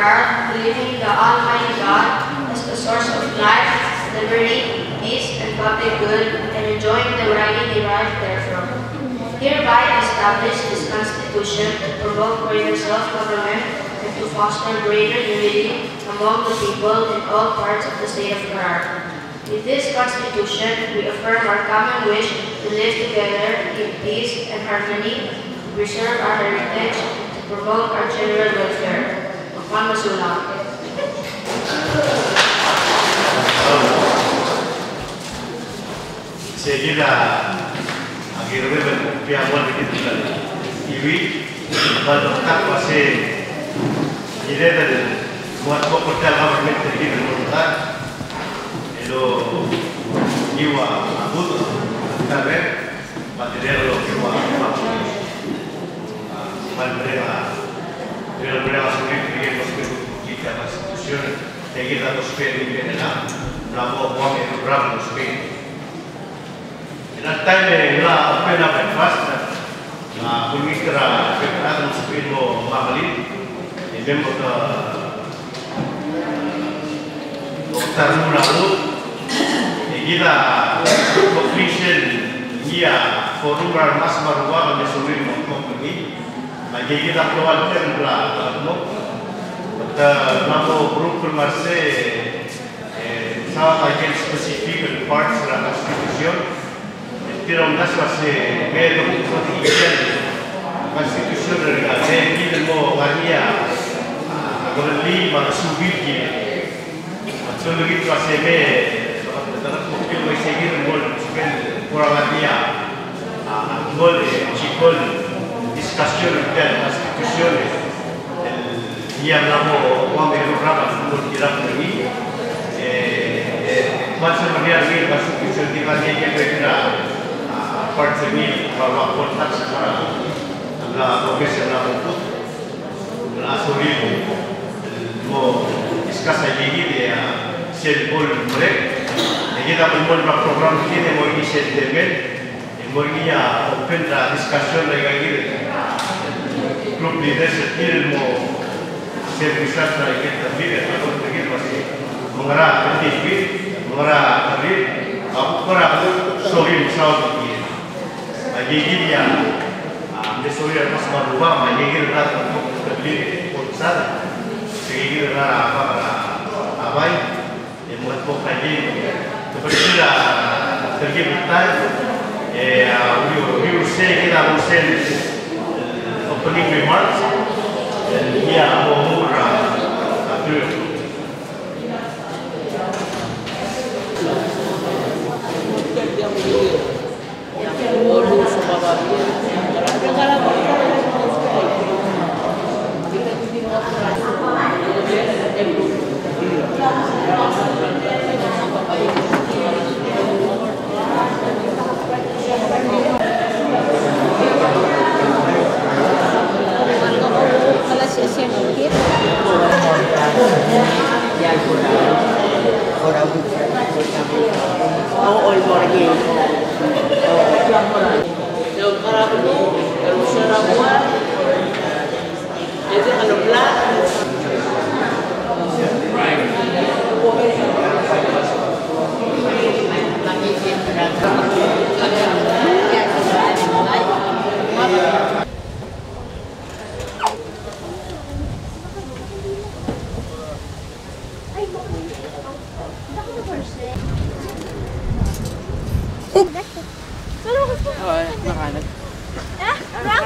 Quran, believing in the Almighty God as the source of life, liberty, peace, and public good, and enjoying the right derived therefrom. Hereby establish this Constitution to promote greater self-government and to foster greater unity among the people in all parts of the state of Quran. With this Constitution, we affirm our common wish to live together in peace and harmony, to preserve our heritage, and to promote our general welfare. Muhammad Sulam. Seguida akhirnya piawal begitu kan. Iwi kalau tak masih ini dari buat hotel government terjadi menurut itu jiwa abut karena material lo jiwa mereka sendiri bikin kita konstitusi kita konstitusi ini lah nama uang itu berapa konstitusi. Nel time la appena per fasta la ministra preparato un spirito mabali e abbiamo ottar una e kita official dia forum mas marwa dengan seluruh company bagi kita keluarkan lah nama grup permarse sama bagian spesifik parts de la constitución. Pero un caso hace medio de la Constitución de la Ley del Mo María a Gorli para subir que solo que hace medio porque voy a seguir el gol por María a gol chicol discusión de las instituciones el día hablamos Juan de Ramos no quiera por mí cuál se María la Constitución de la Ley que parte ini bahwa kontak sekarang adalah profesional untuk suri mau diskus lagi dia selbol mereka kita bermula program ini mau ini selbol mau ini ya open la discussion lagi grup leader sendiri mau servisat lagi terlibat atau lagi masih mengarah ke TV mengarah ke aku kurang suri misal Lagi dia, desolir mas marubah, lagi dia terbeli polsada, lagi dia apa yang buat lagi seperti lah terjadi betul, we will say kita will say opening remarks, dan dia mau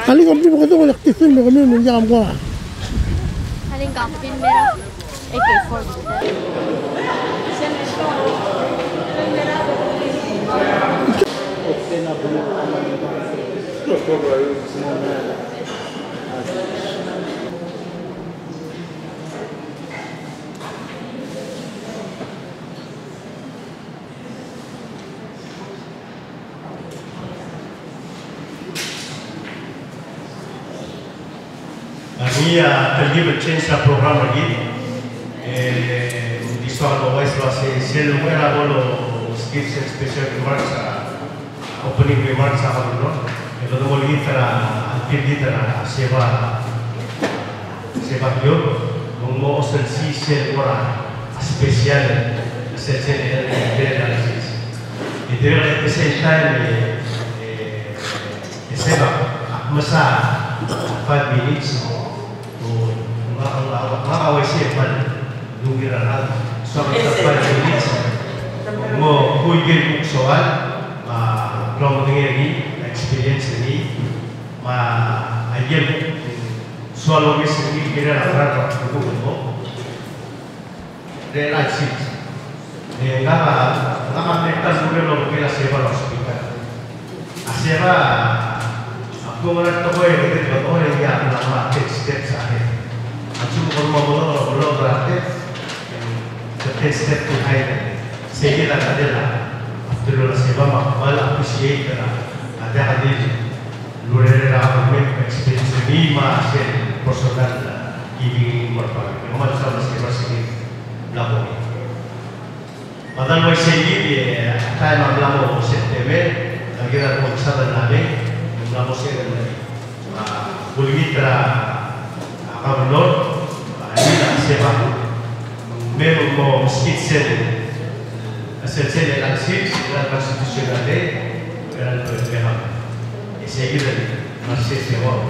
Halika mtu kwa sababu naktifin na kami mmoja mkoa. Halika kapin mera AK4. Ia terlibat censa program lagi, di soal bawah selesai selalu era bolo skills and special remarks, opening remarks apa dulu, itu tu boleh kita pilih kita sewa kyo, como ostensice ora special se de análisis y de at the same time seba masa 5 minutes to makawasi pan dungiran so 5 minutes mo kuigil soal from ngeri experience ni ma ayel soal wis ni kira ra ko ko relaxing ngapa mereka sudah melakukan sewa hospital sewa aku melihat toko yang itu orang yang lama step saya aku kalau mau berarti step to high saya kira adalah after sewa malah appreciate ada hadir luar rakyat experience ini masih personal giving berapa kamu sama sewa sedikit lakukan. Padahal saya ini saya maklum September, akhirnya aku bisa bernaik, maklum saya bernaik. Bulgitra, Kamelot, ini adalah sebab memang mau skitsel, skitsel eleksi, dan konstitusional dan berpihak. Saya kira masih sewa.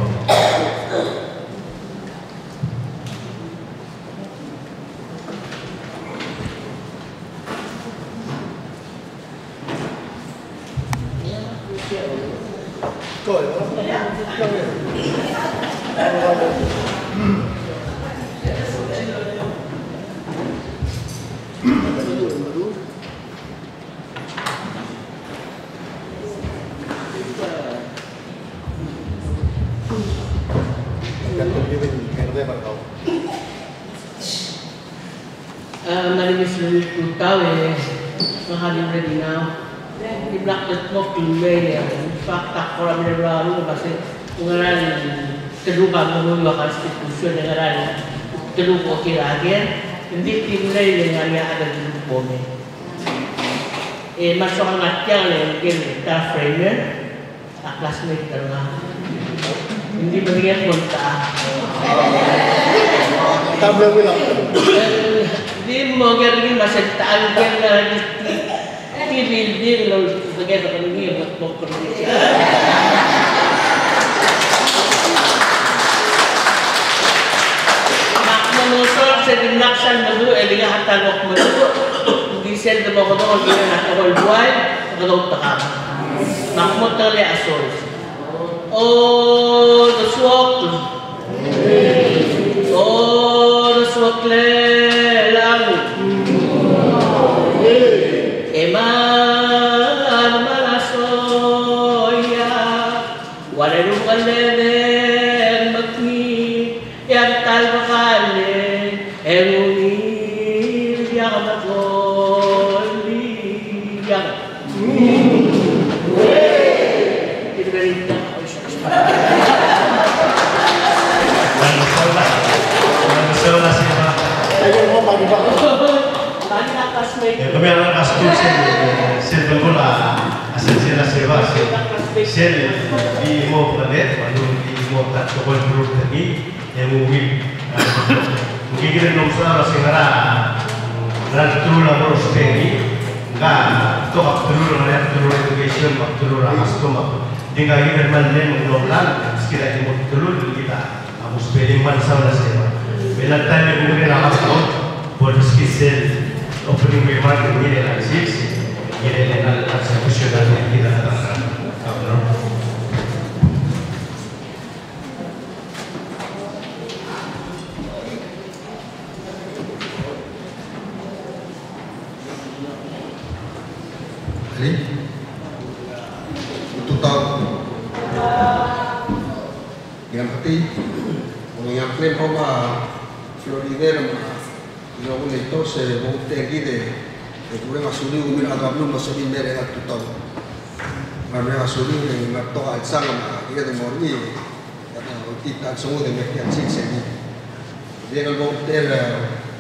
My name is Louis Kutawe. Mahalim ready now. Di Blacklet mo Kilway. In fact, ako kami nabraro kasi pengenalan terluka mengeluarkan institusi negara terluka kira-kira hindi Kilway dengan yang ada di grupo ni. Masuk ang yang mungkin kita framer, classmate karena hindi berikan konta. Tabla mo lang. Di mo gawin masaltaan ka na hindi lo bagay sa kanila doktor niya. Makmanusol sa dinaksan mo do e liga hatalok mo do. Hindi sel mo ko do gina na ko buhay ko ta. Makmot tali asol. Oh, the swak. Oh, the swak le lang. Eman malasoya walau kalenen magni yang talbakale enuni yang nakoli yang Iberita Masalah siapa? Ayo mo pag-iba. Kami anak kasih sel berguna asal sel sewa sel di mau planet lalu di mau tak coba grup lagi yang mungkin kita nomor segera dan turun nomor stegi enggak toh turun education turun askom tinggal kita manden mengelola sekira di mau turun kita kamu spelling man sama sewa benar tanya mungkin amas tahun buat skisel opening remark ini analisis ini konstitusional yang kita katakan Jadi itu tahu yang penting yang klaim bahwa Florida no un entonces monte aquí de cubren azulí un mira hablando no se viene a tu todo para azulí en la toa el sangre que de morir kita semua de meter sih dia kalau monte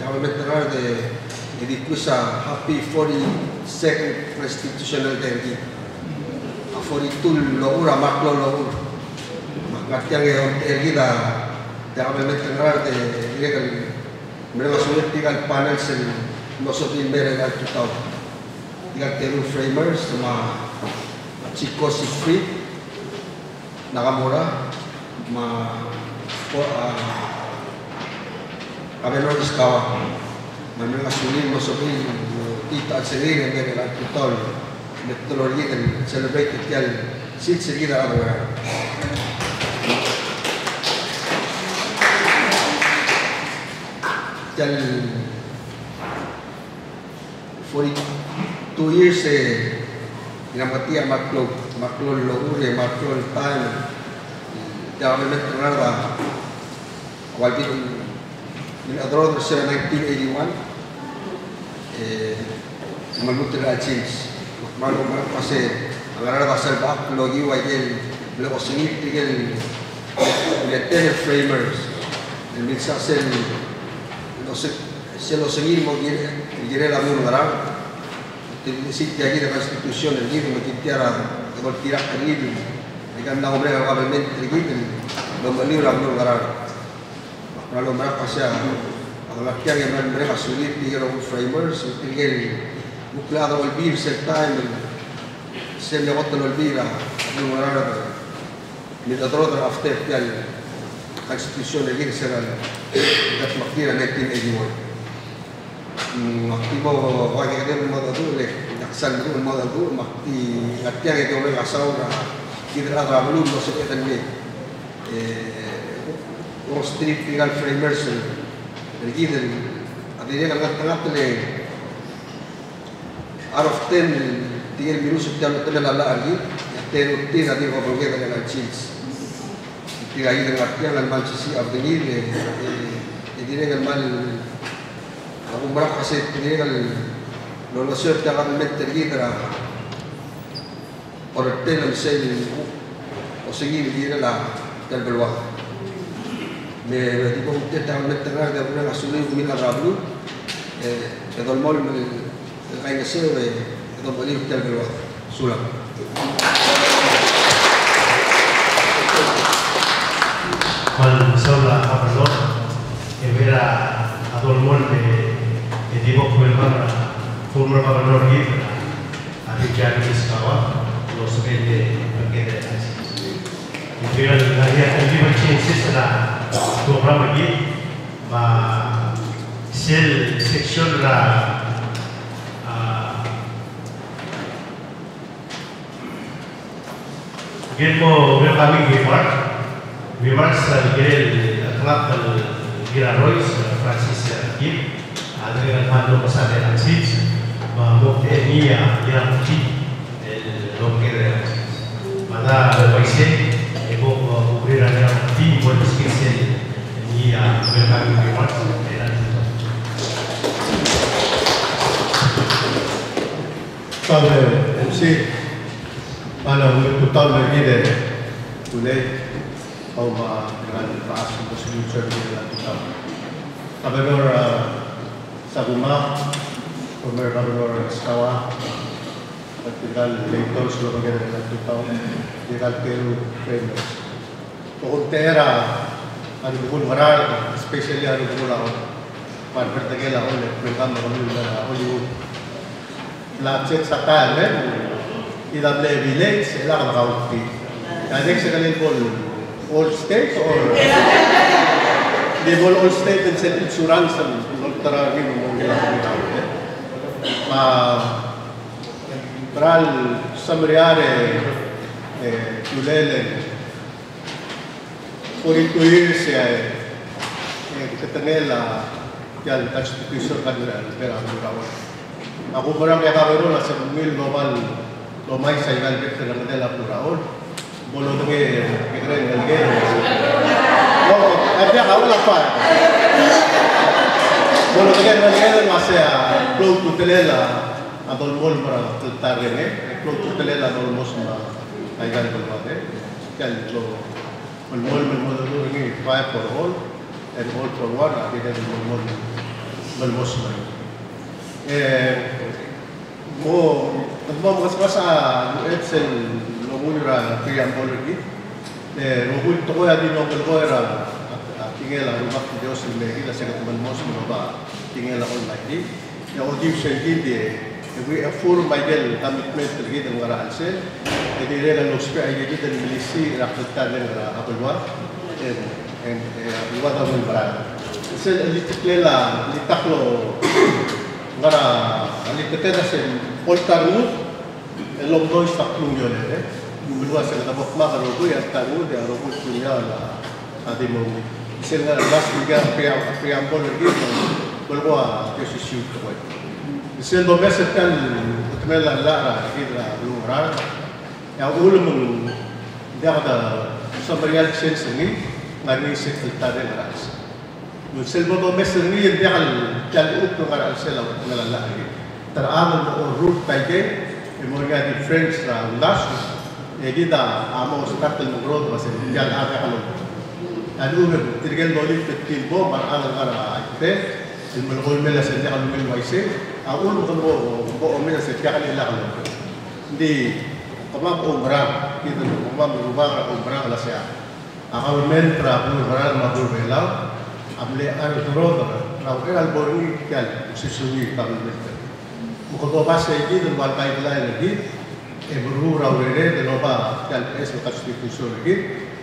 jangan meter de discusa happy 42nd constitutional day a 42 lo ura maklo lo maka tiang yang kita jangan meter de Mereka sulit tinggal panel sen nosopin mereka tu tahu. Tinggal teru framers sama Chico Siegfried, Nakamura, Abelor Iskawa. Mereka sulit nosopin kita sendiri mereka tu tahu. Metodologi dan celebrate tial sit seguida ada. Tial 42 years inamati maklol logure maklol time jawab metrada awal min adrod sera 1981 malmutra change malu pase agarrar basal back logi wajel lo singit tigel letter framers el mensaje se lo seguimos quiere la murmurada si te aquí de la institución el libro que quiera de tirar el libro digan la hombre probablemente el libro lo libro la murmurada para lo más pasea a la que hay en breve subir tigre un framers tigre nucleado olvir el time se le bota lo olvida murmurada mi otro after que la institución el libro será la mactira 1981 Maktibo wajah dia moda tu le, naksan tu moda tu makti latihan itu oleh asal kita ada belum masuk ke dalam street tinggal framers lagi dan adanya kalau tengah tu le out of 10 tiga minit sudah tu le lala lagi 10 tadi kau boleh dengan cheese tiga ini dengan latihan dan malcisi abdeni le jadi dengan mal aku merasa kasi tinggal lolosir dalam meter kita orang tenang saya o seguir dia lah dan berwah. Me digo usted dalam meter ada bukan asuli mina rabu kedol mol kain sewe kedol beli dan berwah sulam. Kalau misalnya apa lo, era adol mol digo fue el former gobernador Gibran, a Richard Iskawa, los vende porque de las. Y la idea de Gibran es la programa aquí, va ser sección la Gilmo Gilmo Gibran el club del Gira Royce, Francis Gil. Ada yang malu pasal dengan sih, bahwa dia yang mungkin lokal pada baisnya, ibu kubrir ada tim buat diskusi ini ya mereka membuat dengan itu. Kalau MC mana untuk tahu lagi deh, boleh kau dengan bahasa muslim dengan kita. Tapi sa Guma, former Governor Iskawa, tinggal later sa lugar ng Tutaw, tinggal Peru Framers. Kung tera, ano bukul maral, especially ano bukul ako, panvertagel ako, nagpagam ako na Hollywood. Flatset sa Thailand, IWA Village, ilang nakauti. Kaya next sa kanil po, all states or they will all state and send insurance and tara ni mo nila ko Pral samriare tulele 42 years ketenela yang constitution kadra pera durawan aku barang kaya kabero la sa mil global lomay sa igal bet sa ngadela puraon bolo tunge kekren ngalge ada kau apa bolo tunge ngalge masih flow tutelela adol mol para targene flow tutelela adol mosma igal bolwate kal lo mol ini 5 for all and all for one ati den mol mosma mo nagmamgas sa Excel lo munira kaya bolgi Rogul to ko ya din ng Golgora at tinggal rumah kita sendiri kita sekat teman mos mencoba tinggal on lagi yang ujib sendiri dia we afford my girl commitment lagi dengan orang asal jadi dia kan lupa aja kita milisi rakyat dengan apa luar and luar tahun berapa sel litiklela litaklo ngara litikela sen poltarut elom dois taklung yole luar sen tabok makarogo ya taru de arogo punya la adi mo sen ngara gas liga preambol lagi bolwa que se shoot ko sen do mesetan utmela lara kidra luar ya ulum dia ada sabrial sen seni ngani sekretari ras Selbo do mesel ni yang dia kalau untuk orang Australia untuk melalui lagi. Teramal mau root pakai, mereka di French lah ulas. Jadi dah amo start mengrowth masih jalan apa kalau. Adu terkait balik kecil bo, maral cara itu. Ilmu mela sendiri kalau mel waise. Awal bukan bo mela sendiri kalau ilah kalau. Di kamar umrah, kita kamar berubah umrah lah saya. Akal men terapun umrah mahu belau. Ambil al-Rodra, Raul al-Borni kal usisuwi kabel betul. Muka bahasa ini dan warkai lain lagi, eburu Raul ini dan oba kal es konstitusi lagi,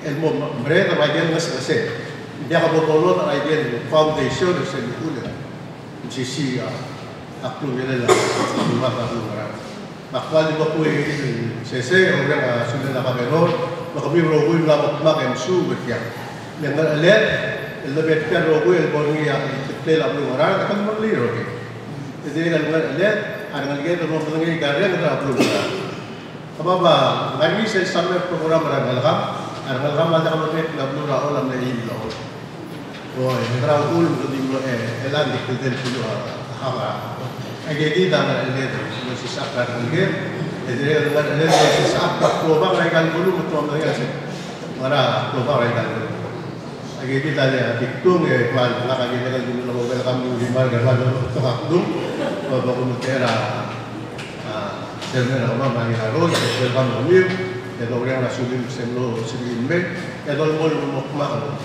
ilmu mereka bagian ngasih. Dia kabutolon bagian foundation dari sekolah, sisi aklu ini lah, rumah orang. Makhluk di bawah ini, sese orang sudah nak beror, makami rohui nak makan su berkian. Yang lihat lebih kan rogo el borni yang detail ablu orang akan membeli rogo. Jadi kalau lihat ada lagi tu orang mengenai karya kita ablu orang. Apa lagi saya sampai program orang Alham ada kalau lihat ablu orang orang ni ilah. Oh, ini orang ul tu di luar elan di kedel tu apa. Agak dah lihat masih sakar lagi. Jadi kalau lihat masih sakar program mereka dulu betul mereka mana program mereka. Agak kita lihat diktung ya kalau nak agak kita dulu nak mobil kami di mana kalau tu hakdum bapak kumutera selmer apa mari harus selmer kami itu orang rasulim semlo silimbe itu mul mukmak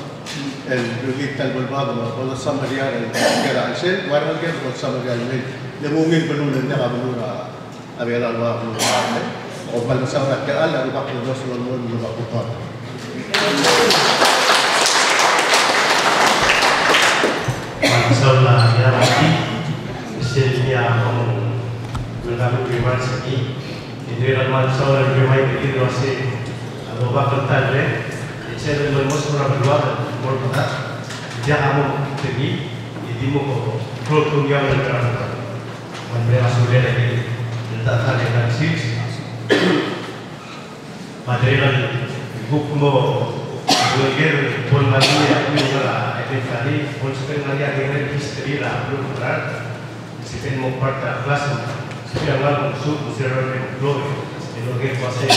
el julital berbahasa kalau samaria el kira asal warna kita kalau samaria ini dia mungkin belum dia kabulura abi Allah Allah او بل سوى كال البحر الرسول والمؤمن والقطار Masalah ya lagi, misalnya kamu berlalu bagaimana segi, ini adalah masalah bagaimana kita masih ada bakal tanya, saya dalam masalah berdua berkata, dia kamu pergi, ini mau produk yang berapa, mana sudah lagi, letak tadi nasi, material hukum Mungkin pun lagi aku juga tadi pun sekarang lagi akhirnya history lah belum berat. Sekarang mau part kelas sekarang lah masuk usaha yang belum lagi pasal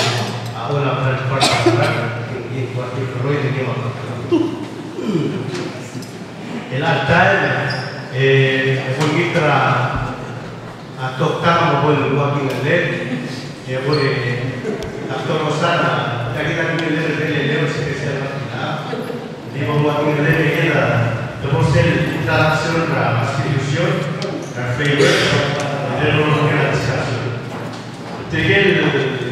awal apa part berat ini waktu perlu ini macam elah time pun kita atau kamu boleh working led ya boleh atau rosana kita boleh led spesial di bawah ini kita proses interaksi antara institusi dan framework dan organisasi. Jadi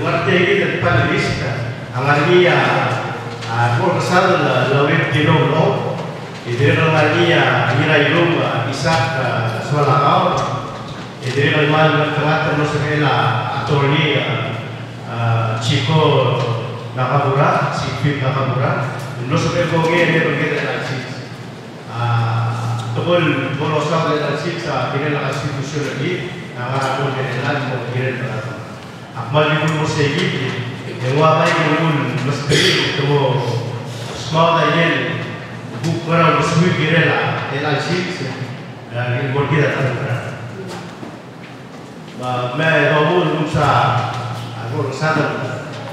waktu ini tempat list, angalia proses lawet dilolo, ini angalia nilai rumah isak sualakau, ini alman terlalu terusela atoli Chico Nakamura, Sifit Nakamura. No se puede coger porque es la todo el bolosado de la chica tiene la constitución aquí, ahora con el almo tiene el brazo. Amal di pun seguir, yang wahai pun mesti como small ayer, bukan mesti kira lah, el chica, yang berkira tanpa. मैं रोमन RUSA, aku rasa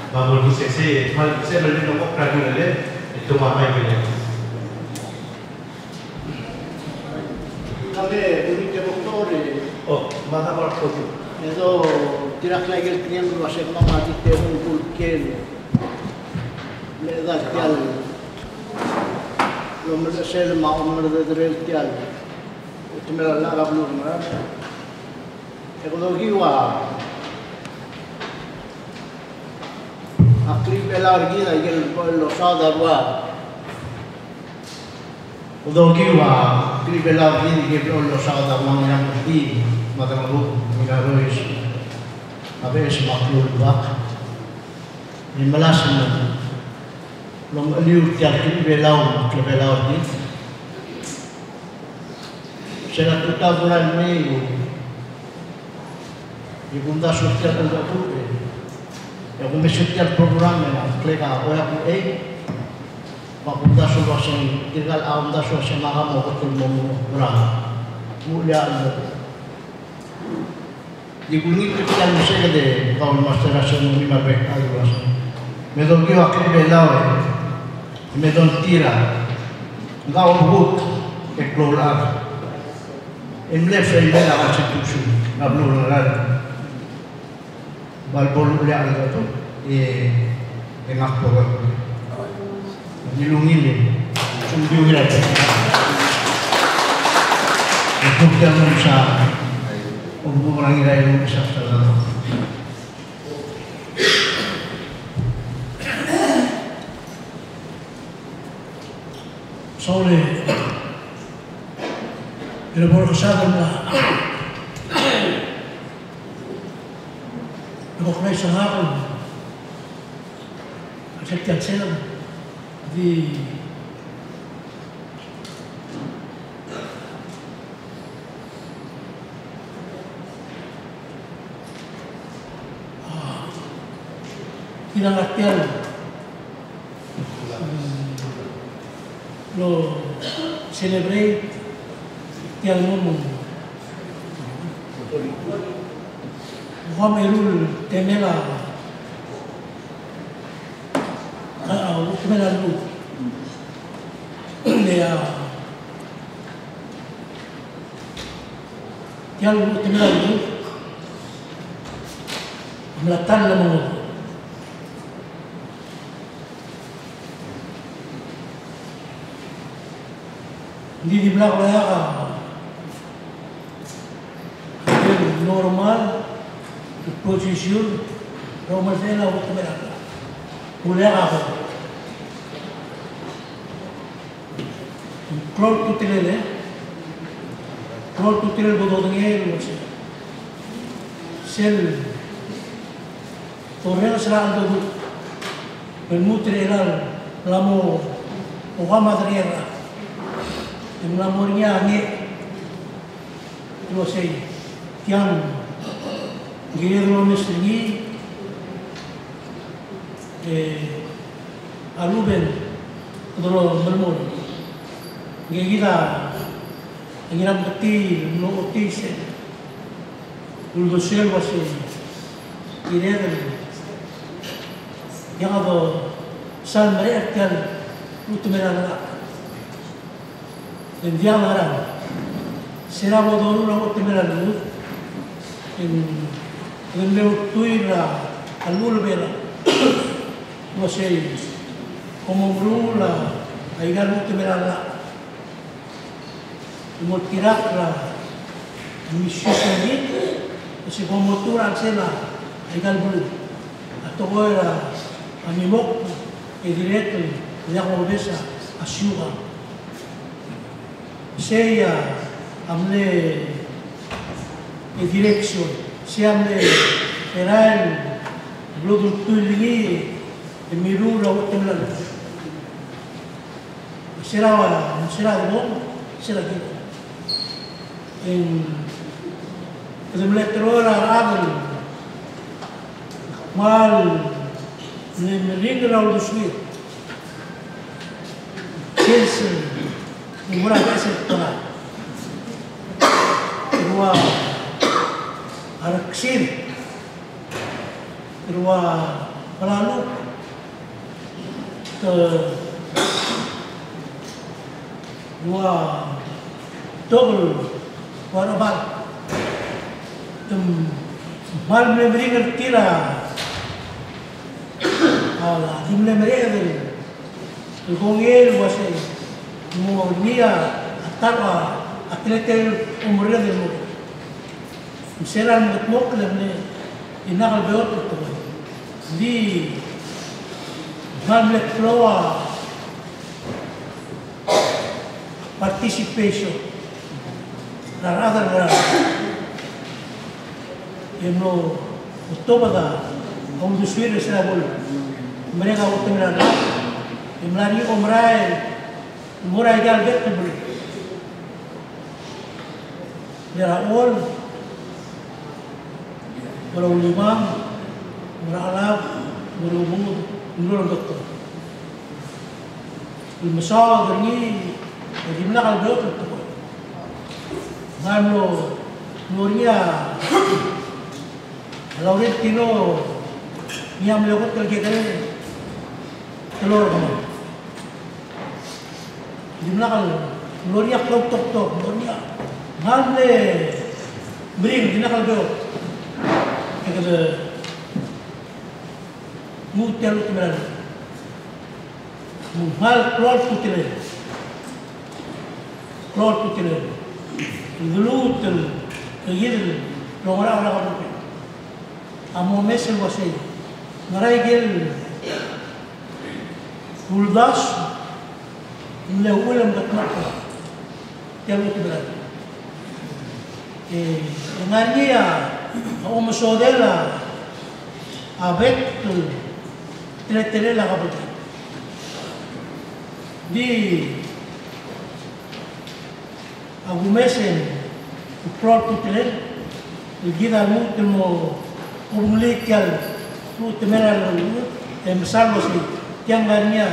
bahwa saya beli nomor kerajaan ini. Itu apa yang Kami beri doktor. Oh, mana orang tu? Itu tidak lagi dengan ruasnya mama di terung pulken. Lepas tial lo sel ma o de tial tu me la blu ma e ko gi wa akli bela gi na gel lo sa da wa o gi wa akli bela gi ge lo sa da wa na di ma da lu mi ga rois abes maklul bak ni malas na long aliu tiap ki belau di sera tuta bulan Mei di bunda sosial dan tu ya bunda sosial program na klega oya ku ma bunda sosial tinggal bunda sosial ma mo ko mo bra mulia di bunyi kita mesti ada kaum masyarakat yang lebih baik aluas medon ki akli belau medon tira ngau buk eklorar emle frame la constitution ngablurar balbol ulia algo engak power nilungile sumbi ulia itu jangan sa orang Israel bisa salah. Sole, el por casado la, lo que se haga, acepta el cielo, di tidak latihan lo celebrate yang ngomong Muhammadul temela temela lu dia yang lu temela lu melatan lemong hindi di belakang laya normal posisyon normal saya lah waktu mereka boleh apa krol tutilele bodoh dengan sel torrel serang tu bermutrelal lamo Muhammad Riera yung lamor niya ni ito say tiang Guillermo Mestrini aluben dolo mermon gigita ang inang kati no otis ulgosel wasi ireden yang ado San Maria tiang utumerana en día larga será bodoro la última luz en el tuira al volver no sé como brula ahí la última la como tirar la misión allí ese como tú al cena ahí la blu a todo era a mi moco y directo le hago besa a Suga saya amle direction saya amle peran blog tulingi miru laut temlan serawa dong seragi en temletrora abel mal ring laut suit Chelsea murah biasa tona, kedua araksin, kedua pelalu ke dua double warabat, mal memberi kira, dimulai mereka tu, kongel wasai. mo niya atara atlete umurnya del mo miseran mo klemne inakal beot to di Hamlet Floa participation dan other no utobada ang duswir sa bol mereka utang na imlari murai gal betbul dia all walau limang muralab murubung menurut dokter المساعد ini يجيب لك البيوت التقوى قالوا نوريا لو ريت كيلو نيام لوقت كده telur kamu يجيب لك نوريا توك نوريا مالي بريم يجيب لك البيوت كده مو تلو تمرن hal keluar putih dulu tergil orang kamu amo mesel wasai marai gel buldas ulam gatmak jalu tibran dengarnya ya o masodela abet tele la kamu di agumesen uprol putelen gida mu temo umulikal tu temera lu temsal wasi yang garnya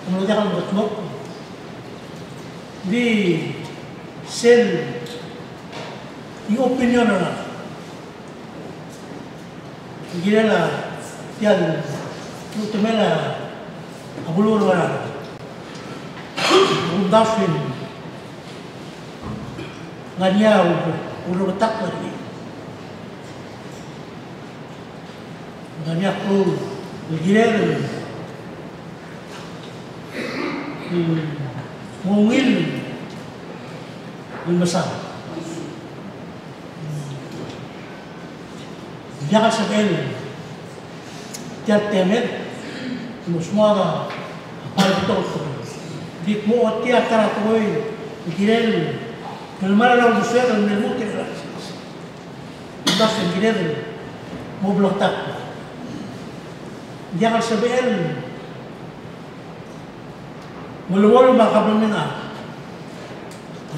menunjukkan betul di sel di opinion orang gila lah yang tu temera abulur orang Undafin nganya udah betak lagi nganya aku begini ngomongin besar jangan sekali tiap temen semua apa betul di mo tiap cara tuh girel kelmar lalu suara menemu kira dah girel mau blok tak jangan sebel mulu maka bermena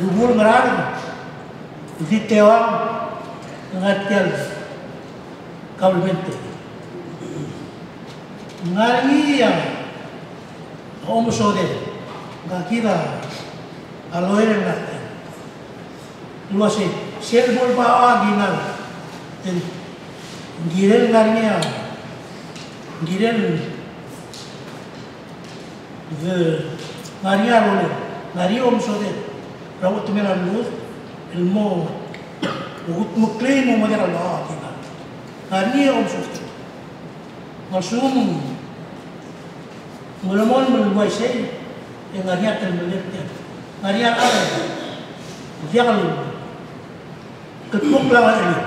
rubul merang di tewang ngatial kau bentuk ngari yang om sode Gakira aloe natin. Luas selbol pa ginal. Girel ngarinya. Girel ngarinya aloe. Ngari om sode. Rawat tumela luz. Ilmo muklaim mo madara ba ginal. Ngarinya om sode. Masum mulamon mulway say. Yang ngariat termelihatnya, ngariat ada, dia kalau ketuk lawan ini,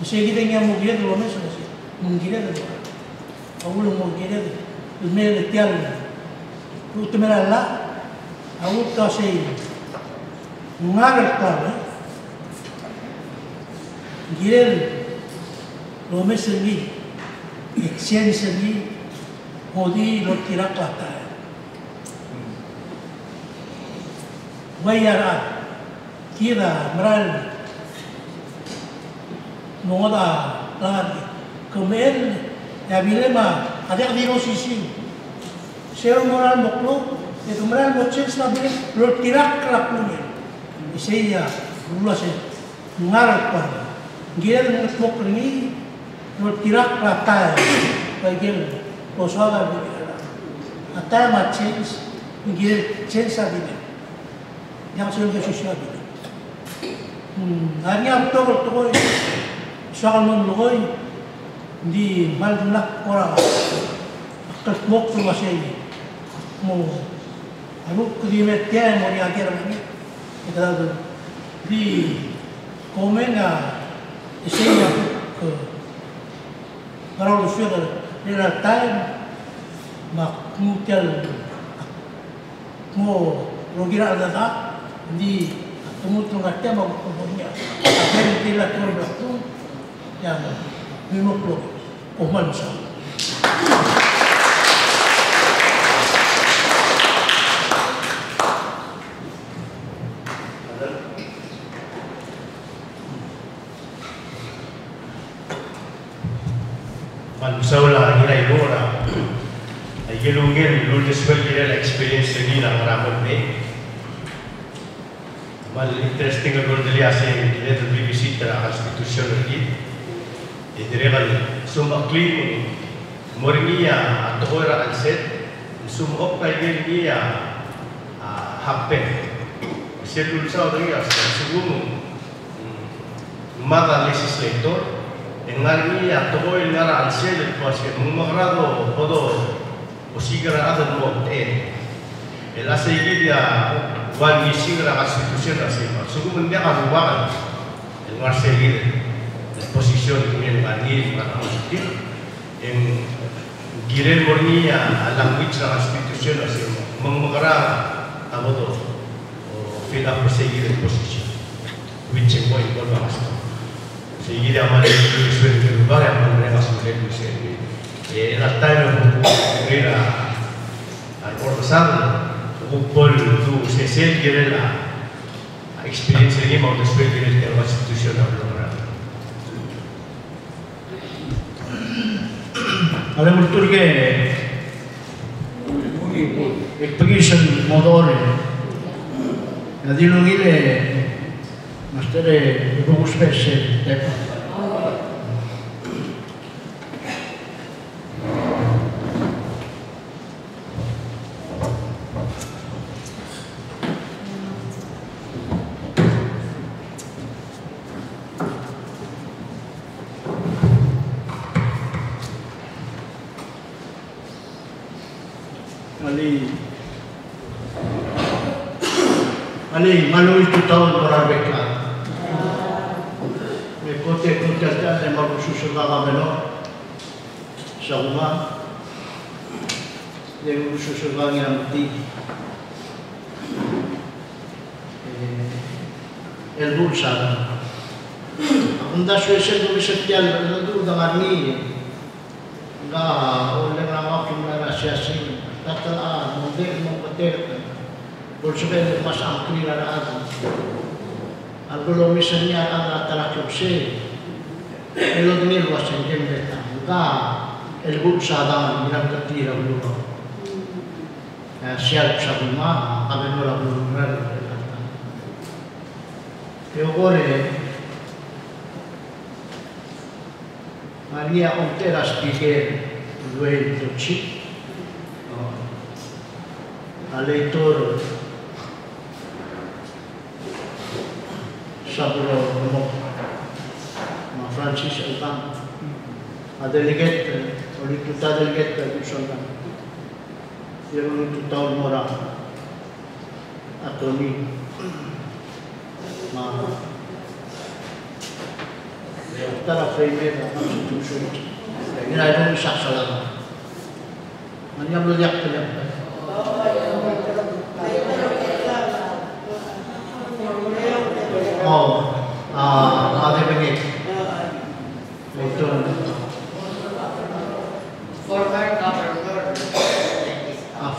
mesti kita yang mau giat lawan itu sih, menggiat itu, awal mau giat itu, mesti tial, tu temera lah, awal kasih mengalir kau, giat, lawan sendiri, exchange sendiri, modi lot tirak lata. Bayar kira meral noda lagi kemudian ya bila mah ada di posisi saya moral moklo itu meral moceng stabil lo tirak kelakunya saya dulu saya ngarap pada dia dengan mok ini lo tirak latai bagian posola begini atai macam dia censa begini yang sudah sesuai gitu. Hanya betul soal memulai di malam orang kerja waktu masih mau Aku kudimetnya mau diajar lagi. Kita tu di komen isinya ke kalau sudah dia time mak muncul mau rogira ada tak di tumut-tumutnya mau kemudian apa yang dilakukan waktu yang 50 manusia. Manusia ngira ibu orang, aja lungin lulus sekolah kira experience ini lah orang ni. Mal interesting kalau dia asing dia tu visit terhadap institusi lagi. Jadi kalau semua clean, mornia atau orang anset, semua kayak dia happen. Saya dulu saya orang sebelum mata legislator. Engarni atau engar ansel pas que mengrado todo o sigra ada no el asegi dia wan sigra constitución así so como dia arubagan el mar seguir la posición que el ganir para nosotros en giren mornia a la mitra constitución así mengrado a todo o fila perseguir la posición which boy por basta seguida a el lugar a manera más urgente en la tarde ir al cortesano un pol tu se siente la experiencia de más después de la constitución lograr ada betul ke exposition modore jadi lungile Mastere ibu spesial tepa. Ali malu itu tahun berbeda. Kote ada yang baru susul beno, sama yang susul yang mati, elbul sana. Anda suesel tu bisa jalan lalu dengan ni, enggak oleh nama kita rahasiasi, kata model bolsubel mas angkri ada. Kalau misalnya ada terakupsi, elok ni luas yang kita, enggak elbuk sadang bilang tertira dulu, siap sabima, kami mula belum berada. Yogore, Maria ontera speaker due doci, aleitor. Saburo ma Francis Alban a delegate oli tutta delegate di Soldan erano tutta mora atoni ma tara frame ma constitution ini ada di saksalan mana belum yak ada begini. Itu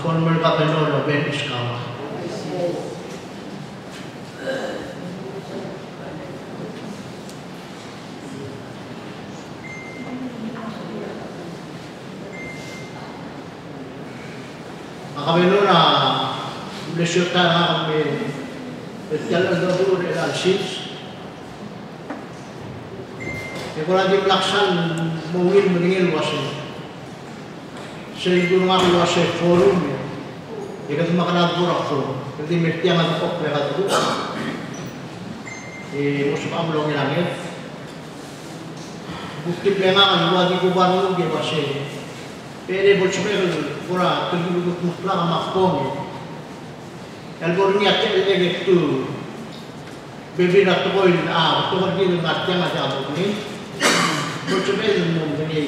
former governor Ben Iskawa. Kami nuna bersyukur kami berjalan dulu dengan Alsis. Kalau di pelaksan mungkin meninggal wasit, saya guru ngambil wasit forum, jika cuma kena burak forum, jadi mesti yang ada kok mereka tu, musuh amlong langit, bukti pengangan dua di kuban lagi wasit, pede boleh pura terjadi mutlak makpom, California ke tu baby nak tu koin tu pergi dengan tiang aja aku ni macam mana ni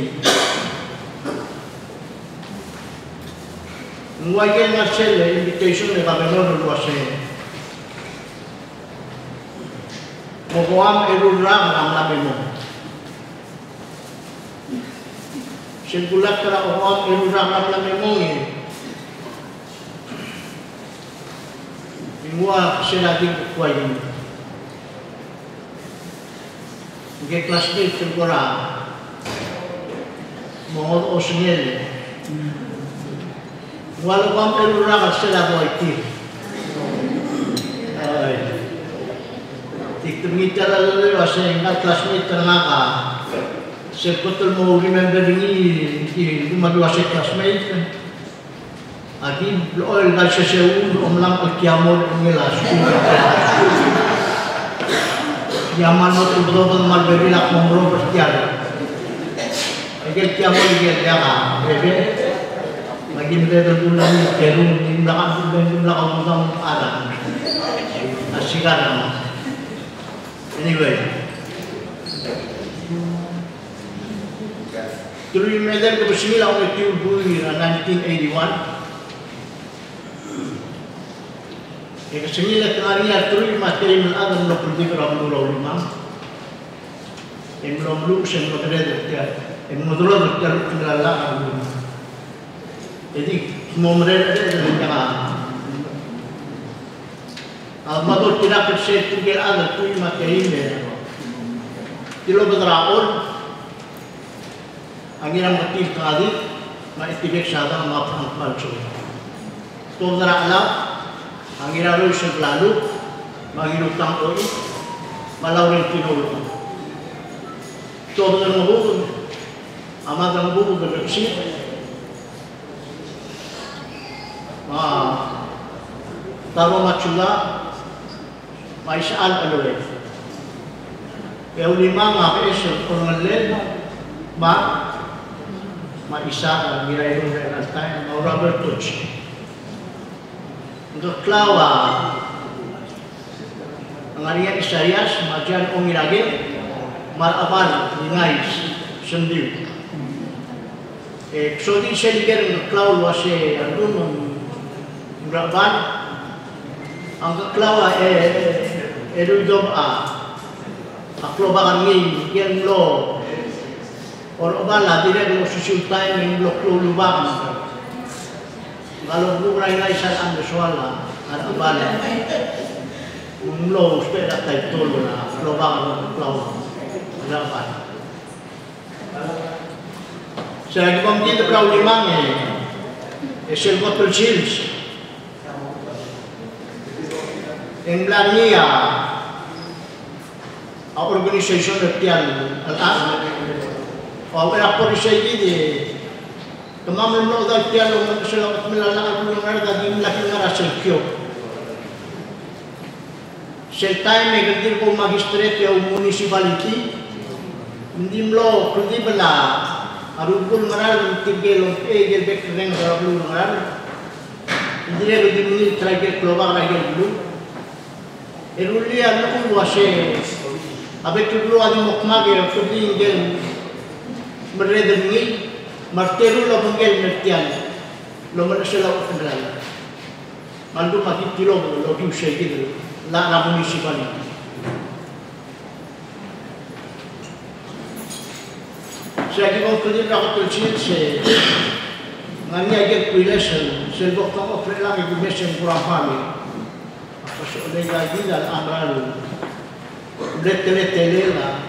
Nguayen Marcel invitation le Babylon lo hace Mogoam erurang ang labemo Singkulat kara Mogoam erurang ang labemo ni Ingwa sila di kuwayin Ke classmate singkura Mohon osngel Walau kamu erurang sila mo iti Tiktumita lalu wasa ingat classmate ternaga sebetul mau remember ini dua classmate adi oil gal seseun omlang alkiamon ngelas Yaman mo betul malberi lak mongro bertiada egel kiamon egel jaga bebe lagi mereka bulan kerung di belakang bulan ada asikan nama anyway Turi medal ke bersembilan oleh Tiur Bui 1981 yang kesembilan tengahnya Turi materi menadam lo pergi ke Ramdullah Lima yang belum lulus yang belum kredit yang menurut jalur kendala jadi semua mereka ada yang Almador tidak percaya tinggal ada tu materi ini. Tilo berterapun, angin mati tadi, mati tibek sadang maafkan palsu. Tu berteraplah, angin lalu sebelalu, bagi utang oi, malau rentino. Tu berterapun, amat terlalu berbersih. Taruh macula maisaan aloi. Yang lima ngapes orang lain maisa mirai dengan time mau Robert Touch. Untuk klawa ngarian Isaias majan ongirage maraban ngais sendiri. So di seliger untuk klaw wase alun maraban ang klawa edudom aklo bakan ni yan lo or bala direk lo susultay ng lo lubang kalau buray na isan ang suwala at bala lo spera tay tolo na aklo bakan klawa laban sa gibang dito klaw limang esel bottle shields en Blania a organization tian al-an o era polisi di kemampuan lo dal tian lo selamat melalui mengarga di laki ngara selkio seltai megadir ko magistrate o municipality ndim lo kudi bala arugul ngaral tigelo egel bek reng rablu ngaral ndire di muni trager global ragel dulu Eruli anu wase abe tudlu adi mokmage tudli ingel meredengi marteru lo mengel mertian lo meresela kendal mandu mati tilo lo diusai gitu la na municipality saya kira kalau kita tercil se ngani agak relation se doktor operan itu mesin kurang paham Pasal oleh lagi dalam amral letele lah.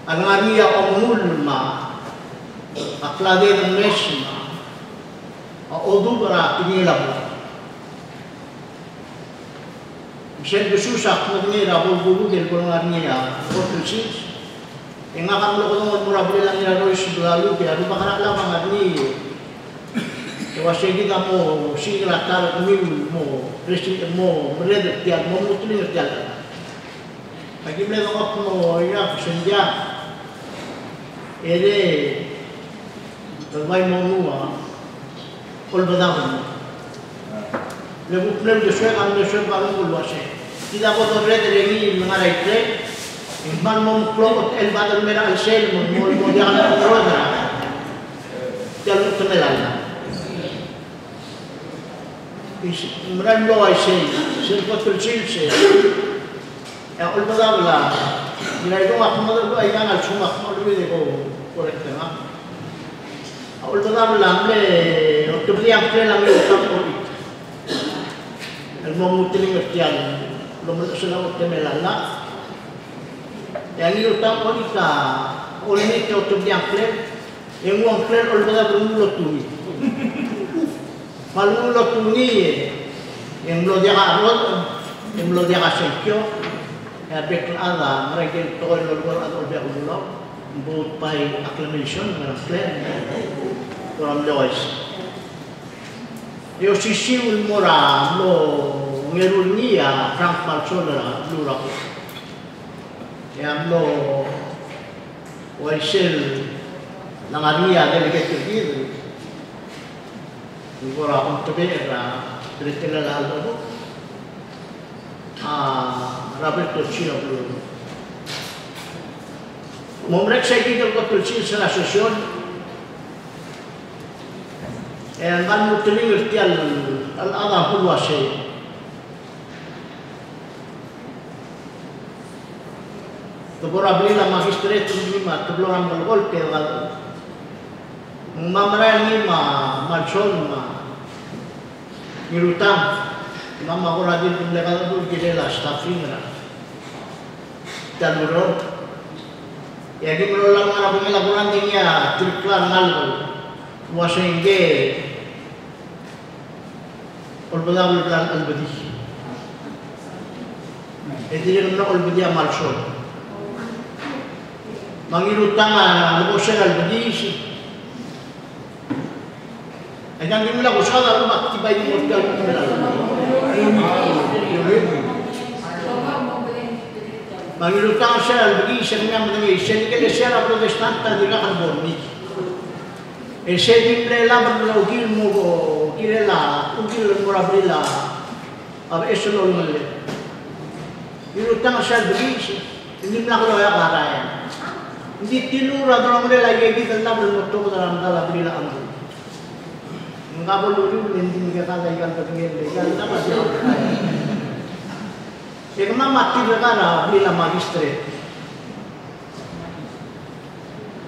Angani yang omul ma, aklade ng mes ma, odu bara tinilabu. Sen besusak magni rabu bulu del kolongan niya, portusis. Yang akan melakukan murabul lang nila rois lalu kaya rupa kana lamang agni. Wasi kita mo sigla tar mil mo president mo meredet tiad mo mutli tiad bagi mereka mo ya senja ere terbaik mo nuwa kol badang le buklem de suek am de suek balong kulwase. Tidak kotor red rengi mengarai tre. Iman mom klok el badal mera al sel mo dia kan roda. Jalur temelan. Meran lo ai sel kotor sil se. Ya ul badala. Mira itu aku mau lo ai kan al suma mau lo de ko correcto, ¿no? Ul badala le otro día fue la misma cosa. El momutiling ertian lo sudah temelan lah. Yang ini utang polika, oleh itu untuk yang kler, yang uang kler oleh pada bermula tuni. Malu mula tuni, yang belum dia arot, yang belum dia senkyo, ya betul ada mereka itu oleh atau dia ulang, buat by acclamation dengan kler, orang lewat. Yo sisi ulmora lo ngerunia Frank Malsona lurak. Yang lo waisel nangaria delegate diri, orang untuk bekerja beritilah lalu, Roberto Chino belum. Memeriksa kita betul sih secara sosial, yang kan mutlin irtial al-adha pulwase. Tebora bela magistrate lima tebloram balgol ke gal mamra lima malson ma nirutam mama ora din legal tu gidela staffing ra taluro ya que me lo lang ara pengela kuran dinya triklan nalgo wasenge olbadam plan albadi edir no albadi malson mangirutama negosyan albadis. Ayang dimula ko sa rumah tibay ni modal kumela. Mangirutama siya albadis siya mga siya ni siya protestanta di ka borni. Siya dimle la berlogil mo kirela ugil morabila ab esolol male. Irutama siya albadis hindi na ko ya kaya. Hindi tinura dalam mereka lagi kita nak bermotor dalam dalam bila ambil. Mengapa dulu nanti kita ikan tertinggal ikan apa sih? Yang mana mati berkara bila magistrate.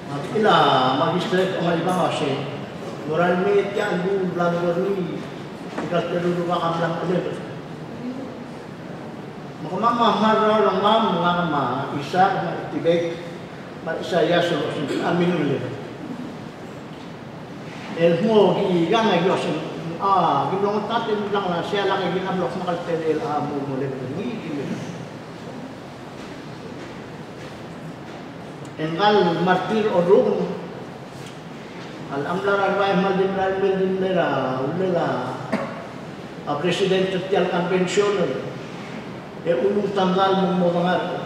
Mati bila magistrate orang bawah sih. Orang ni tiang dulu belakang ni kita terus bakal bilang ada. Maka mama marah orang mama isa tibek. Saya suruh amin dulu. Elmo di gang lagi asyik. Giblong tadi bilang lah saya lagi gina blok makal tel amu mulai begini. Enggal martir odung. Al-amlar arba'ah maldim ralbeldim lera ulela. Presiden tertial konvensional. Ulung tanggal memodangar.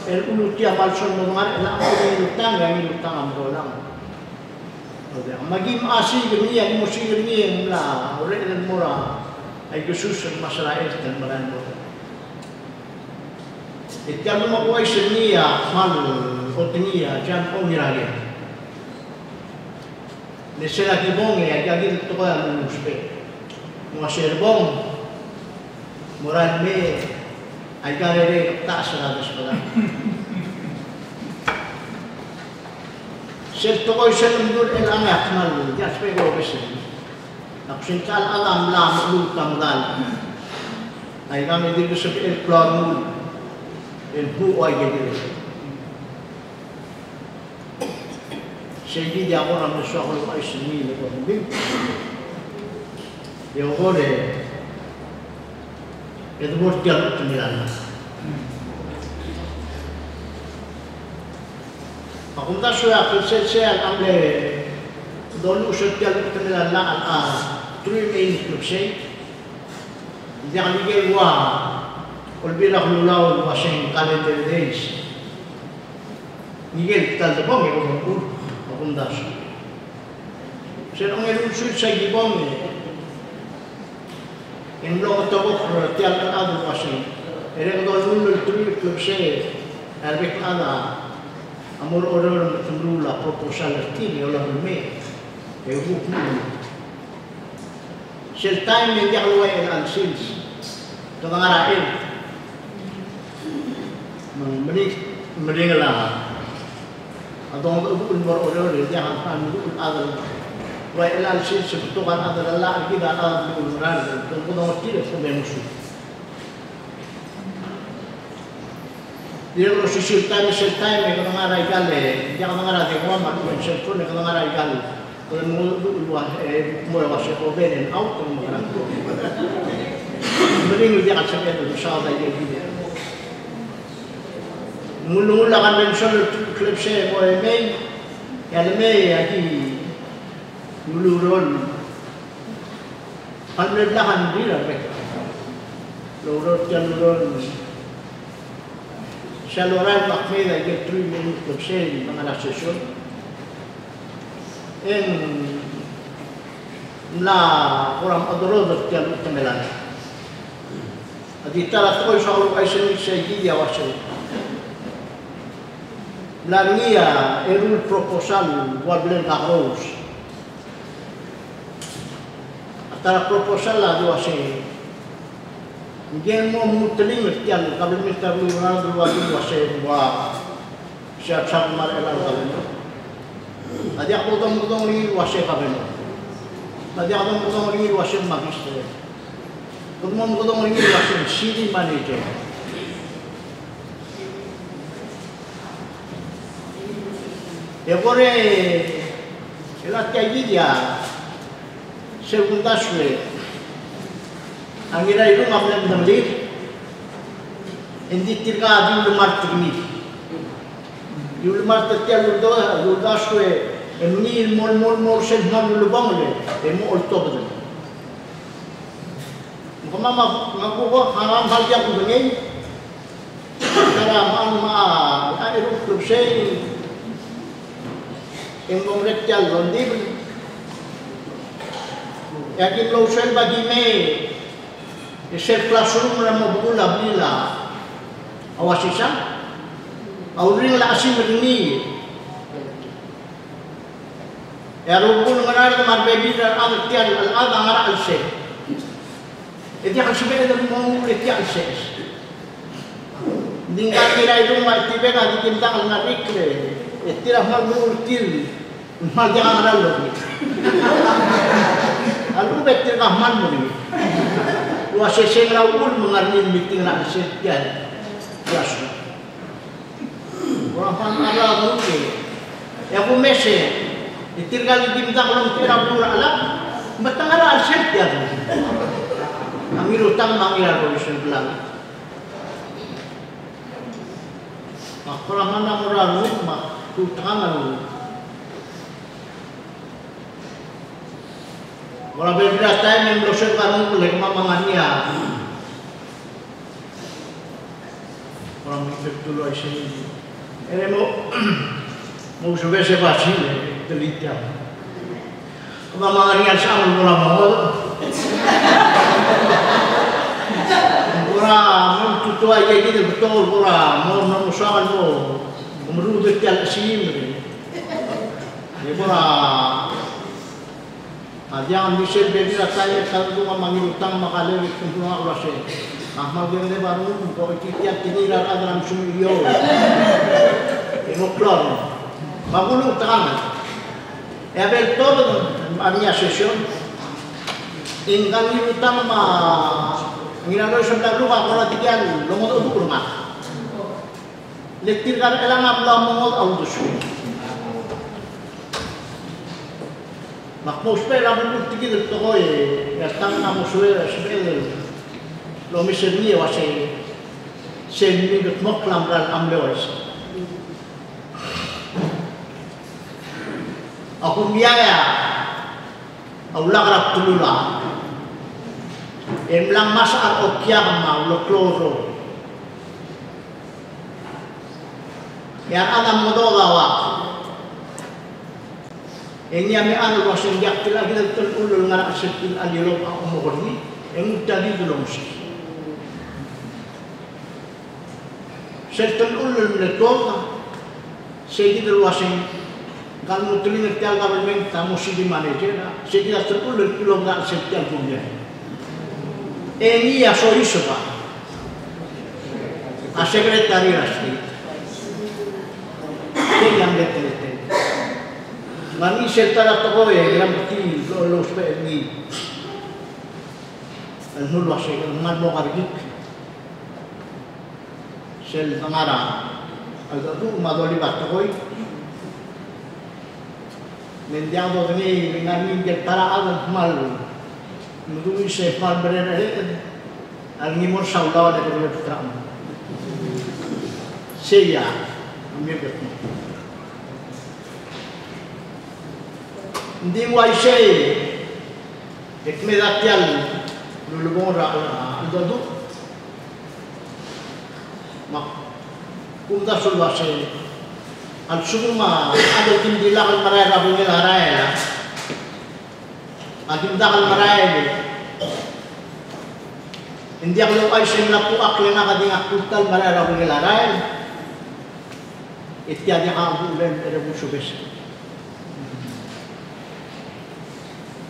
El ulutia malson mengar la ulutang yang ulutang amrolang. Magim asi gemiya musi gemiya la ore el mora ay Jesus masalah dan marando. Itiam mo ko ay senia mal otnia jam onirage. Nesela kibonge ay gagil to ka muspe. Mga serbong moral me ay garere taas na sa Sirto ko siya nungdul el angat mal, just pe go besi. Napsintal alam lam lutang dal. Ay kami dito sa el plano el bu ay gede. Segi dia orang mesra ko ay sini ko bing. Yo gole. Itu bos dia temilan. Aku tak suka kerja ambil dulu setiap kita melakukan three main club saya. Jangan lagi Olbira Lulau Washing calendar days. Miguel tal de bombe ko akundas. Sir ang elun suit sa gibom in lo toko tiang kan adu wasi ere ko nul tuli club se arbek ana amor oror tumrula proposal tini ola me e huk sel time yang jago en ansins to ngarain meninggal atau untuk oror jangan pandu ada وإلى الشيء سبتوغان هذا الله أكيد أنا بقول مراد تقول أنا كتير سبب مسؤول. dia kalau sesuatu yang orang Arab kali, jangan orang Arab yang lama tu sesuatu yang orang Arab kali, kalau mulai masuk kobenin, out tu orang tu. Mending dia akan sampai tu sahaja dia dia. Mula-mula kan mention klub saya boleh main, yang main lagi mulu-mulu. Alhamdulillah dia lah. Lurut jalurun. Saluran makmeda get 3 minutes of sale mga nasesyon. Na kurang adoro at yan utamelan. At itarat ko sa ulo ay sa giya wasin. Langia erul proposal wablen kakros. At tara proposal la do wasin. Hindi mo mutaling at yan, kabimitar mo na duwagin wasi wa siya marelang kabino. Adi ako mutong rin wasi kabino. Adi ako mutong rin wasi magister. Kung mo mutong rin wasi city manager. Epore ilat kayak dia segunda sulit. Ang ira itu ngaplan damli, hindi tirka di lumar tigni. Di lumar tetiak ludas kue, emni mol sen ham lubang le, emu olto betul. Mama ngaku hamam hal yang begini, cara mama air klub saya, emu rektal londi, yakin lo sen bagi me. Isel classroom na mabula bila awasisa awring la asim rini ya rubun ngarar mar baby dan anak tiar al ada ngara al se itu akan sebenarnya dari mau tiar se dinggal kira itu mai tibe ka dikintang al narik le itira mal multil mal jangan ngaral lo alu betir ka man mo ni wasi sengra ul mengarni meeting nak sekian kelas. Orang pangara mungkin. Ya aku mese. Itirgal dimta kalau kira pura alam, betangara sekian. Kami rutang mangira ko sebelah. Makora mana murah rumah tutangan. Kalau berbeda time yang berusur kamu boleh mamangania. Orang mikir dulu asyik. Ini mau coba sebasi teliti. Mamangania sama orang mau. Orang tutu aja gitu betul orang mau namusakan mau merubah tiap sim. Ini orang jangan bisa beri rasanya kalau manggil utang makalah itu semua urusnya. Ahmad yang dia baru kau tiap tinira dalam sumio. Emoklor. Bagulu tangan. Ya betul adanya session. Ingkang utang ngirano sebelah luar kalau tiga lomot untuk rumah. Lektir kan elang ablah mongol audusu. Makmus pe rabu tigil to hoy gastang na musuer sbel lo miserni wase senni gut moklam ran amlewas aku biaya Allah rap tulula emlang masa okyam ma lo kloro ya adam modogawa Ini kami anu masih jak lagi terulur ngarak sepil alirok aku mohon Yang tadi belum sih. Serta ulun letok, saya kita luasin. Kalau tulis tiap government, kamu sih di manager, saya kita terulun kilogram setiap bulan. Ini ya so isu pak. Sekretari rasmi. Ini yang betul. Mami serta toko ya, dalam bukti lo supaya ini. Alhamdulillah saya kenal mau kardik. Sel tengara, agak tu madoli bat toko. Mendiang tu ni dengan ni dia tara agak mal. Mungkin saya mal berada. Alni mor saudara dari luar terang. Saya ambil betul. Hindi mo ay siya ekmedatial lulubong aldo kung dasul ba siya al sumuma ada tindilakal maraya rabungil haraya adindakal maraya hindi ako ay siya napuak lang nakading akutal maraya rabungil haraya ityadi ka ang ulan erebusubes.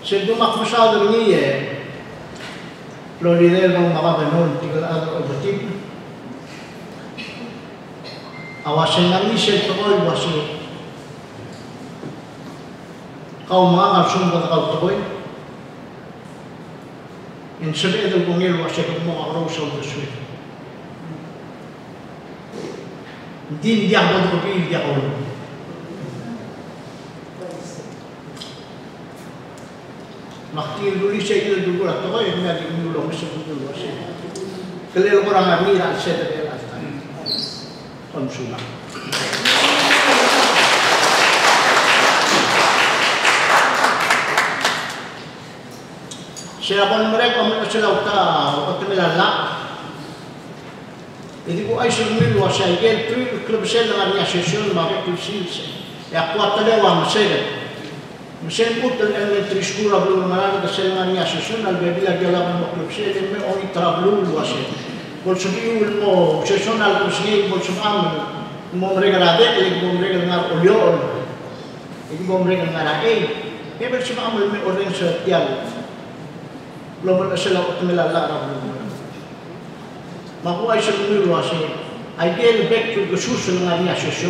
Sebelum aku masyado ni Florida ng makabanon, tinggal ako obatin. Awasin namin siya ito ko, iwasin. Kau mga kalsong ba kau ito ko? Yung sabi ito kong iwasin kung mga araw sa udaswin. Hindi ako ito ko, hindi ako ito. Makti dulu saya kita dulu atau kau yang ada dulu orang sebut dulu saya. Kalau orang army ras saya tak ada lagi. Konsulat. Saya pun mereka selalu tahu atau melala. Jadi aku aisyah milu saya gel klub saya dengan asosiasi mereka kursi. Ya kuat terlewat saya. Mesin putar elementary school belum mana ada selengan asosiasi albabila jalan mau klub saya ini orang terablu luasnya. Bolsonaro mau sesional bolsonaro bolsonaro mau mereka ada, mau mereka dengar oliol, ini mau mereka dengar ini bolsonaro mau orang setiap belum ada selalu melala belum. Mahu aisyah dulu luasnya. Ideal back to the social dengan asosiasi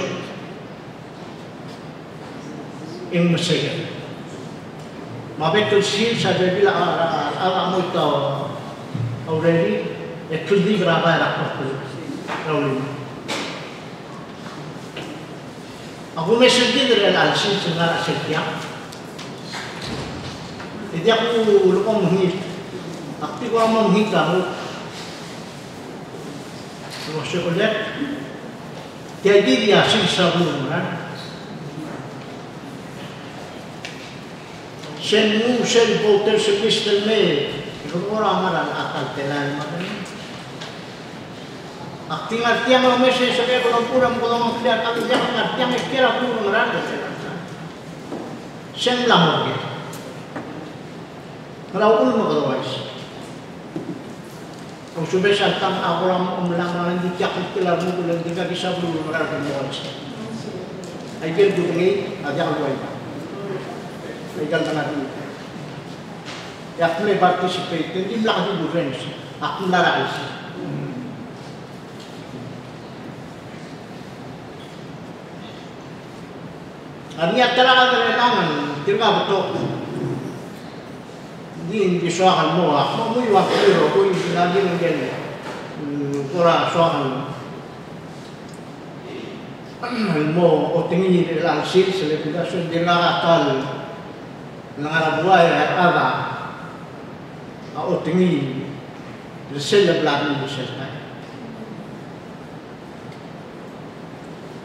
in Mesir. Mabekul sih saya bilang alam itu already itu di berapa rakyat itu. Aku mesej dari alsi sebenarnya setiap. Jadi aku lupa menghit. Tapi kalau menghit kamu, masih boleh. Jadi dia sih sebelum kan. Senu sen voter semester me, orang orang akal telan macam. Artinya orang mesej saya kalau kurang melihat aku jangan artinya kira kurang merada. Sen lama dia. Kalau ulama otherwise. Kalau sudah datang orang melanggar di tiap kelar mungkin tidak bisa belum merada otherwise. Ajar begini, ajar luar. Legal tanah ini. Aku mulai participate di belakang di French. Aku lara isi. Niat talaga kailangan tinggal betul. Hindi soakan mo. Ako mo yung akiro ko yung lagi ng ganyan. Kura soakan mo o tingin nila ang sil sa lepitasyon din nakakal nangarabway at ada o tingin sila belakang di sila.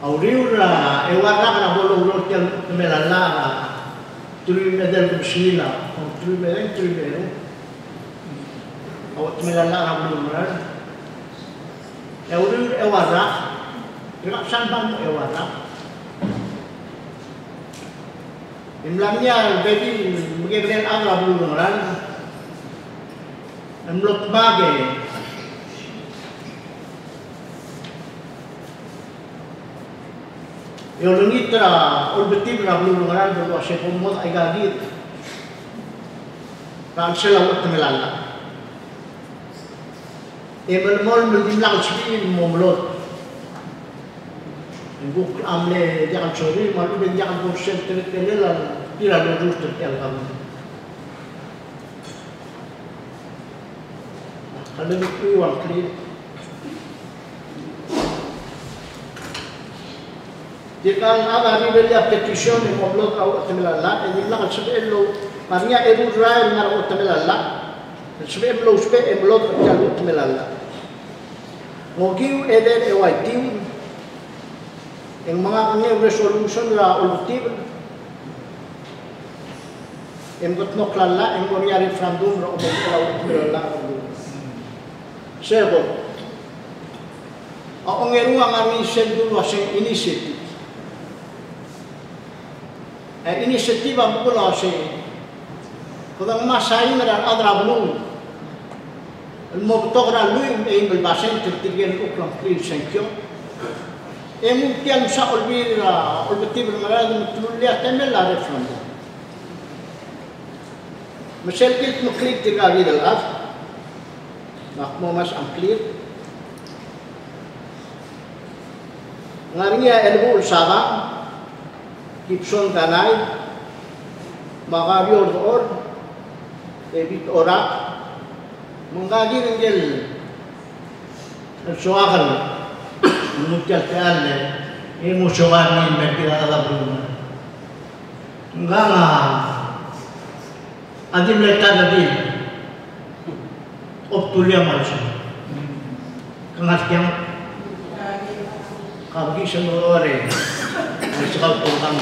Auriura ewarna kana bolong yang melala tuloy medal kusila o tuloy medal o melala na bolong ran auriura ewarna ila sanbang mo ewarna imlamnya baby bagaimana ang bolong ran Emlot bage Yolongitra ulbetim na bulungan do ase pomod ay gagit. Kan sila wat melala. Emalmol melimlang sibin momlot. Buk amle jangan sorry malu ben jangan kursen terkelela tira do just terkel kamu. Kalau itu wal clear. Jika ada ribelia petition yang moblok awak temelala, ini bilang sebelum maria ebu Israel ngarawat temelala, sebelum emblok terjaluk temelala. Mogiu eden ewaitiu, yang mengakunya resolution la ultib, yang gotnok lala, yang moria referendum la umum temelala. Sebab, ang eru ang ami sendu waseng inisiatif. Inisiativa bukan sih, kalau masai mereka ada belum, mau bertokar lu yang berbahasan tertiga ukram clear senkyo, mungkin bisa lebih mereka lihat temel lah referendum. Misal kita mengklik tiga kali dalam, nak mau mas clear, ngarinya elbu ulsaba. Gibson kanay, makarior doon, ebit orak, mengkaji nenggel, suakan, mengucap keanne, emu suakan ni berkira ada belum, enggak adim letak adim, optulia macam, kengatnya, kabgi semua orang. Sekal tentang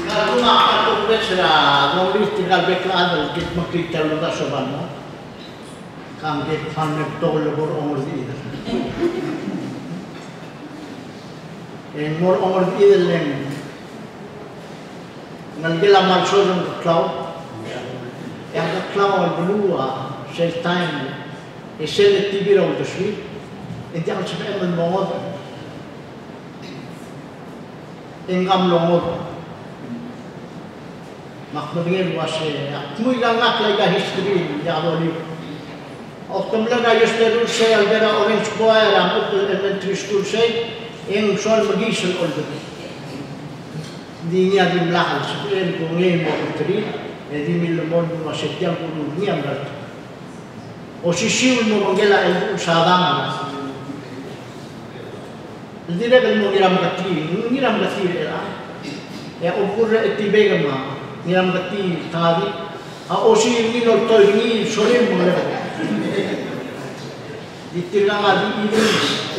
kalau nak atau bersera, nulis tinggal beklaan kita makita lupa sobannya, kami kita tol lebur umur ini. Umur umur ini lem, ngalgila maksud cloud, yang cloud belua. Sel time, sel tibira untuk sweet, itu yang sebenarnya menmod, engkam lomod, maknanya luas. Mui langak lagi history yang ada. Oktum lagi history saya albera orange square, amut elementary school saya, yang soal magisel older. Di niya di melakal, sebenarnya kongeng mau history, jadi milomod masih yang kudu niam berarti. Osisiul mo manggela el sadang. Tidak bel mo ngiram gati era. Ya ukur etibega ma ngiram gati tadi. Osi ni no toy ni sore mo le. Ditirang adi ini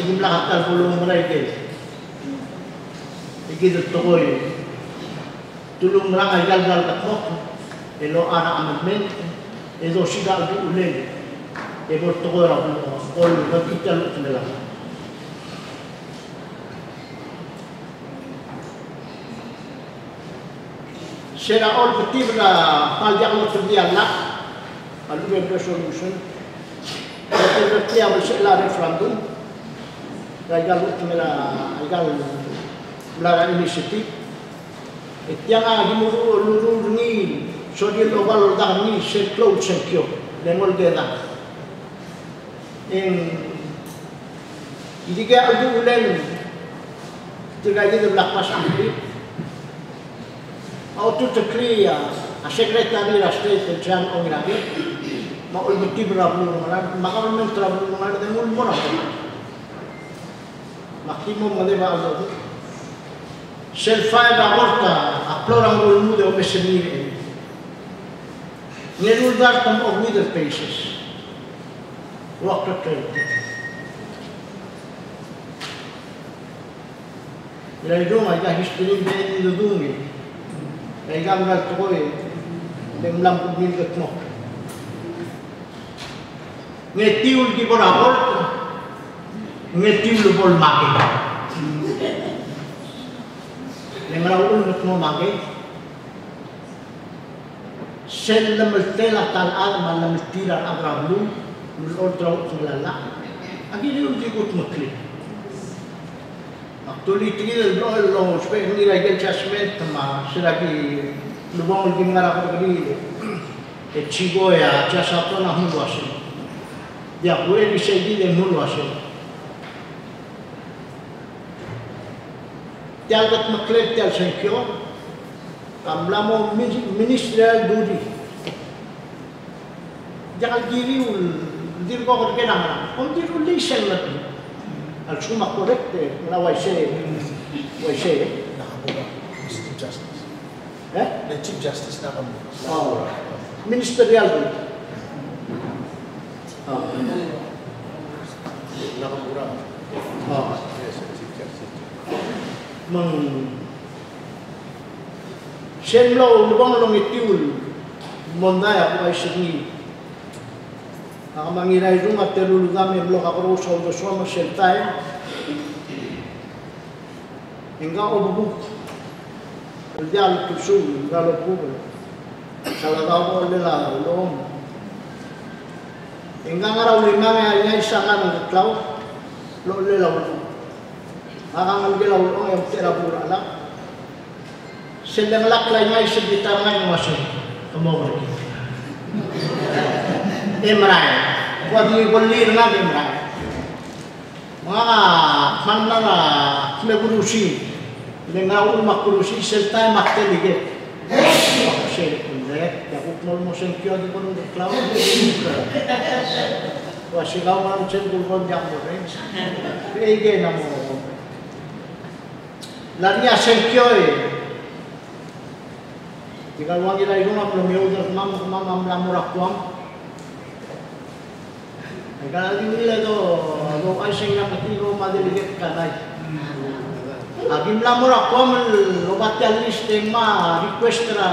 egim lahatal bulong mereka. Begitu tokoy. Tulung merang gal katok. Elo ana amendment. Edo sida di ulen. Ebor toko orang all kita lu tendela. Sera all betul lah pajak lu terdiam nak, kalau berapa solution, betul yang berselah referendum, rakyat lu tendela, rakyat melarang inisiatif. Yang lagi mulu ni, sodi lokal dah ni seklou senkyo, lemol gena. Jika ada ulen, jika ada belakang sampai, auto terklia, sekretari rastre terjang orang lagi, mau lebih berapa orang, maka memang terlalu orang dengan murah. Maksimum ada bahagian. Selfie aborta, aploran ulmu de obesenir. Nerul dar tam of middle paces. Waktu itu, jadi rumah kita history ini dulu ni, kita melihat tu koi, dengan lampu ni ketemu. Ngetiul di bawah, ngetiul bol makin. Dengan Mengaul nak mo mage. Sel lamtela tal alma lamtira agrablu ultra ulala. Agi dia ikut makli. Actually tinggal lo supaya ni lagi adjustment sama selagi lubang lagi mengarah ke diri. Cigo ya jasa tu nak mulu asyik. Dia boleh disegi dia mulu asyik. Tiada kat makli tiada sengkio. Kamlamo ministerial duty. Jangan diri diri kau kerja nama. Om diri lesen lagi. Al semua korek deh. Mana waise. Chief Justice. Eh? The Chief Justice na kami. Oh. Ministerial duty. Nakamura. Oh. Yes, Chief Justice. Senlo lubang long itiul mondaya ko ay sini. Mangiray runga terulugam yung loka ko sa ulo seltay. Hingga obubuk. Dial tusul galo pugo. Salagaw ko nila loom. Hingga ngaraw lima nga isa nga ng tlaw. Lo nila ulo. Akangal gilaw ulo yung terapura lang. Sedang laklay ngay sa gitar ngay masih tumawag. Emray, kuat ni bolir na emray. Mga manna na kinagurusi, dengan ulma kurusi serta maktelige. Saya kundet, aku mau sengkio di gunung Klau. Wasilau orang cenderung gondang boleh. Ege namo. Larinya sengkio. Jika luang kita itu nak belum yaudah mam lamurakuam. Kalau lagi ni lah tu, kalau asing yang mati lo madeli get kanai. Agim lamurakuam lobat list tema request ra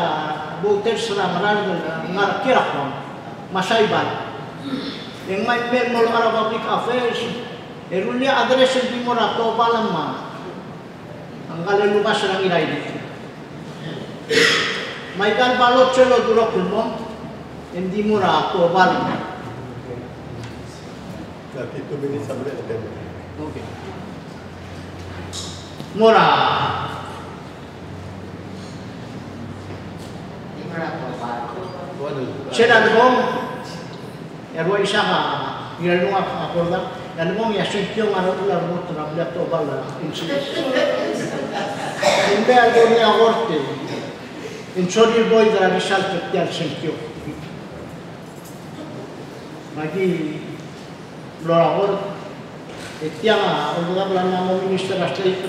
voters ra maral ngar kirakuam masaiban. Yang main mail molo ara public affairs, erulia address di morato palama. Angkala lupas lang ilay. May kan balot celo durok mo, hindi mo ra ako balik. Nanti 2 minutes sampai ada. Okay. Mura. Sila dong, erwa isa ka, ginalong ako lang, ganun ya sengkyo nga ular mo trabla to bala incident. Hindi ako niya korte. Insori boy dara risal petyal sengkyo. Magi lorakor etiang ular lang na minister state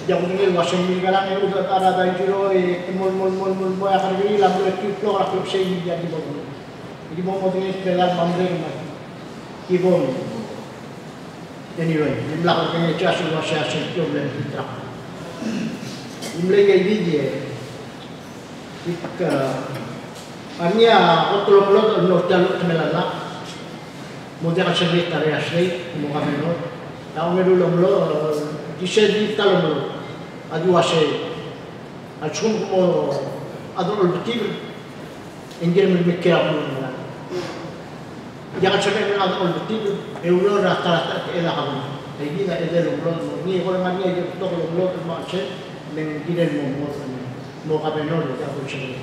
jauh ni wasong migalang yang udah ada dari jiro mul boy akan beri lalu ekip flora klub saya jadi bagus. Jadi mau dengan pelan mamreng kibon. Anyway, di belakang kena casu wasya sengkyo dan fitrak. Imlay kay dia. Ania otro nortealo temelala. Mudah kan sekretari asli mo kami no. Tao merulo Kisah di talon adu ase alchum ko adu ulbetir ingir mikira mo na jangan sampai adu ulbetir eulo rata-rata ke ela kamu jadi na edel ulo ni ko man ni to ko ulo to ma che len giren mo ka benor ya ko che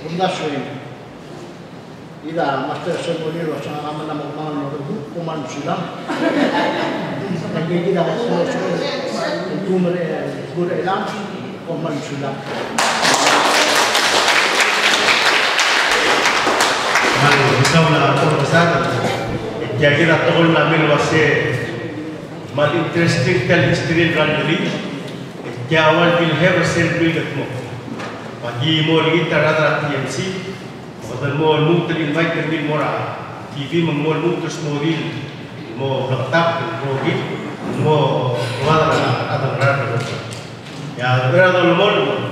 bunda shoy ida master ceremony wa sa kama na mo kuman sulam lagi kita harus guru elam kuman sulam Lalu kita melakukan pesan jadi ratol namin wase mal interesting tel history randoli jawal will have a self build mo pagi mo lagi tarata TMC Hotel mo nung invite kami mora TV mo nung terus mobil mo letak mobil mo wala ada berada ya berada nomor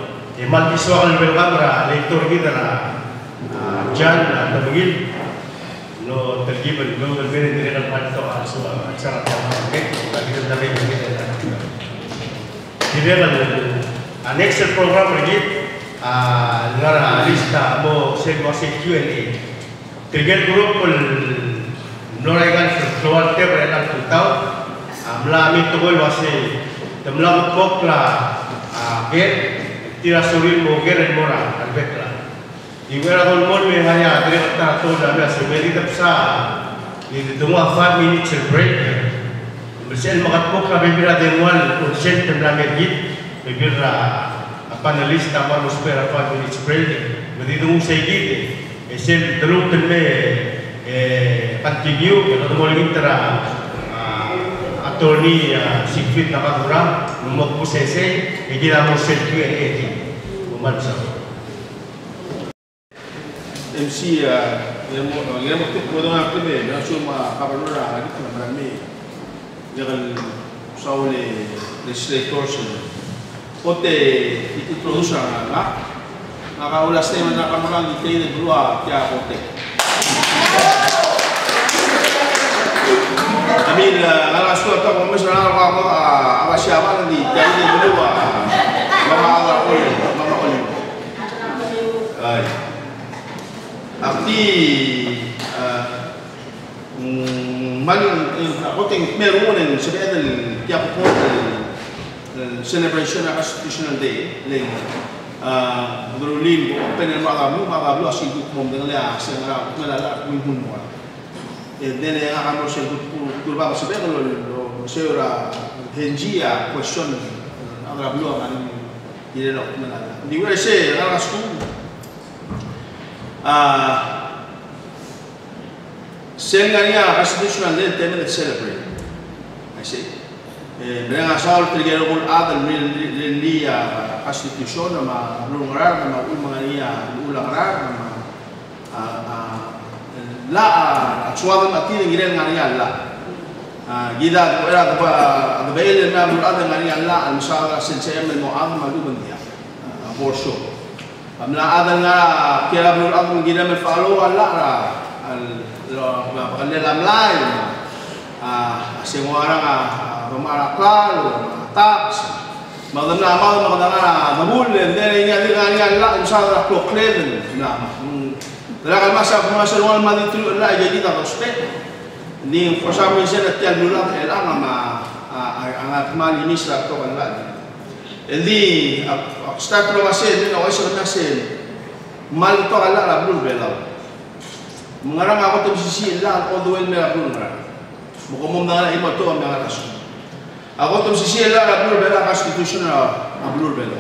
mal visual belkamera lektor kita lah Jan atau begil no tergiban no berbeda dengan pada acara tamu kita lagi kita siregan next program lagi ngara lista mo sego Q&A trigger group pul noraigan keluar tebel dan tutau melami tugol wasi temlam pokla ger tira surin mo ger mora albetla iwera hol mon me hanya direkta to da biasa beri tapsa di tunggu 5 minutes break bersen makat pokla bibira denwal urgent temlam git bibira panelis tamar muspera 5 minutes break begitu saya gitu esel terus tenme continue kalau mau lagi tera attorney Sigfrid nakakura nomok pusese kita mau sel Q&A memansa MC yang mau potong apa ni langsung kabar orang ada kena berani dengan saule legislators Ote itu terus nak ulas tema nak kamulang kita ini dua tiap ote. Kami kalau suatu tak misalnya kalau apa siapa nanti jadi dua mama oleh. Tapi mana ote merunen sebenarnya tiap ote celebration of Constitutional Day, leng berulim open dan magamu asyik mom dengan dia sehingga melala minggu muat. Dan yang akan bersebut kurba sebab kalau seorang henjia question agak belum akan tidak nak melala. Di mana saya kalau school sehingga Constitutional Day temen celebrate. I say. Mereka asal terjadi ada lilia konstitusi nama ulangrar nama ulangrar nama la suatu mati dengan ngarian la kita era apa beli nama ada ngarian la misalnya sensei memuat malu bendia borso amla ada ngara kira berada kita menfollow Allah al dalam lain semua orang pemarakal, tax, magdamna mabulin, then yang la inshallah proclaim nama. Dalam masa luar mati tu la jadi tak respect. Ni for some reason tiap bulan elang angat mali misra tu kan la. Jadi start promosi ni awak sebenarnya mal tu kan la belum belau. Mengarang aku tu sisi la all the way belum mengarang. Bukan memang ibu tu yang mengarang. Ako tu sisi ella abulur bela constitution abulur bela.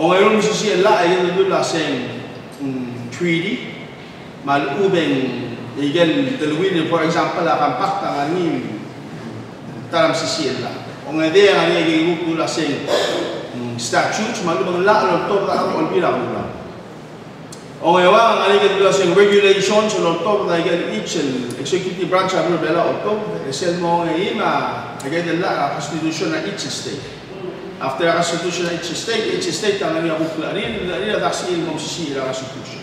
Orang sisi ella ayat itu lah sen treaty mal ubeng igen terwin for example akan pakta ngani dalam sisi ella. Orang dia yang ayat itu lah sen statutes malu mengelak lor tak orang olbira bulan. Orang yang ayat itu lah sen regulations lor tak ayat each executive branch abulur bela otom esel mo ngayon again la constitution na each state. After the constitution na each state ang nga buklarin ila dasil mo sisi la constitution.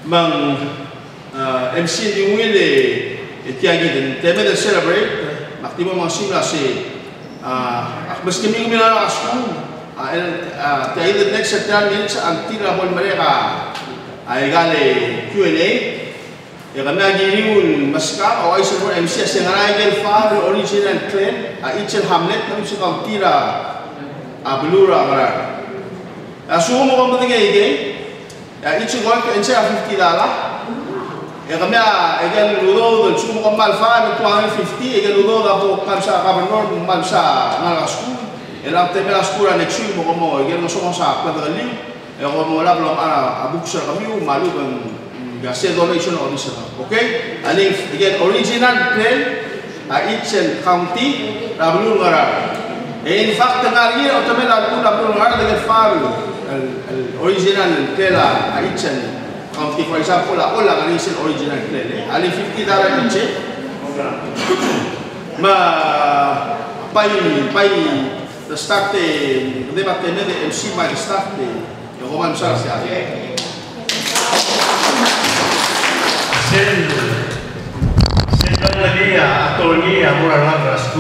Mang MC di wile etiagi den teme de celebrate maktibo mo sila si meski ming minala asu tayo the next 10 minutes until la bon mereka ay gale Q&A. Ya kami agiriul maska o ay sebut MC sengarai gel far original claim ichel hamlet kami suka tira belura agrar asumo mo kami ige ya ichel gol ke ense $50 ya kami agel ludo sumo kami malfa $250 agel ludo dapo kamsa kabanor malsa ngalasku elang temela skura next mo komo agel no somo sa kwadali ya komo la belum abuksa kami malu bang Gase donation original, okay? Ani again original claim each county rabulur ngara. In fact ngari otomela rabulur ngara dengan faru original claim each county for example ola ngari original claim. Ali $50 each. Ma pai the start de batene de MC my start de roman sa Sen lagi attorney murah rasku.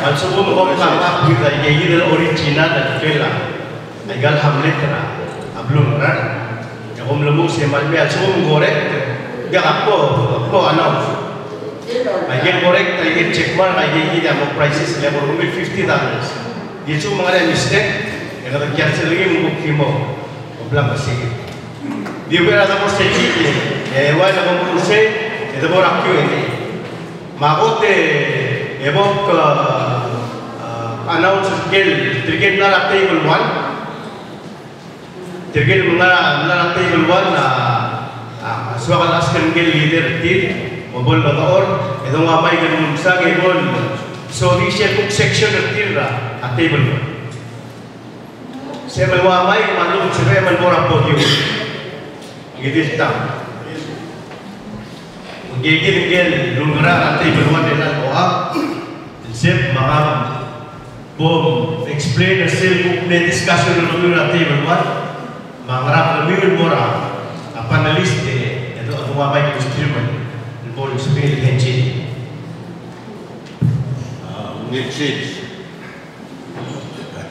Also mo ka kita yegi del original da fela. Agal hamlet na. Ablum ran. Ya kom lemu se malbe also mo correct. Ya ako announce. Agal correct ay check mar ay yegi da mo prices level mo $50. Ye chu mga mistake. Ya kada cancel lagi mo kimo. Oblang basig. Dia berada por segi. Wala ko mo say ito mo rakyo ini. Magote evok announce cricket na table 1 cricket na table 1 suaka askan gel leader tir mobile lotor ito nga may ganun sa gol so di siya cook section tir at table 1 siya may malung siya may mora podium gitu ta gigil gel lungra at table 1 din ang Sip, maka bom explain the sale book na discussion ng mga table 1 mangarap na million mora ang panelist ito ang mabay ko streamer ng ball explain the engine ngitsits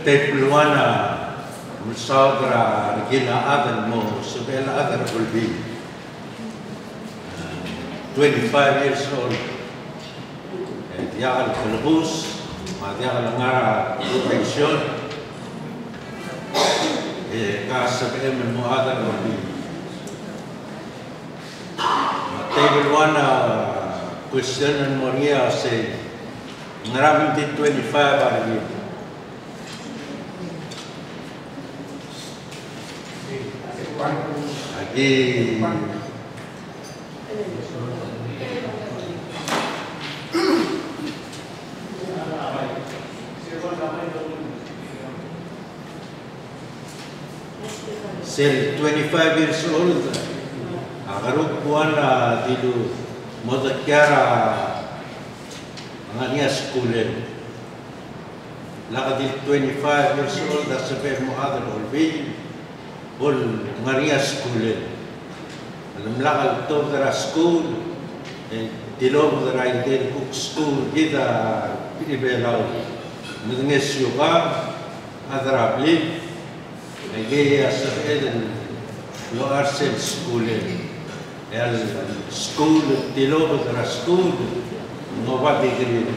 table 1 musagra gina agan mo sabela agar will be 25 years old. Dia akan kelebus, dia akan ngara pensiun. KSPM muada lebih. Table 1 question and Moria say ngara 25 hari. Lagi Sel 25 years old. Agaruk buwan dito modakyara ang niya schoolen. Laka di 25 years old at sabi mo agad olbi bol ngaria schoolen. Alam lakal to dara school tilog dara intel cook school kita pinibelaw. Ngunges yoga adrabli Lagi asal lo arsel school el school tilo betra school nova degree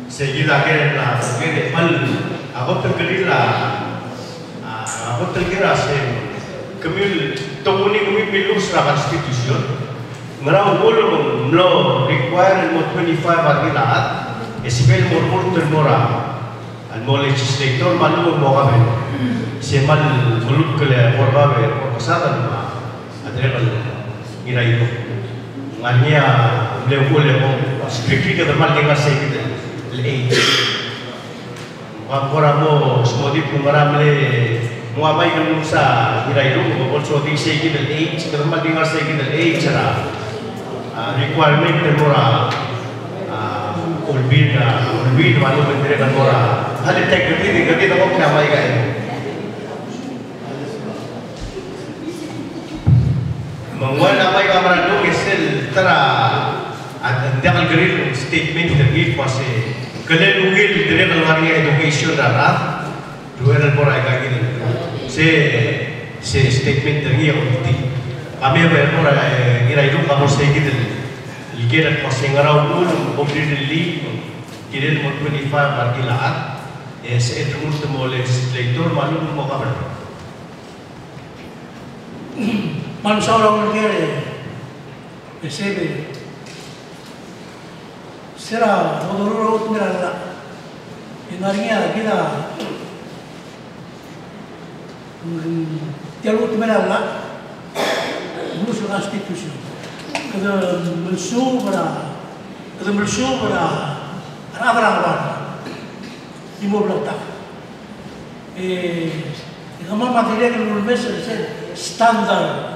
seguida que la que mal ako terkira se kemil tomuni kami pilus ra constitution ngarau bolo no require mo 25 argilaat esibel mormor termora al mo legislator malu mo kami semal mulut kele porba be porkasatan adrebal ira itu ngania boleh mo skripti ke temal dengar saya kita le wapora mo smodi pungaram le mo amai kan musa ira itu mo bolso di saya kita le ke temal dengar saya kita le cara requirement temora ulbin malu menteri kan mora hal integrity kita kok namai kan Mengwan apa yang kamera dulu kesel tera ada jangan grill statement tergif masih kalian mungkin dari keluarga education darah dua dan pora lagi se statement tergif yang penting kami berpura kira itu kamu sedikit lihat masih ngarau dulu bukti dili kira mau 25 barkilat se terus mulai legislator malu mau kabar manusia orang negara, SB, serah modal merah, enarnya kita, jalur merah, musuh konstitusi, kada mensubra, apa, lima belas tak, kamu materi yang berbeza standar.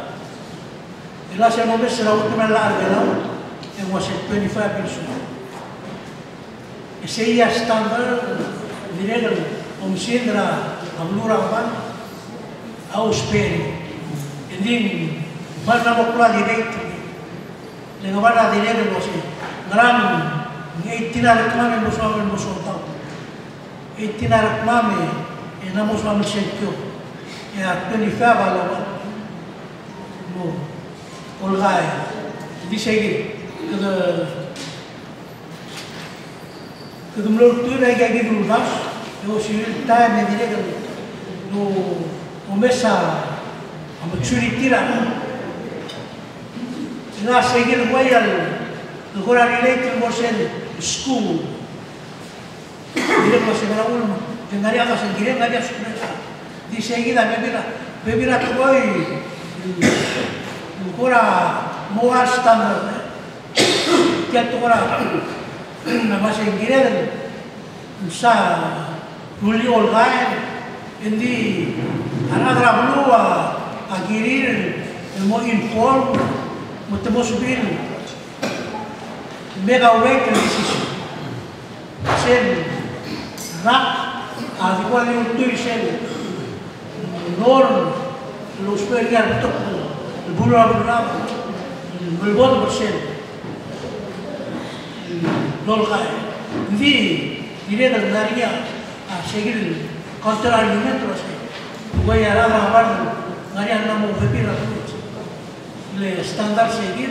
Ila siya mo bes sa ultima larga na yung was 25 years old. Siya standard dinero umsindra ang lurang ban aus peri. Hindi man na mo pula direct. Lengo ba na dinero mo si ngaram tinarak mami musuh tau. Tinarak mami na musuh senkyo. Ya 25 alawan. Mo olgay. Di segi kada mlor tu na gagi dulbas. Yo civil time na dire no umesa maturity ra. Na segi royal agora relate mo school. Dire mo se mara ulmo. Tendría que hacer dire ngaria supresa. Di seguida bebira que voy agora moral standard. Que agora na base dire sa Julio Olgaen indi anadra blua agirir mo inform mo temo subir mega weight decision sen rak adikuan yung tuy sen nor los pegar to bulra bulbon persen nol kai di dire dan daria seguir contra argumento así voy a dar a ngaria namo bepira le standard seguir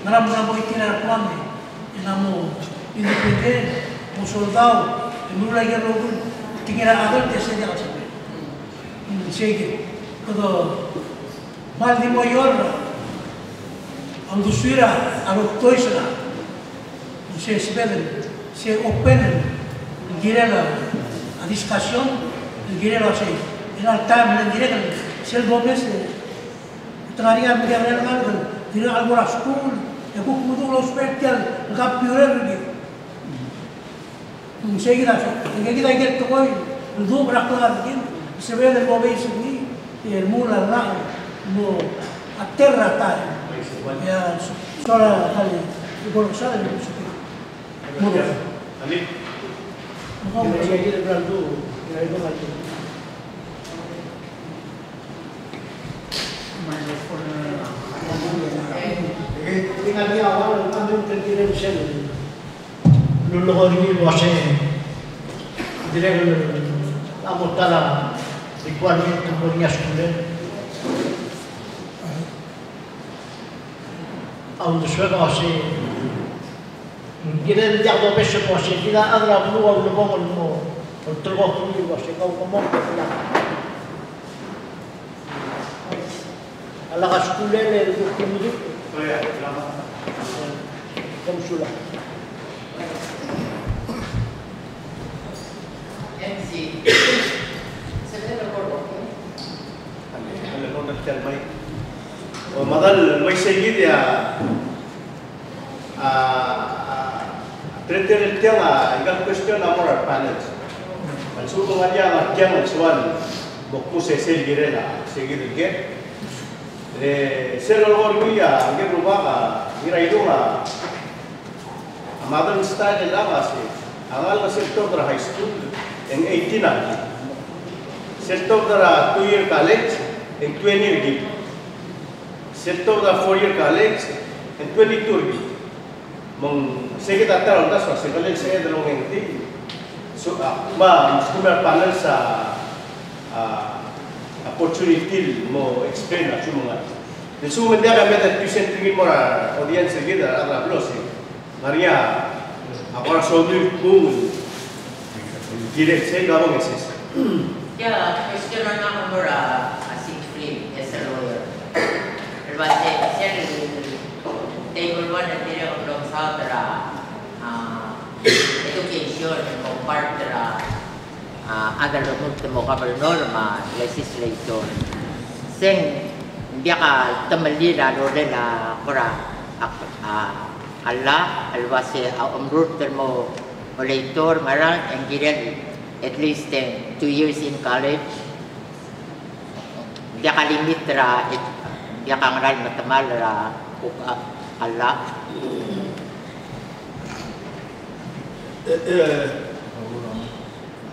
maram namo itinerar plan namo independente un soldado en una guerra tingira adal te se jala sabe seguir todo mal di mayor andusira aroctoisra se esperen se openen girela a discussion girela se en alta en girela se gomes traría mi guerra dire algo a school e ku kudu lo special capturer seguida enseguida que toy el dobro claro se ve el movimiento y el muro al lado no a terra tal ya sola tal y por eso el muro ali no me llegue el brando y ahí no hay tinggal dia awal kami terkira sel lulur ini wase dire amotala requirement temponya sekolah au suega wase dire dia do peshe wase kita adra blue au lebong mo tergok ni wase kau ngomong kena ala sekolah le kumuduk kamu sulah MC. Sebenarnya berkorban. Kalau kau nak cari baik, madal baik segit ya. Treater el tema, ikan question amor panel. Maksud pengajian yang soal buku sesel girela segit ke. Sel orang dia, dia berubah. Kira itu lah. Madal style lama sih. Angal sektor high school in 18 years. Sektor 2-year college in 20 years. Sektor 4-year college in 22 years. Mong sige tatar utas sa college saya dalong ngiti. So ba sumber panel sa opportunity mo explain na cuma. Di sumber dia kami ada tuition tinggi mora audience gitu ada plus sih. Maria agora sobre como direct say gawang exist. Yeah, question na mora asik free as a lawyer. Berbahasa saya table 1 na dire ang sa tara education mo part tara ada lumut mo cover norma legislator. Sing dia ka tamalira role na kora Allah alwase umrut mo olator marang ang girel at least 2 years in college. Dia ka limit ra dia ka ngaral matamal ra Allah.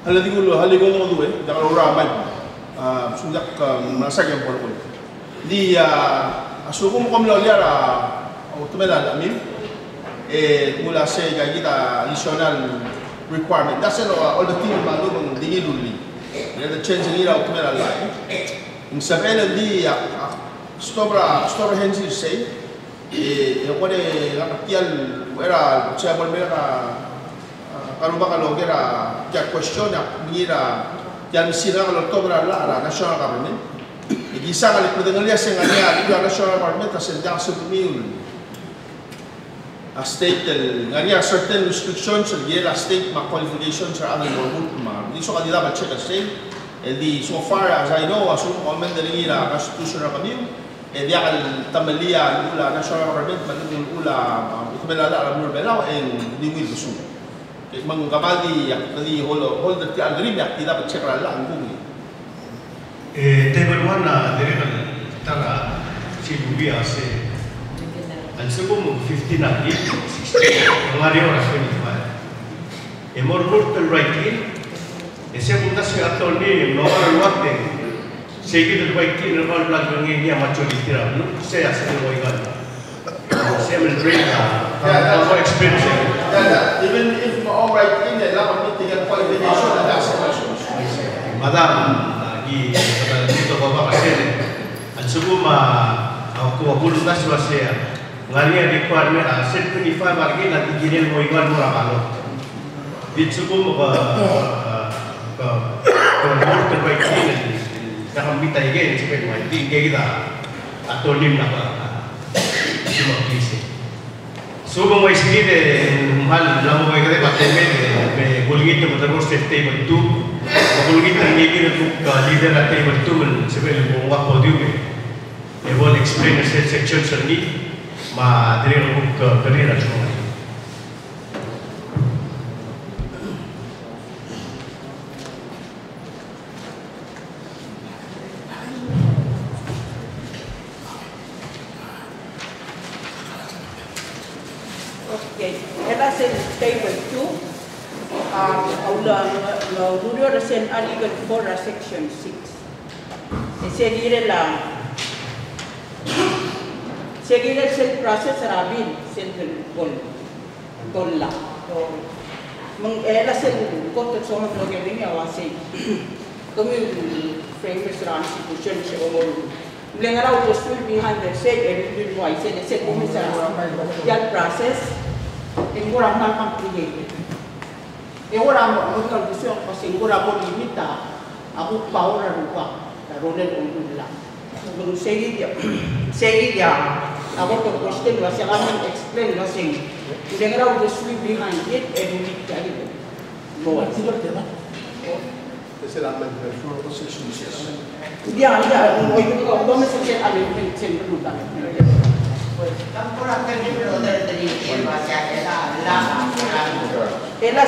Hal di ko do jangan ramai sudah masak yang pol di asuko mo kami liara o tumela amin mula sa kita additional requirement. That's all the team malu mong dingiluli. The change ng iraw kumera lai. Yung sabihin di stobra hensi say yung kone kapatial era chairman mera karuba kalau kira kya question ya mengira yang sira kalau tobra la national government. Igisa kali pedengalia senganya di national government asendang submiul. A state ngania certain restrictions a state ma qualifications are other normal ma di so kanila ba check a state di so far as I know aso comment dari ila constitutional kami dia kal tamalia ula national government manung ula ito belala alam belaw di will busu mang kabali yak tadi hold the agreement yak tidak ba check la ang bumi table 1 na dire kan tara si bubia se and sebelum 15 lagi, mengalir orang 25. Emor mortal right in, saya pun tak siap tahu ni, normal waktu. Saya kita right in, normal lagi ni yang macam itu lah. Saya asal orang ikan. Saya menerima apa experience. Even if all right in, dalam meeting and qualification ada semacam. Madam lagi kata itu bapa kasih. And sebelum aku pun tak selesai. Ngaria di kuarnya set 25 lagi nanti gini mau ikan murah kalau di cukup ke terbaik ini dalam kita ini seperti mana di kita atau lim apa cuma kisah sebelum mau sini deh hal lama mau kita pakai me bulgi itu betul set table tu bulgi ternyata untuk leader table tu seperti mau apa podium boleh explain section sendiri ma dire ke kerja semua. Okay, ela sen table 2 aula nurio resen aligan 4 section 6. Ese dire la seguir el proceso rabin sel gol la to mong ela sel ko to so mo ke ni awase kami framework ran institution se mo lengara to school behind the say every why say ko mi sa ya process en gora mal complicated e ora mo ko vision ko se gora mo limita aku power rupa ta rolen on la mong seguir ya ako to question was yung aming explain was yung hindi nga raw the sweep behind it and we need to go on. Kasi naman for positions yes. Yeah, don't message amendment sin ruta. Kampura kan ni brother tadi bahasa ela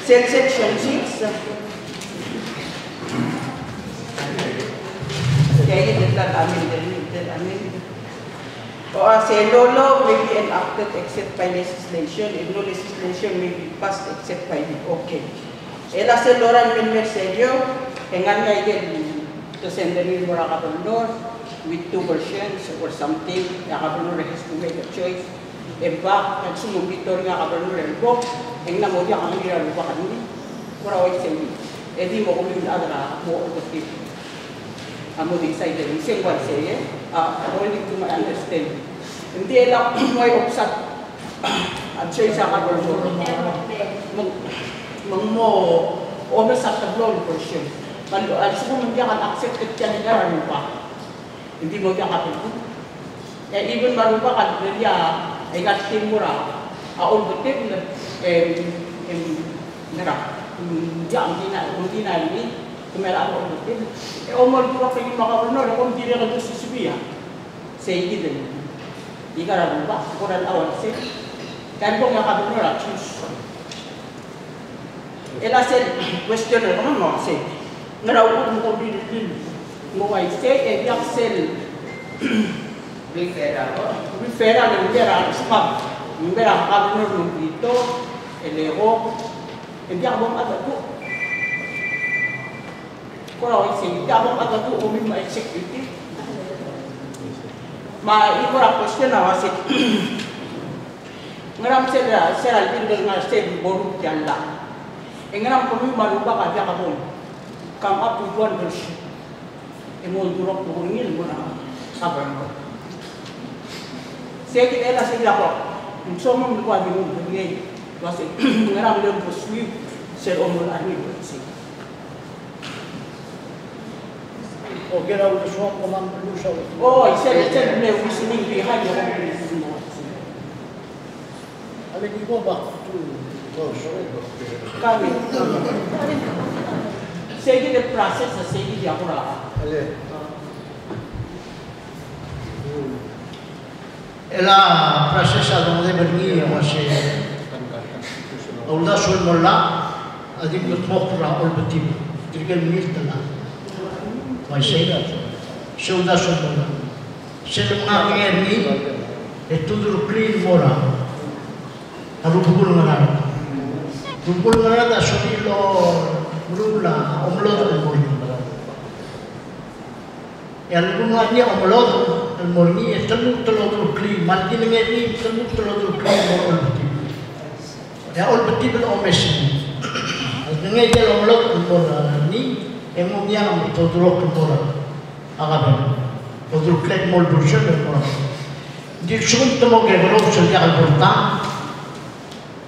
cell section 6 kaya ito amendment or say no law may be enacted except by legislation, and no legislation may be passed except by the okay. Ela se loran min mercedio, hengan nga igen to send the new Morakabunor with 2 versions or something, Nakabunor has to make a choice. In fact, at sumubitor nga Kabunor and book, heng na mo diya kang nilaro pa kanini. Kuraway sa inyo. E di mo kung yung adara mo o the amo decided sing one say only to understand hindi lang may upsat at siya sa kabulso mo almost at the blown portion kalau alis mo hindi ka accepted ka nila pa hindi mo ka kapit even marupa ka niya ay gatin mo ra all the time nara hindi na ini kumela ako ulit. Omol ko pa yung makabunor, kung hindi na gusto siya. Say it din. Di ka rin ba? Kuran awan siya. Kaya kung yung kabunor, choose. Ela said, question na naman mo, say, narawag mo kung din. Mo ay say, yak sell. Referral ng bera, spam. Yung bera, kabunor nung dito, elero, hindi ako mong atago. Kalau isi, kamu kata tu umi ma executive. Ma ibu rapusnya nawasi. Ngaram sera pindah ngal sen boru tianda. Ngaram kami maruba kaja kabon. Kam apu tuan bersih. Emol durok turungil mana apa yang saya kita elas saya lapor. Semua mereka bingung begini. Masih ngaram dia bersih. Ser omol army bersih. O kira udah semua komang berusaha. Oh, saya boleh listening behind your Ada di bawah tu. Kami. Saya kita proses saya kita apa lah. Ela proses ada mulai bernyi masih. Allah suruh mola, adik bertemu orang betul. Tinggal minit lah. Masih ada. Sudah suruh mola. Saya mengajar ni, itu dulu clean mola. Haru bukul mana? Bukul mana dah suri lo berula omlod almorni. Yang rumah dia omlod almorni itu telur clean. Mati dengan ni telur clean moral betul. Ya all betul belum mesin. Dengan dia omlod almorni emonya telur moral. Agak telur clean moral bersih moral. Di sini temu ke belum sejak bertang.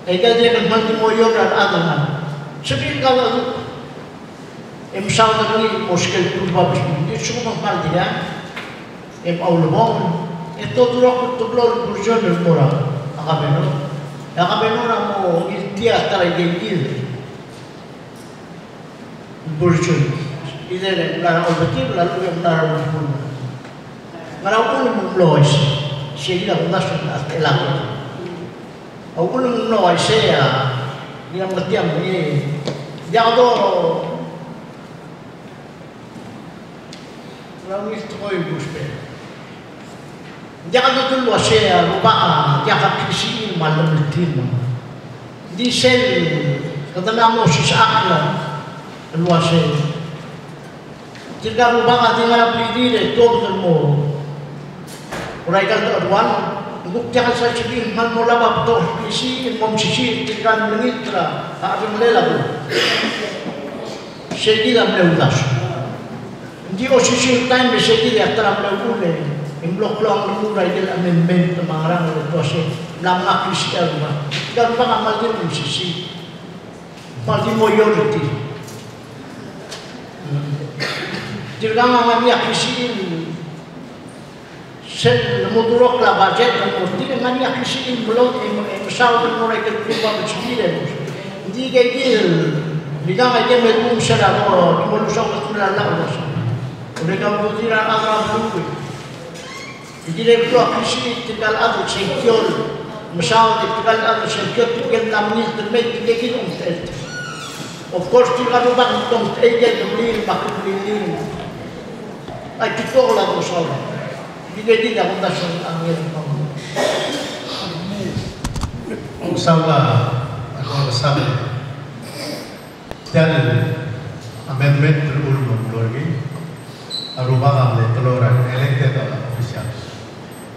Ega dia kan mandi moyor dan adangan. Sebab kalau emsal lagi muskil kurba bismillah, dia semua mandi dia. Awal bangun, itu turut tublor berjuang bermurah. Agak mau ikhtiar terjadi berjuang. Ini adalah betul lalu yang menaruh berjuang. Kalau pun menglois, sehingga menasuk elak. Aku belum tahu saya yang bertiam ini. Dia tu, orang itu kau ibu sepeda. Dia tu dulu saya lupa, dia kat kisi malam bertiam. Di sel, kata nama sesak lah, luar sel. Jika lupa tinggal beli dia, tu bertemu. Orang kata tuan. Jangan saya cakap hal mula bapa isi sisi tinggal mengitra ada melela saya tidak melewat di sisi time saya tidak terlalu blok long lurai dia amendment marang proses lama krisis rumah dan pengamal dia sisi multi majority jika mengambil krisis Sen mudurok la budget dan mesti dengan yang kisi belum emsal mulai keluar bersembilan. Di gaya bidang aja melum sedang di mulut sama sembilan lah. Udah kamu tidak agak berubah. Jadi lepas kisi tinggal ada sekian, misal tinggal ada sekian tinggal namanya terbaik tiga kilo. Of course tinggal rumah untuk ejek beli makan beli. Itu lah masalah. Jika tidak mendasan angin kamu. Inshallah akan bersama. Dan amendment terulur lagi. Arubah kami teloran elected official.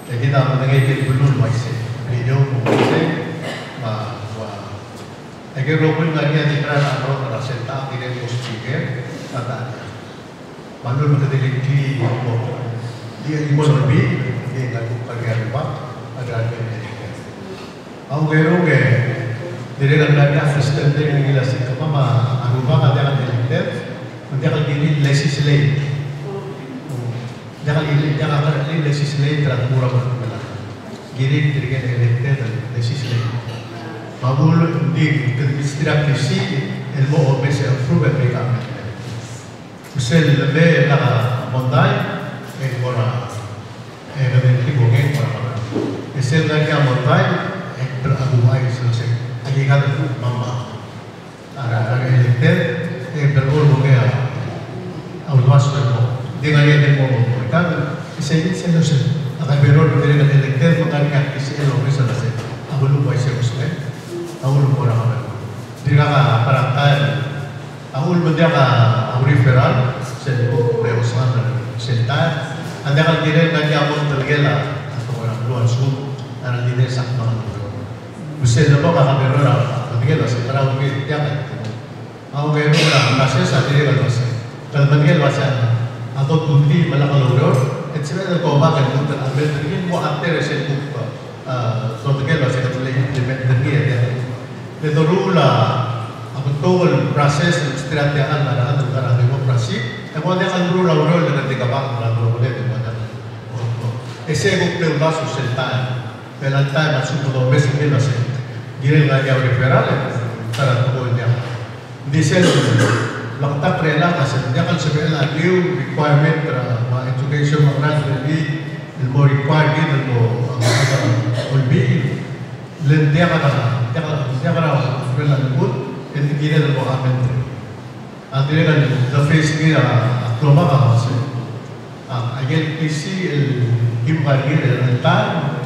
Jadi kita mengenai belum masih video masih bahwa agar lokal lagi ada peran atau terasa tidak positif kata. Manul menjadi dia imon lebih dia nggak pakai apa ada ini. Aku geroge dia kan lagi asisten dia gila sih mama aku bakal jangan elected jangan gini legislate jangan legislate terlalu murah berkebelah gini tidak elected legislate mabul di administrasi ilmu obes approve mereka usel lebih nak mondai orang evidently bukan orang. Istilah yang montai beraguai selesai. Agikat mama ada elected berurut bukan awas bermo. Dengan yang mau kan istilah selesai. Akan berurut dengan elected makanya kisi elok selesai. Aku lupa istilah selesai. Aku lupa orang. Dengan perangkat aku menjaga referral selesai berusaha sentar. Anda kalau tidak nanti abang tergela atau orang luar suruh, anda tidak sakit banget. Bisa lepas kami orang, tapi kita masih terang mungkin tiada. Aku kayak orang masih saja dia kalau masih. Kalau mungkin masih atau tunti malah kalau orang, itu sebenarnya kau makan itu ambil mungkin mau antar saya buka. So mungkin masih kita boleh implement lagi ya. Itu rula, apa tool proses strategi anda antara demokrasi. Kemudian kan rula rula dengan tiga bang lalu boleh itu macam. Ese grupo va a sustentar. Belantay masuk ke mes ini masih giring lagi yang referral para tokohnya. Di sini lakta prela kasih dia kan sebenarnya new requirement para education mengenai ini ilmu required gitu ilmu lebih lendia kata dia kan prela lembut ini giring ilmu amen. Akhirnya kan the face ini diploma kan masih. Agen PC kim bagi rentan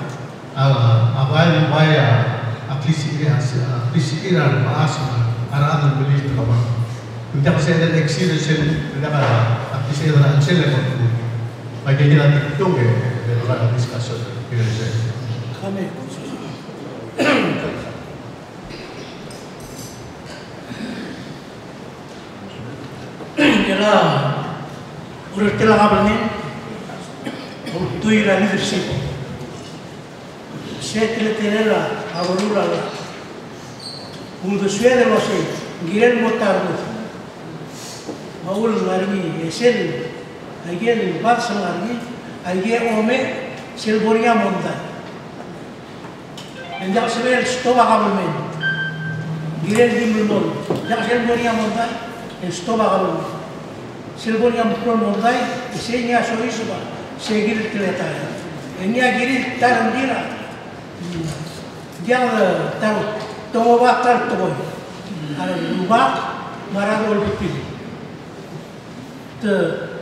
awal maya aklisi iran bahas arahan beli itu kapan kita masih ada exhibition kita ada aklisi iran hasil yang bagi kita itu ke dalam diskusi kami kira udah telah kabarnya untuk iran leadership Settle terela, abolula la. Undo suede lo sé, girel motardo. Maul largi, esel, ayer barsa largi, ayer ome, sel boria monta. Enjak sebel stoba kabelmen. Girel dimulmol, jak sel boria monta, stoba kabelmen. Sel boria monta, esenya soisuba, segir teletaya. Enya giril tarandira. Jangan tahu, tunggu bakal tunggu. Ada lubang, marah betul.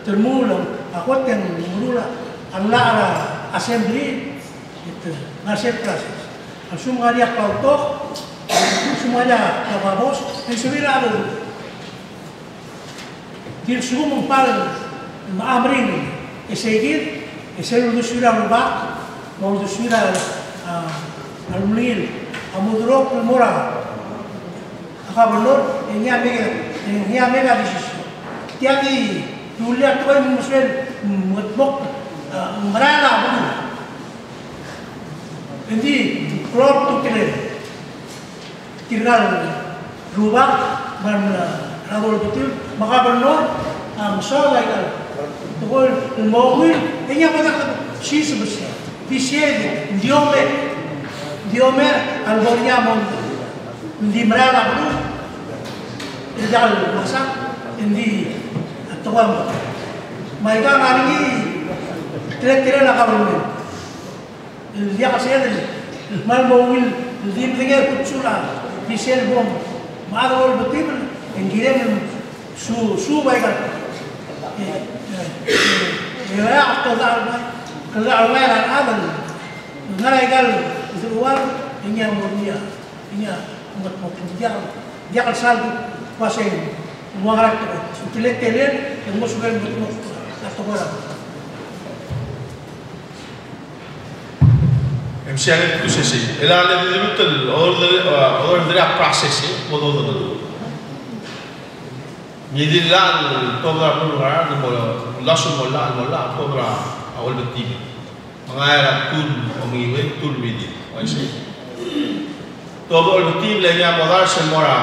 Termula, aku yang mula, Allah ada assembly, itu ngasih proses. Semua dia kautok, semua dia kababos, dan semua ada. Dia semua mempal, maamring, esegir, eselu sudah lubang, mau sudah alumnil, amudrok murah. Akabalor, ini amega decision. Tiada dulu tu yang muslim mutbok merana betul. Jadi klub tu kena tinggal rubah dan rawol betul. Maka benar, misal lagi tu mobil ini apa tak sih sebesar. Disiede, diome algoria monta, di merana betul, jalan masak, di tuam, mereka hari ini tidak nak kabur, dia kasih ada, mal mobil, di tinggal kucula, di sel bom, malu betul, enggirem su baikkan, ya atau dah kalau awal ada, ngaraigal luar ini yang mulia, ini umat dia kalau selalu pasang muarat itu, telet yang musuhnya betul atau orang. Misalnya itu sih, elah ada betul orang dari proses bodoh bodoh. Jadi lah, toga pun orang ni langsung mola toga awal betul. Mengajar tul mengiwet tul bidi, macam. Tu awal betul lagi yang modal semua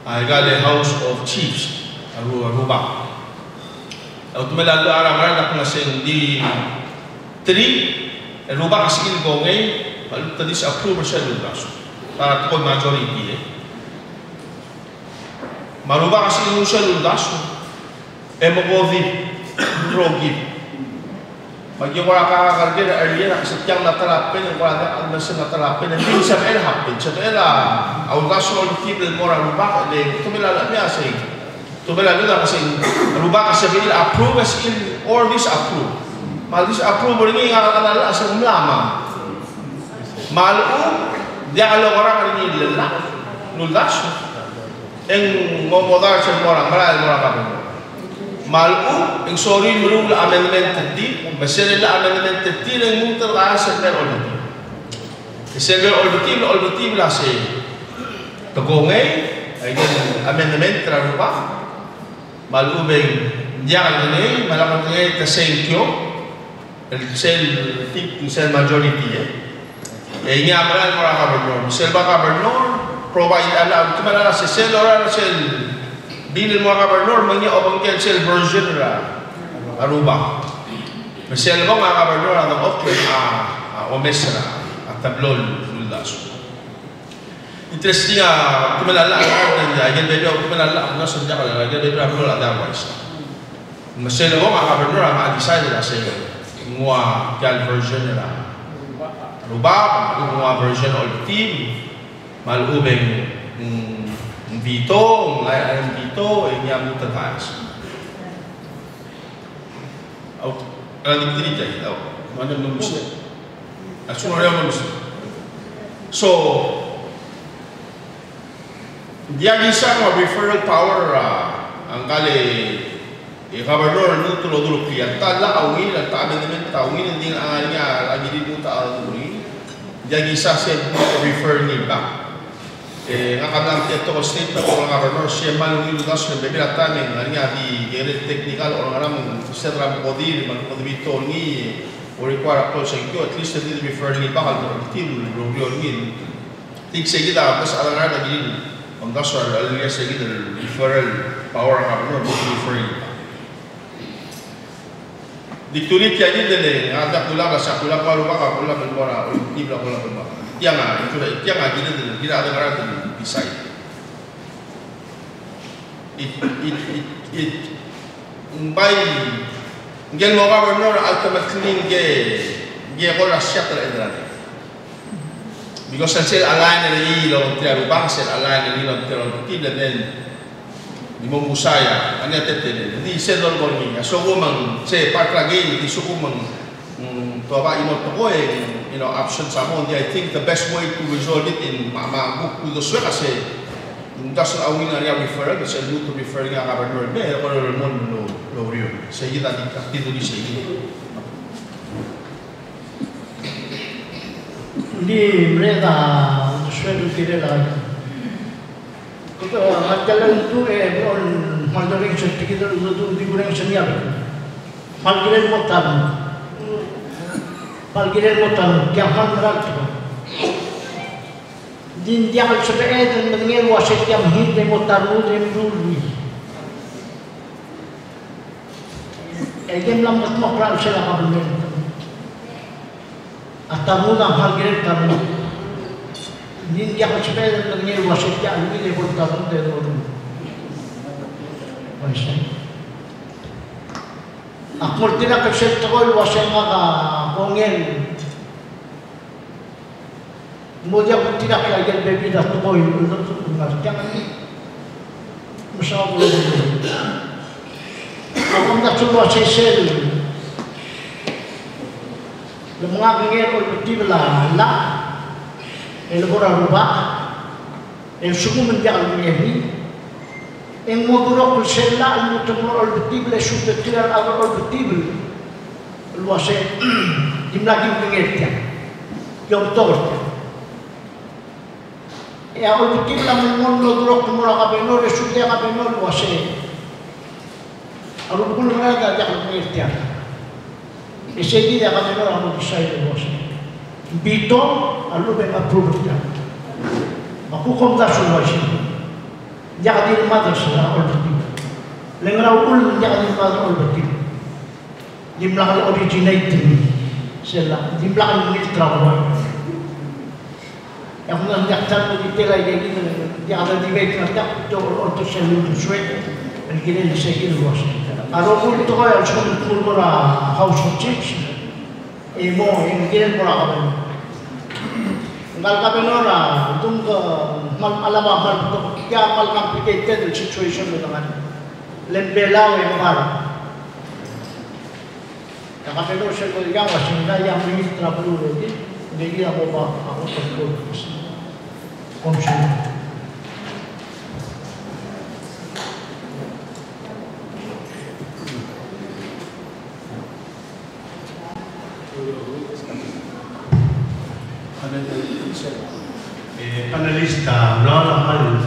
agak House of Chiefs, Aruba. Atau melalui orang-orang nak ngasih di 3 Aruba kasih ilgongai, lalu tadi approve bersama langsung. Para tukar majoriti. Maruba kasih ilmu langsung. Emogodi, rogi. Bagi orang kerja earlier setiap natalapin orang ada natalapin dan bisa happen. Setelah awal soal tibel orang rubah le itu melala biasa. Itu melala kasi rubah kasi bil approve as in or disapprove. Mal disapprove ini ngalala sa lama. Malu dia kalau orang ini lelah nulas yang ngomodar sa orang kamu. Malu, yang sorry merul amendment tadi, masalah amendment tadi yang muter asal teroleh. Sel olbetible la se kagongay ay amendment trarupa malubeng diyan ni malakot ngay tasenkyo el sel majority nga maral para gobernador sel ba gobernador provide alam tumala sa sel oral sel bilin mo gobernador mangya obang kel sel version ra aruba sel ba nga gobernador ang offer omesra at tablol luldas interesting tumalala ang yan bebe tumalala ang nasa diya kala yan bebe ablol otherwise masel ba nga gobernador ang decide na sel ngwa kel version ra Ruba, mga version of team, malubeng dito, ngayon dito, ay niya mo tatas. Alam din dito, ano nung gusto? At sunod yung gusto. So, diyan isa mga referral power ang kali gobernador no tulo-tulo kaya tala awin at amendment tawin hindi ang niya lagi dito ta duri diyan isa sa refer ni ba nga kadang ito ko state na ko gobernador siya malungin lugas na bebe atamen nga di gere technical or alam sedra podir man podbito ni or require ko sa ito at least hindi refer ni ba kaldo team rubio ni tik seguida pas ala nga di ang dasar alias seguida referral power gobernador refer ditulit ya din dele ada kula sa kula paru ka kula menbora tibla kula menbora tiang itu tiang gini dele tidak ada ngaran dele decide it by ngel mo gobernador ultimately ge kola siya tala entrada because sel align ni lo tiaru ba sel align ni lo tiaru tibla den di mo musaya ani atete di sedol gorni so kumang se part lagi di so kumang to ba imo to ko option sa mo I think the best way to resolve it in book to the swe kasi das awin area refer kasi lu to refer nga gobernador be ko lo rio sa kita dito di sa di mereka swe dire la Kau jalan tu on mandarin cerita kita tu di gurang senyap. Palgiran motan, kiaman rak. Din dia kalau sebenarnya dan mendengar wasit yang hit demo taru dulu. Egem lambat makram sila kabel. Atamu nak palgiran taru. Din dia kalau sebenarnya dan mendengar wasit yang hit demo taru dulu. Macam. Aku tidak kerja terus wasit maka kongel. Mudia pun tidak lagi baby dah tu boy untuk jangan ni musyawarah dulu. Aku nak cuba sesel. Lemah ingin oleh lah lah. Elabora rubah. Suku menjaga ini. Yang mau sel lah, mau temur oleh tiba sudah tidak ada oleh tiba. Luas dimlagi mengerti. Yang tahu. Ya oleh tiba namun lodrok temur akabenor sudah akabenor luas. Alu pun mereka jangan mengerti. Esegi dia akabenor alu disai luas. Bito alu approve dia. Aku komda luas. Jangan di rumah terserah oleh lengan ul jangan di rumah oleh jumlah originator selah jumlah unit travel yang mana nyata di telai jadi yang ada di baik nanti jauh untuk seluruh suet dan kini disegil luas. Aromul itu kaya sudah kurang house of church, emo yang kini kurang apa? Ngal kabenora tung ke alam untuk kaya mal complicated situation dengan lembelau yang baru. Yang kabenor sekali yang masih yang ministra perlu lagi, jadi aku perlu konsul. Panelista, mula-laman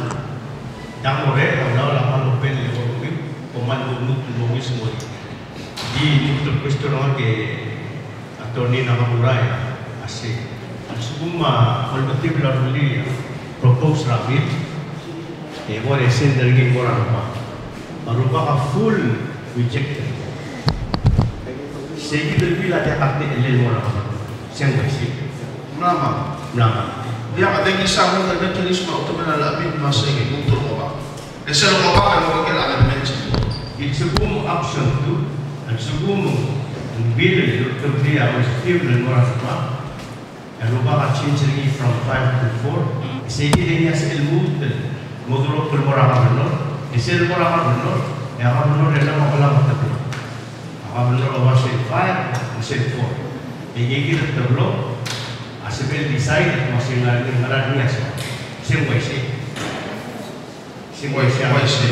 Damore, mula-laman open level komando nutulungi semua. Di untuk question ke attorney Nakamura ya, asik. Semua kolektif lalu propose rapid. Boleh send lagi orang apa? Baru full rejected. Segi lebih lah dia arti elil orang apa? Siapa sih? Nama. Dia ada kisah yang ada tulis mau tu menalami masa ini untuk apa? Esok apa yang mau kita akan mention? It's a boom option tu, and sebelum bila terjadi awal setiap orang apa? Yang lupa change lagi from 5 to 4. Segi dia ni ilmu modul permurah benar. Isil permurah benar. Yang benar adalah masalah betul. Apa benar awal sel 5, sel 4. Ini kita terlalu asal desain masih ngaran ni asal. Semua isi.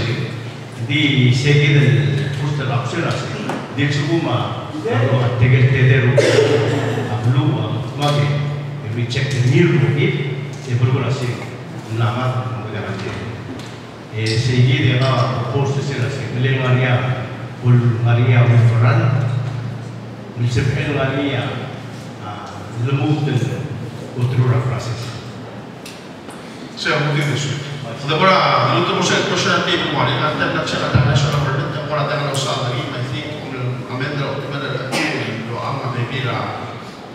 Di segi dan poster option asal. Di semua kalau tegel ablu mage reject new it sebelum asal nama mudah macam. Segi dia poster asal. Beli ngaria, pul ngaria referan. Misal ngaria lemut dan ultra proses. Saya mungkin itu. Dabra, itu proses nanti kemarin nanti nak cakap dengan nasional government yang orang tengah usaha lagi, I think amendra utama lo ang bebira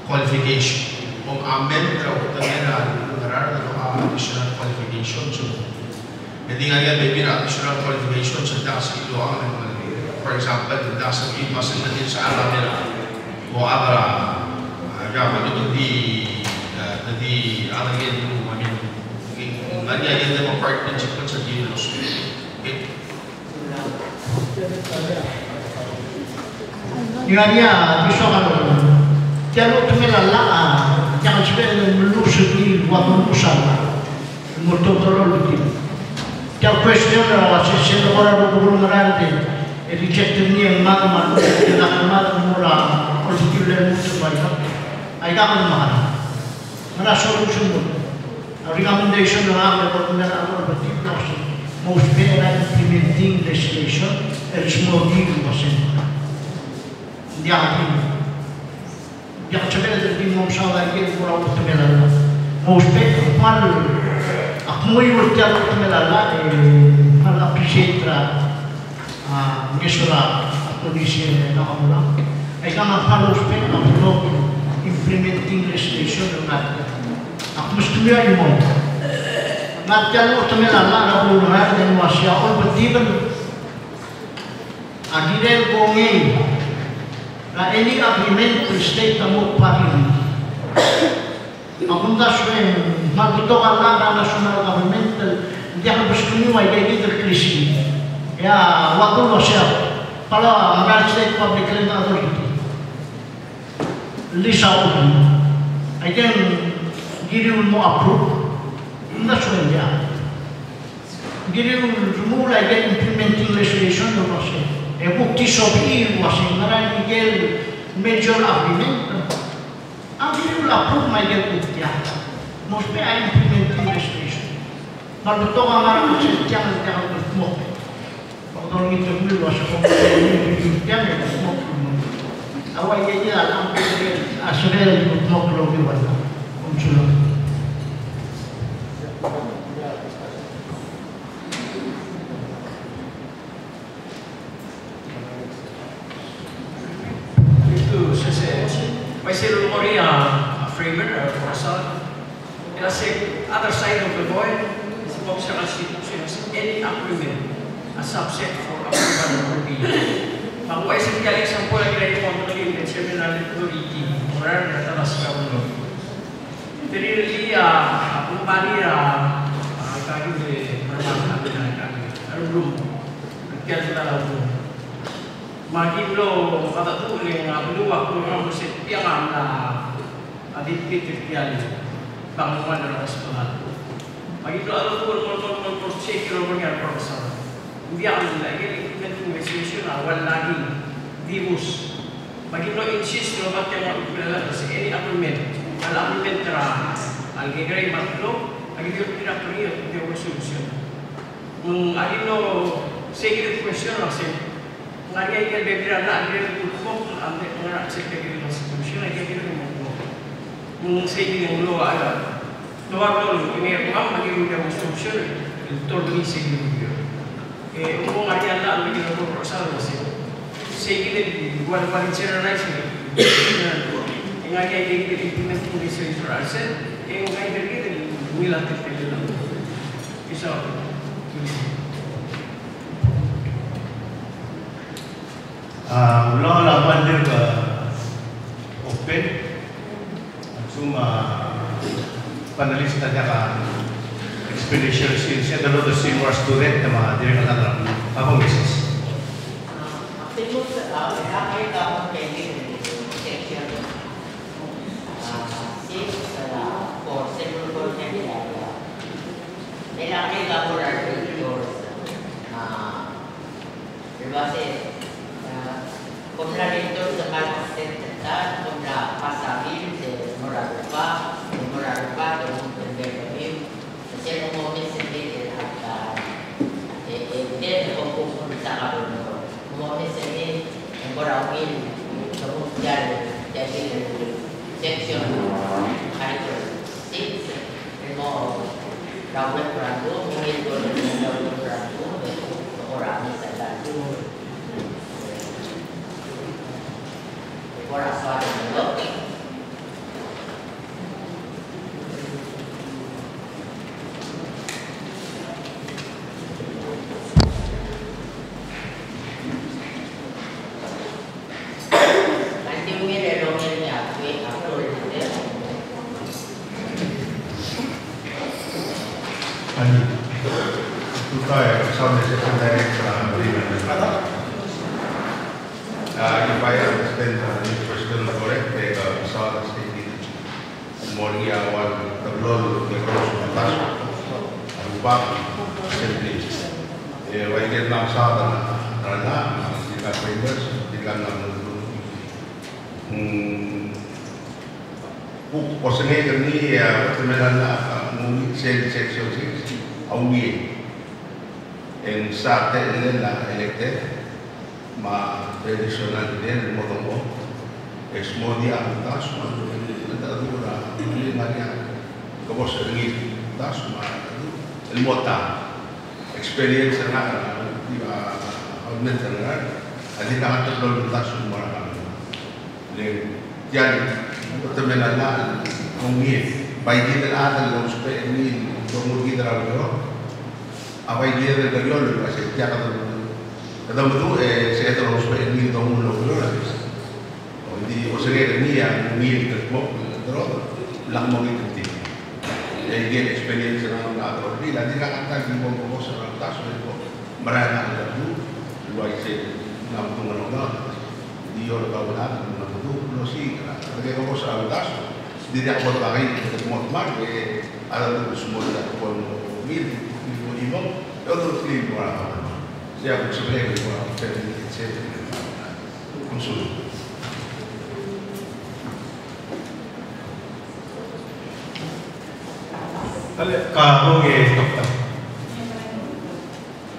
qualification, amendra utama negara lo additional qualification so. Jadi ngayon bebira additional qualification sa dasi lo ang for example dasi itu masih nanti sa alam nila o abra agama itu di ada yang Mari aja kita partnership sa dinos. Niya bisa kan kalau tumelala jangan sebenarnya melusuk di waktu usaha motor itu. Kalau question sesi orang belum merante reject ni yang mana nak mula positif level supaya ayah kan mana solution recommendation ng ang recommendation of the person most better implementing legislation and small deal percent. Hindi ako sabihin na hindi mo sa lagi mula ko tumelala. Most better mal ako mo yung tiyago tumelala mal appreciate ngesura ako ni siya nakamula. Ay kama most better ako implementing legislation ng natin. Aku mesti lihat ini. Nak jalan waktu melala nak berulang dengan masyarakat orang bertiban. Akhirnya kongi. Nah ini agreement state tamu parliament. Aku tak suka nak betul Allah national government dia harus kembali lagi terkrisis. Ya waktu masyarakat. Kalau American State Public Land Authority, Lisa Ubi, again. Giri mau approve, tidak sudah dia. Giri mau lagi implementing legislation tu masih. Bukti sobi masih. Nara Miguel major agreement. Giri mau approve Miguel bukti. Mesti implementing legislation. Kalau tu orang jangan bertemu. Kalau kita beli masuk ke jangan bertemu. Awal jadi alam asal bertemu kalau kita. Itu masih lumori framer proposal. Kasi other side of the coin is the constitution as any agreement a subset for approval or bill. Pag-uwi sa galing sa pula kaya i-control yung terminal authority or na talas ka ulo. Really, kumpani kami de permainan kami, belum kerja dalam. Magi belum kata tu yang belum waktu kamu setiap anda adik kerja bangunan dalam sekolah. Magi belum ada tu proses kalau punya profesor. Dia ambil lagi implementing legislation awal lagi dius. Magi belum insist kalau macam mana ini agreement. Al-implementara al-gegray matlo, agigil pinapuriyo, hindi ko solusyon. Kung alino, sige question kasi, kung agigil bebira na, agigil tulpo, ang mga secretary ng solusyon, agigil mo. Kung sige ng luwa, luwa ko, may mga magiging ng solusyon, ito rin sige ng luwa. Kung agigil na, ang magiging ng prosal kasi, sige din, wala generalize mo. Yang ada yang kita implement di sektor aset, yang ada kita milatif dalam. Bisa. Ulang laman dia ke open, cuma panelis tanya kan expedition scene, saya dulu tu senior student sama dia kata dalam apa bisnis. Aktifus apa kamu pending section for several content area. Nilaki kamu dari yours. Berbahasa Komplaintor dengan tentang komplain pasabil de morarupa dengan pendekam. Saya ngomongin sendiri ada dia hukum sangat benar. Ngomongin sendiri morawil kemudian jadi section karakter 6 mau rawat perahu mungkin rawat perahu orang misalnya orang suara dulu. Nanti mungkin ada domainnya, upload itu. Ani, itu saya sampai sekarang beriman. If I understand the question correct, they saw the state Moria one the blow the cross of the task and back simply. Why get now saw the Rana, the fingers, the gun Posene ni temelana mungkin section 6 awi en sate la elected ma tradisional din motombo esmodi antas ma tadura maria como se ringi tas ma el mota experience na diba augmented na adi na tatlo tas mara le yan temelana mungkin baik kita ada los pe ni como kita rawo apa dia del gariolo la se ya kada betul saya terus pe ni dong lo lo di o se ni ya ni el mo terus lang mo ngiti dia experience na na di la di ka kanta di mo mo sa taso ko marana la du lo ai se na mo no na di yo lo ka wala na betul lo si kada ko sa taso di dia ko ba rin mo mar ada tu semua dah pun mil otro clip para sea posible que pueda hacer consumo. Kali kamu ye dokter.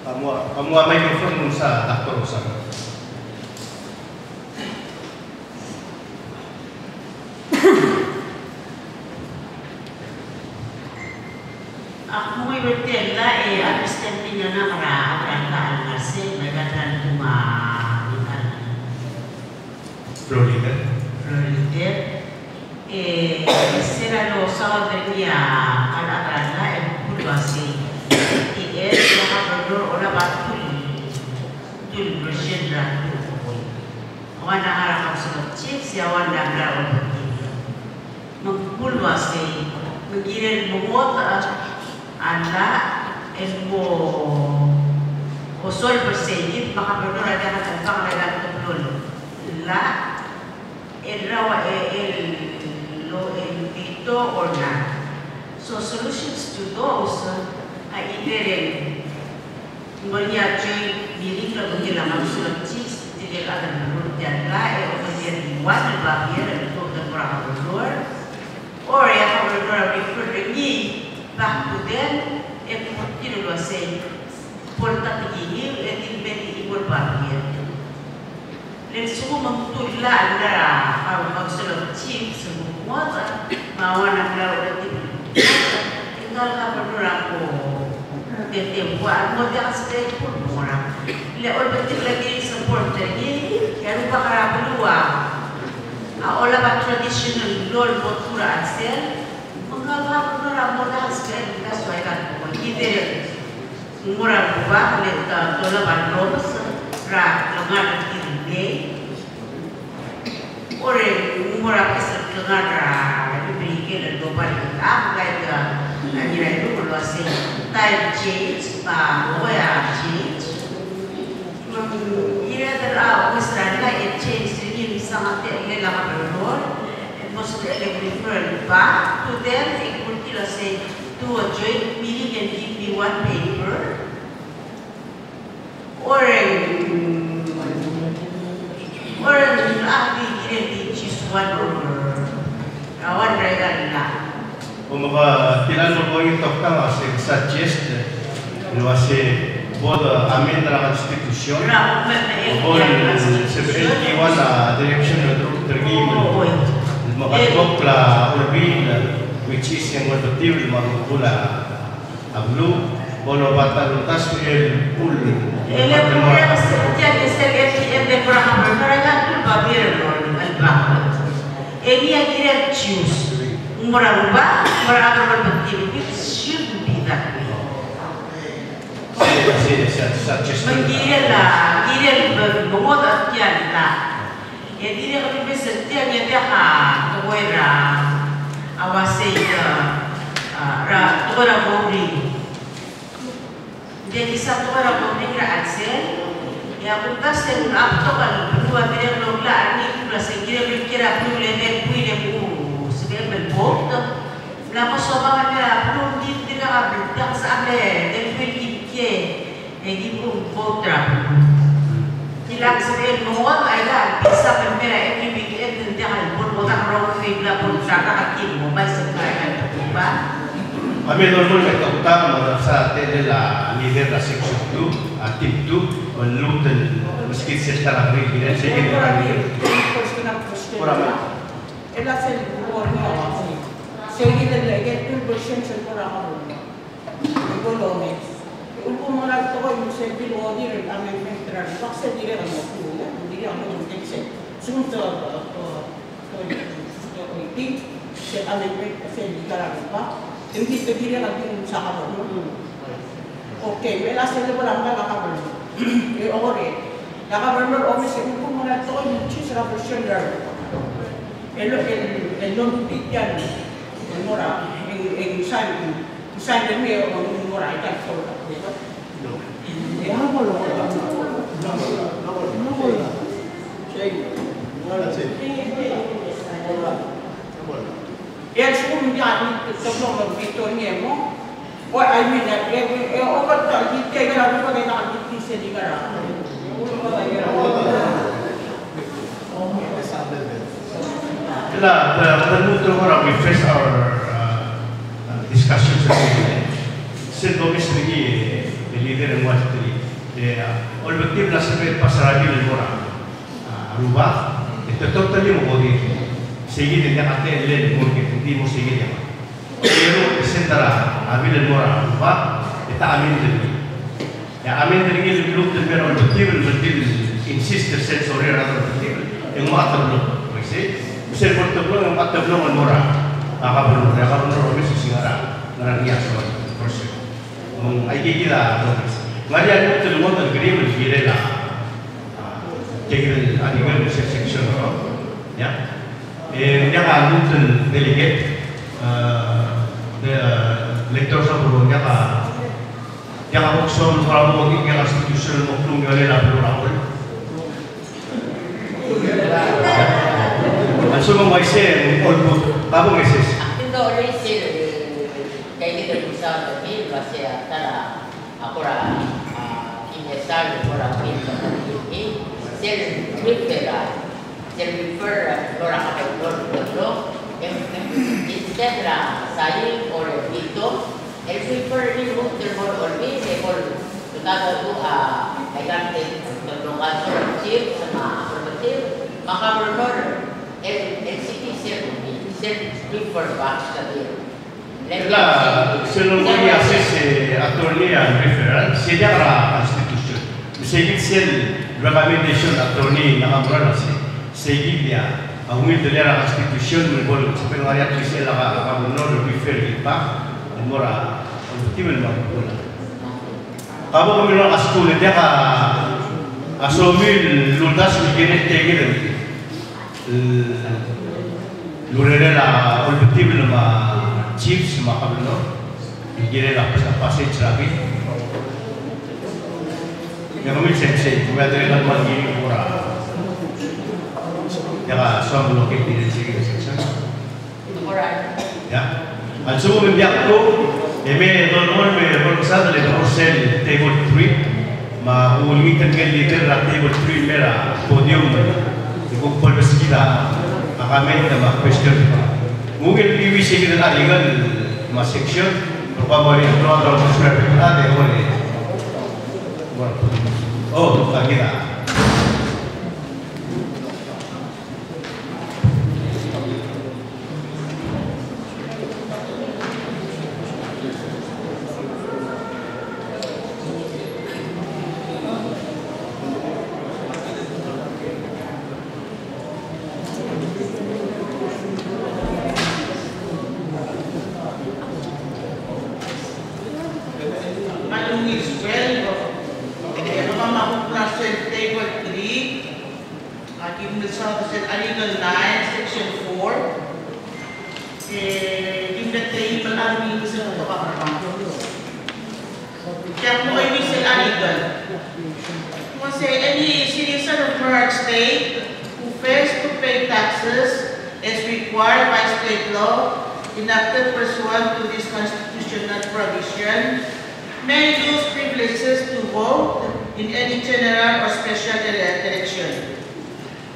Kamu microphone sa dokter sa. Ako may bertela assistant niya na para almacén, nagatan tumahan. Florida. Sira lo sa niya ala pulwasi. Nakapagdor o nabatul version na awan na harap sa chips, awan na harap magpulwasi. Magiging bumot anda o sol persegit makapagdor ada ang pangalagan tuplon la rawa lo dito or not. So solutions to those ay either Maria J. Biling la bugila magsulat chis tidak ada menurut dan la o kaya diwasan bagian itu dan berapa or ya kalau refer lagi back to them, continue to say, porta tinggi, etimenti ikut bagian. Dan semua memtulah antara kalau maksud chief semua mawan agak udah tinggal kapan aku buat modal stage pun orang. Lepas betul lagi support lagi, yang lupa kerap luar. Olah ba traditional lol botura aksel, mengapa orang modal stage kita sesuaikan. Kita murah buat letak dolar bandros, rak lengan kiri. Orang murah kesel lengan rak diberikan dan dolar kita, kayak akhirnya itu berluas time change, where change. Ia adalah Australia yang change ini sangat terlihat berlor. Most refer back to them. Equally say do a joint meeting and give me one paper. Orang ahli kira choose one mereka lah. Mga tinan mo yung tokta kasi suggest both amin na konstitusyon o sebenarnya na direction ng tergim makatbok la urbin which is yang berbetul magpula ablu bolo bataluntas el pul ele pura setia que se FTM de programa mereka tu babir al-bahd ini akhirnya choose murah berbetul it should be that way. Mengira mengodat kian lah. Jadi dia kalau setiap dia tuera awasi tuera bori. Dia kisah tuera bori kira aksel. Ya bukan sen apa kalau berdua dia nolak ni pula sekira berkira perlu level pui level sebagai berbot. Lama sobat kira perlu tidak berdak sampai level Egi pun votra. Hilang sebelum mohon ayah bisa bermera every weekend dan jangan pun botak rong fibla pun sana hakim mobile sekarang berubah. Kami normal kita utama sa tela leader la section 2, tim 2, menlutan meski secara pribadi dan sekitar orang elas el gobierno seguida lagi 2% orang economy. Untuk melakukan usaha di luar diri, kami menterang. Paksa diri orang mampu, diri orang mampu kecil. Sementara politik, saya ambil saya bicara apa? Jadi diri orang yang sangat mampu. Okey, bila saya berangkat nakabel, orang nakabel orang saya untuk melakukan usaha profesional. Elok pikiran, orang Usaha demi orang murah ikan kau. Apa lo? Yang semua menjadi sebelum berbicara mo. Oh, I mean that. Orang tak kita kerana apa kita nak kita sedih kerana. Ila, the orang we face our discussions sendo lagi leader yang wajib objektif lah sebagai pasarabi orang rubah itu totally mengodi segi dia kata ele mungkin di musik dia pero sentara abil orang rubah kita amin lagi ya amin lagi belum terbiar objektif betul insist sensori atau objektif yang mata belum masih bisa bertemu yang mata belum orang apa benar mesti singara ngarangnya soal proses ay gila Maria itu lumot agreement gila lah kegil adigal section ya dia kan nutun delegate the lector sa buron dia ka bukson para mo nga institution mo kung gale la buron also mo may say all good tabong meses Ito kay kita bisa lebih bahasa antara aku ingesal orang ini sel refer orang apa itu instead la sair or dito, el sweeper ni mo termol olbi de kol tutado tu ay gante tulungan sa chief sa mga affirmative makabernor el city sweeper box sa dia. La selon access attorney and referral, c'est la constitution. C'est le recommendation attorney nakamura c'est dia ang will de la constitution mo bol sa penwariat kasi la kamunor refer pa mora ang timen mo ko. Kabo kami na school dia ka asomil lunas bikin tegir. Lurere la objective ma chiefs makablo bigire la passage rapid yang kami sense whether la magi ora ya so lo ke dire sige section alright ya al sumo me biakto eme don me profesor le prosel table 3 ma ulmi tengel leader la table 3 mera podium ko por besikida akamen ma question mungkin di visi kita ada dengan mas section beberapa hari itu ada perspektif ada oleh oh kita any citizen of Merck State who fails to pay taxes as required by state law enacted pursuant to this constitutional provision may use privileges to vote in any general or special election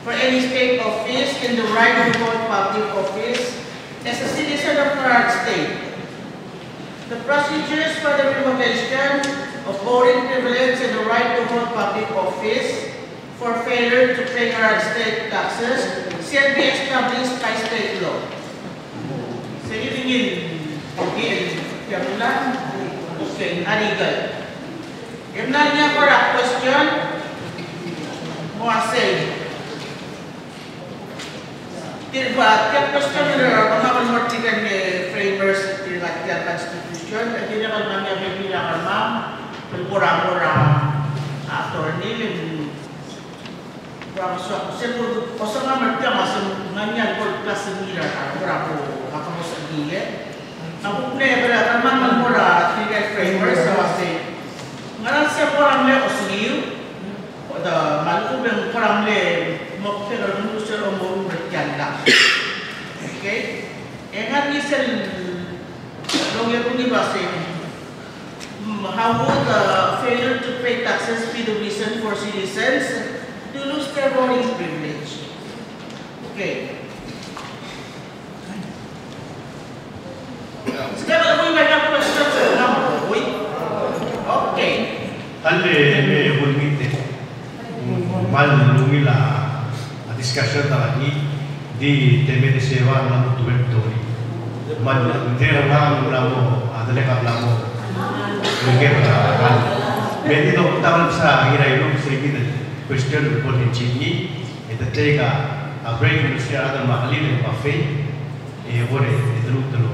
for any state office in the right to hold public office as a citizen of Merck State. The procedures for the revocation of voting privilege and the right to hold public office for failure to pay Merck State taxes shall be established by state law. So you ingin yang okay, illegal. Yung nanya correct question, mo say. Tiba, tiap question nila mga kalmartikan ni framers tiap constitution, at hindi naman mga bilang ma'am, pura-pura attorney, pura-pura, siyempre, o sa nga martiya, masang nanyan, class nila, pura-pura, kapag sa gilid. Nabuklay, pero naman mura, tiga framers, kasi, ngayon siya porang le osliw, o da, malubang porang le, pero nung siya umurong bertiyan lang. Okay? Eh nga ni sel nung yung kasi how would failure to pay taxes be the reason for citizens to lose their voting privilege? Okay. Sekarang mo yung mga questions sa mga boy. Okay. Alle me volmite mal lumila discussion lagi di teme de sewa na tuwentori man ndera ngam lamo adale ka lamo ngem kan bedi to tamal sa hirai lu segida question ko ni chini eta tega a break ni sia ada mahali ne pafe e bore edru telu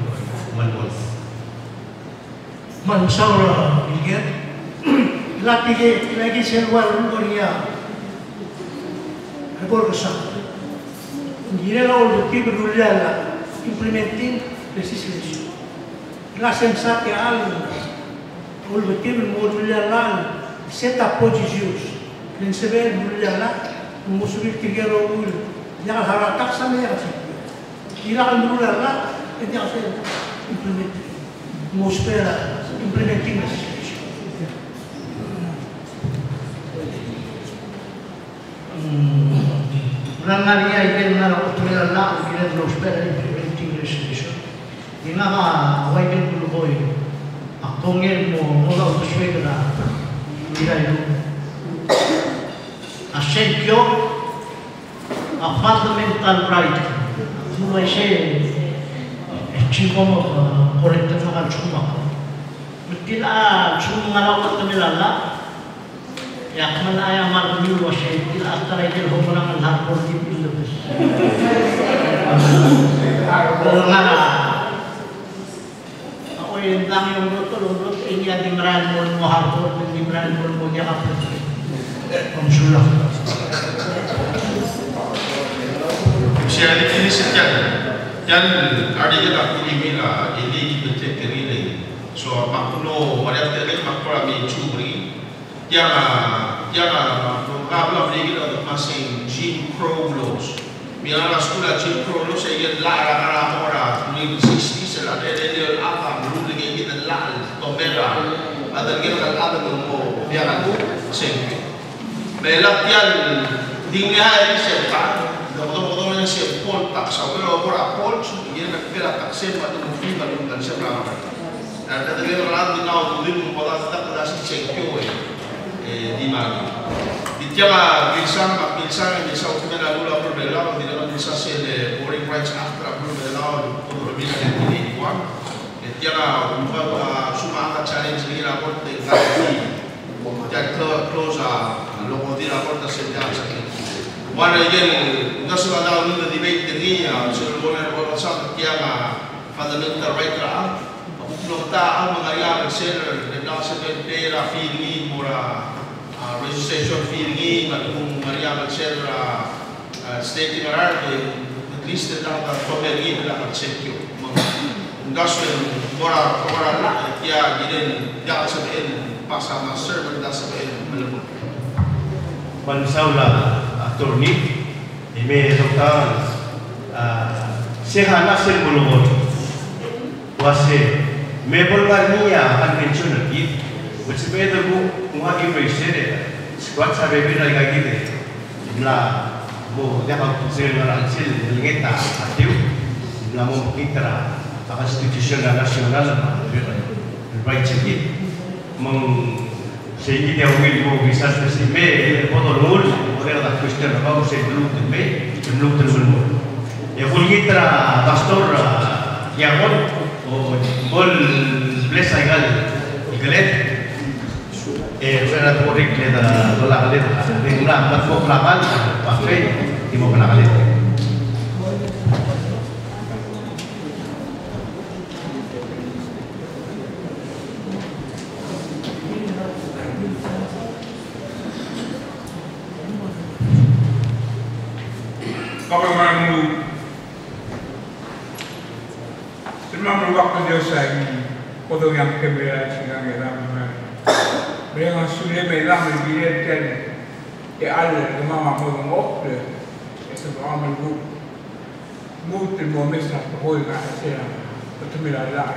man bol man saura biget lagi selwal ngoria agora sa Gire la obiettivo rullare implementing legislation. La sensate algo obiettivo rullare set appoggio giusto. L'insever rullare non subir tigero ul ya harakat sama ya sih. Ila rullare e dia se implementing. Mo spera implementing legislation. Rangaria ikan na otuela la, ikan lo spera implementi Nga away din puluboy. Akongin mo mula utusway na nilay mo. Asenkyo, a fundamental right. Mula siya, chiko mo, korenta mo kan chuma ko. Mutila, chuma nga lang at nilala. Yak manaya marunyo siya, tila at taray din ho mo lang ang lahat por di Pilipis. Pero nga na, ako yung lang yung lutulunod, inya di maran mo hardcore, di maran mo niya kapit. Ang sulang. Siya di kinisip yan artinya tak pilih lah ini kita cek ini so makno mariam tadi makno kami curi jangan mengabla lagi untuk masing Jim Crow laws biarlah sekolah Jim Crow laws saya larang orang ni 60 lah dia apa belum lagi kita larang tomera ada kita kan ada mau biarlah sengke belak yang tinggal hari sepan Doktor-doktor yang siap pol tak sahaja orang pol, dia nak kira tak siap atau mungkin kalau bukan siap ramai. Ada dia orang di kau tu dia membuat tak ada si cengkyo di mana. Di tiada bilsang yang bisa untuk melakukan perbedaan di dalam bisa sel Voting Rights Act perbedaan untuk berbeda ini kuat. Di tiada membuat semua angkat challenge ini raport dengan jadi close logo di raport tersebut sakit. Wana again, nasa daw nung debate din niya, sila mo na rin sa kaya fundamental right ra. Kung ang mga yan, seller, naglasagan pera, feeling mura, registration feeling, kung mga seller, stating art, at least na pamilya nila mag-secure. Kung gasoin, mura lang, kaya ginin, kaya sabihin, pasama server, sabihin, malabot. Mansaula attorney ime doktor sehana sel bulungon wase mebolgarnia convention lagi which better bu ngagi presere squad sa bebera gagi de la bo dia ka sel ngaran sel ngeta atiu la mo kitra constitution nasional right cheki meng sehingga dia mungkin bisa spesifik foto nul boleh ada question apa saya belum terbentuk ya pun kita pastor yang bol bless agal ikalet saya korek leda dolar leda dengan empat mau kelapan pakai lima kelapan Terima waktu dia saya potong yang kembali dengan eram mereka sudah melam lebih dari al mama potong op itu amal bu mungkin mau mesra boleh nggak saya betul lah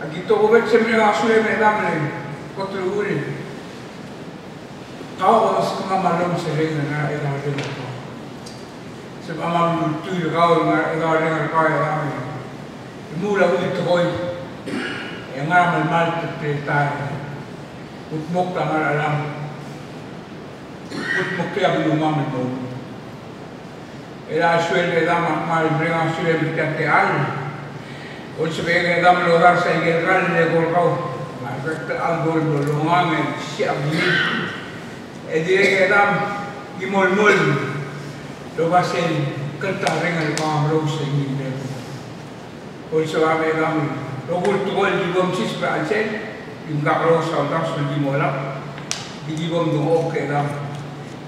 agito buat semua sudah melam lagi potong uri kau harus kemalam sering dengan eram itu sebab malam tu kau dengan kau eram mula ulit koy yang ngamal mal terpetai utmok tangal alam utmok kaya belum mo era suele dama mal brega suele berkate al o sebagai dama lodar sa igral de golgau market al gol bolongan siap ni edire dam imol mol do basen kenta rengal pamro sa ingin also kami kami logol tuol di bom sis prasen yung kakro sa utak sa di mola di bom do okay ram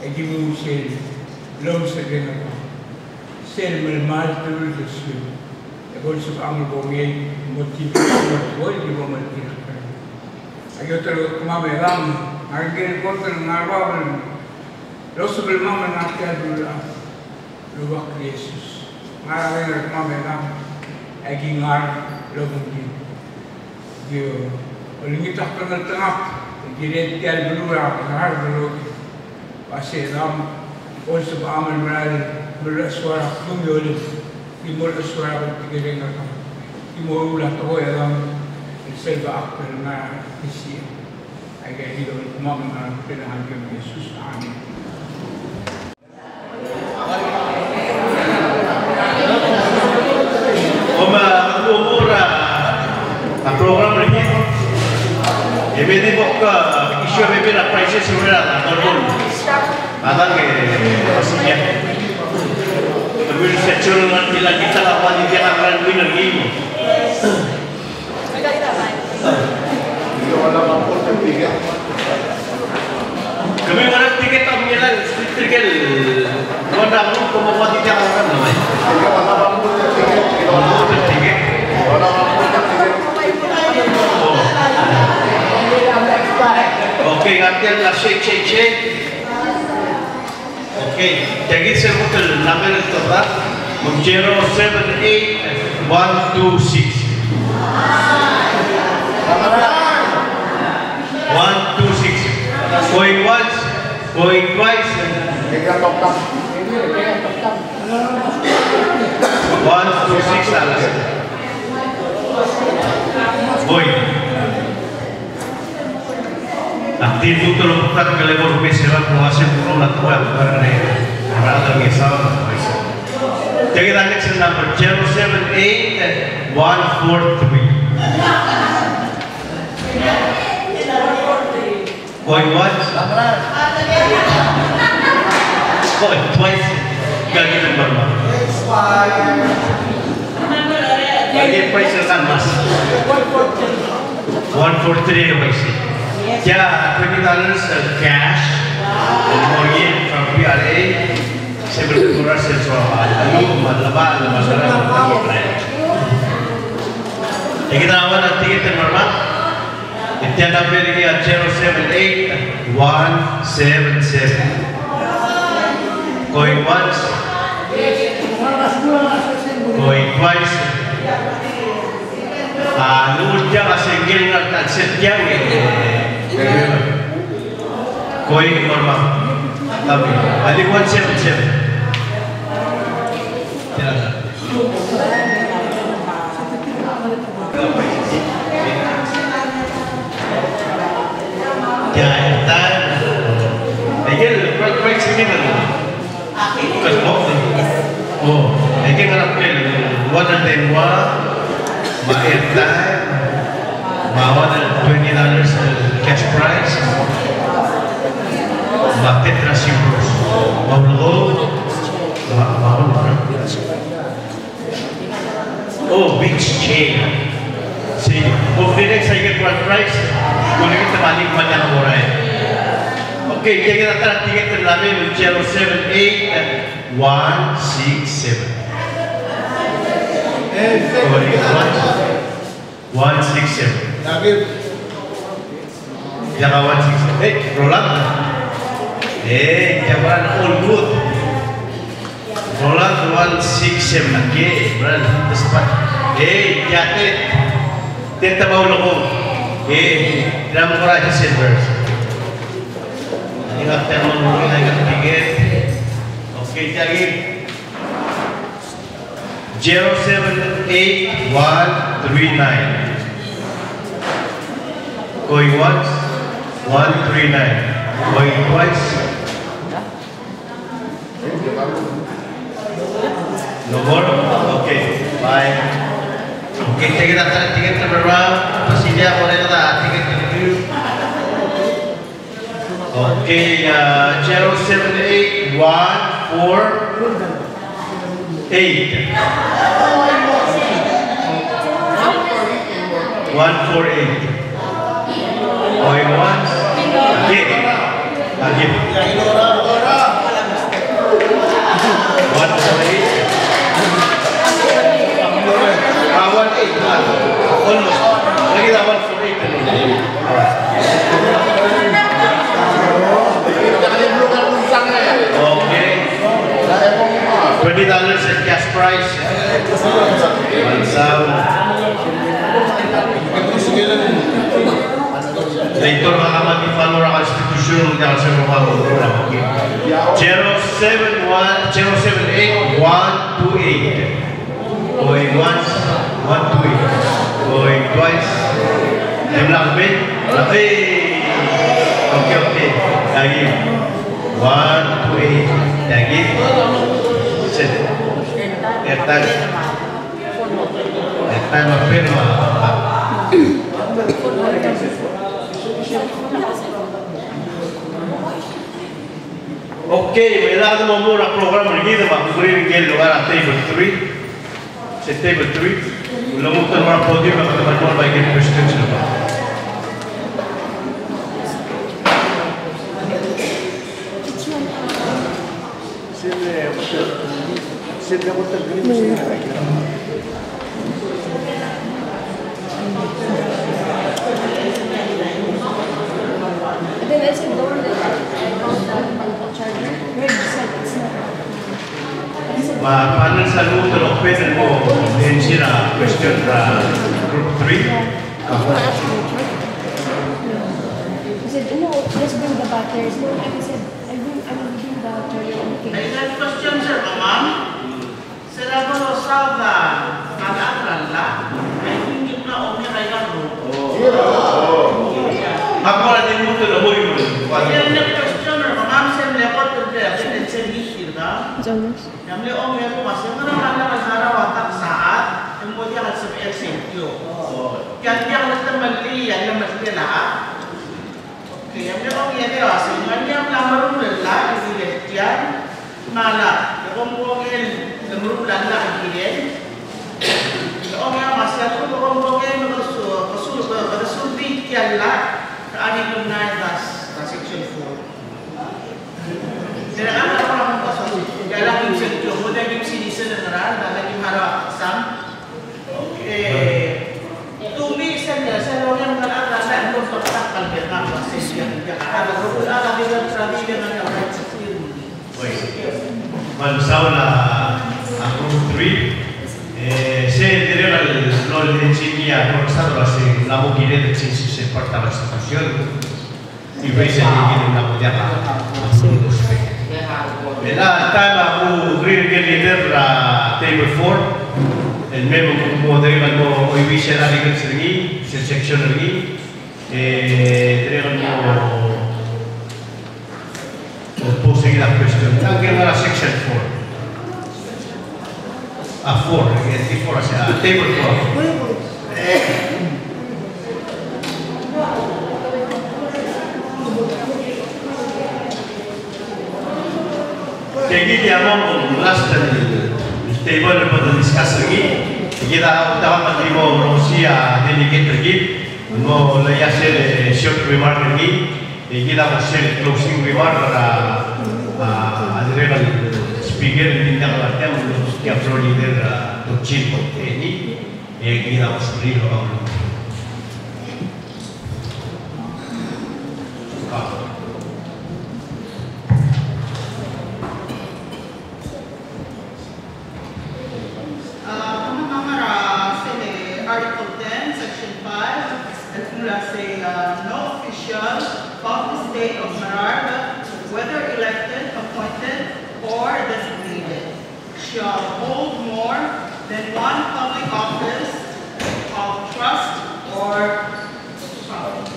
e di mo sel lom sa gena sel mal tuol de su e also kami bomi motiv tuol di bom al tir ayo tero kami ram argel kontra ngarwa lo subel mama nakya dula luwak Jesus ngarawen kami ram aging ngar lobong dia oleh tak kenal tengah dia tiada berluar ngar berluar pasal ram also amal meral bersuara tumyol timur suara tiga dengar Imo ulah to ya dam selva akper na isi. Ay kaya hidup kumang pinahan ng Yesus. Amen. Ang program rin ito. Pwede po ka, issue may pina-prices yung rin at normal. Atang pasigyan. Pag-win section naman nila kita ka panitia ka grand winner game. Kami walang tiket ang nilang street trickle. Wala akong kumapanitia ka grand naman. Tiket. Okay, until la shake. Okay, jadi saya bukan number itu tak, 078126. Going once, going twice. 126 salah. Going. Aktif itu terlupakan kalau baru bersama penguasa pulau natural karena ada ngesal. Jadi next number 078143. Going once. Going twice. Ganti number mana? Lagi price kan mas. 143 masih. Yeah, $20 cash, mortgage from PRA, sebenarnya kurang sesuatu. Lepas masalah. Jadi kita awal nanti kita normal. Kita nak beri 078177. Going once, going twice. Luar jangan segel nak setiap going normal. Tapi ada 177. $20 cash prize. Bakit rasimbos. Oh, beach chain. See, of the next I get one prize. Kung kita balik banyak orang. Okay, jadi kita tarik tiket terlalu 078167. Going 167. Jaga 167. Roland. Jawaban all good. Roland 167 lagi. Beran tepat. Jatuh. Tenta mau loko. Dalam kurang silver. Ingat teman mungkin agak tiket. Okay, jadi 078139. Going once, 139. Going twice. No more? Okay, bye. Okay, kita tarik tiket terberapa. Pastinya boleh tak tiket review. Okay, 078148. 148. Going once. Again. 148. Almost. Lagi dah 148. Okay. $20 at cash price. Later mga follow ang institusyon ng sa mga program. 078128. Going once. 1, 2, going twice. Jumlah lebih. Okay. Lagi. 1, 2, lagi. Set. Airtime. Airtime firma. Okay, may lahat mo muna program begini Pak. Beri ngel lugar table 3. Set table 3. Ulang mo mga podium mga teman-teman bagian questions na ba. Then I said, door that I found the charger. Red said it's not. Paano sa luto open mo din sila question group 3? He said, no, just bring the batteries. No, I said, I will bring the charger. Okay. I got question, sir, ma'am. Sila ko sa mag-aaral la, ay hindi na omya kay Garo. Ako na din mo ito na mo yun. Yan na question, ma'am, sa lekot to the sensation ka. Yang le omya ko kasi nga na kasara watak saat, yung mo diya sa sentyo. Yan diya na tamali yan na masila. Okay, yang le omya diya kasi nga lamaro la diyan malah yung mungkin kemurulan lah begini. Orang yang masih aku orang mungkin bersul tiada lah ada mengenai das section 4. Jadi apa orang masuk dalam section 4 mudah gimsi di sana dalam hara sam. Tumi saja saya orang yang berada dalam kotak kalbetan masih yang ada rukun ada dengan tradisi dengan yang lain. Manusia group 3 se teneva l'ol di chimia portato la se la moglie del senso se portava la situazione invece di una moderna e la tama u green leader table 4 il memo modelo no invece la legazione se section lì e tenevano posing la questione anche nella section 4 a 4 che è tipo a table 4 jadi dia mau last table pada discuss lagi kita utama menerima Rusia delegate lagi mau lihat hasil short remark lagi kita mau share closing remark pada level speaker bintang artinya menurut setiap leader kecil ini kita harus beri orang. Article 10, Section 5, and mula say no official of the state of Marar, whether elected, appointed, or designated, shall hold more than one public office of trust or trust.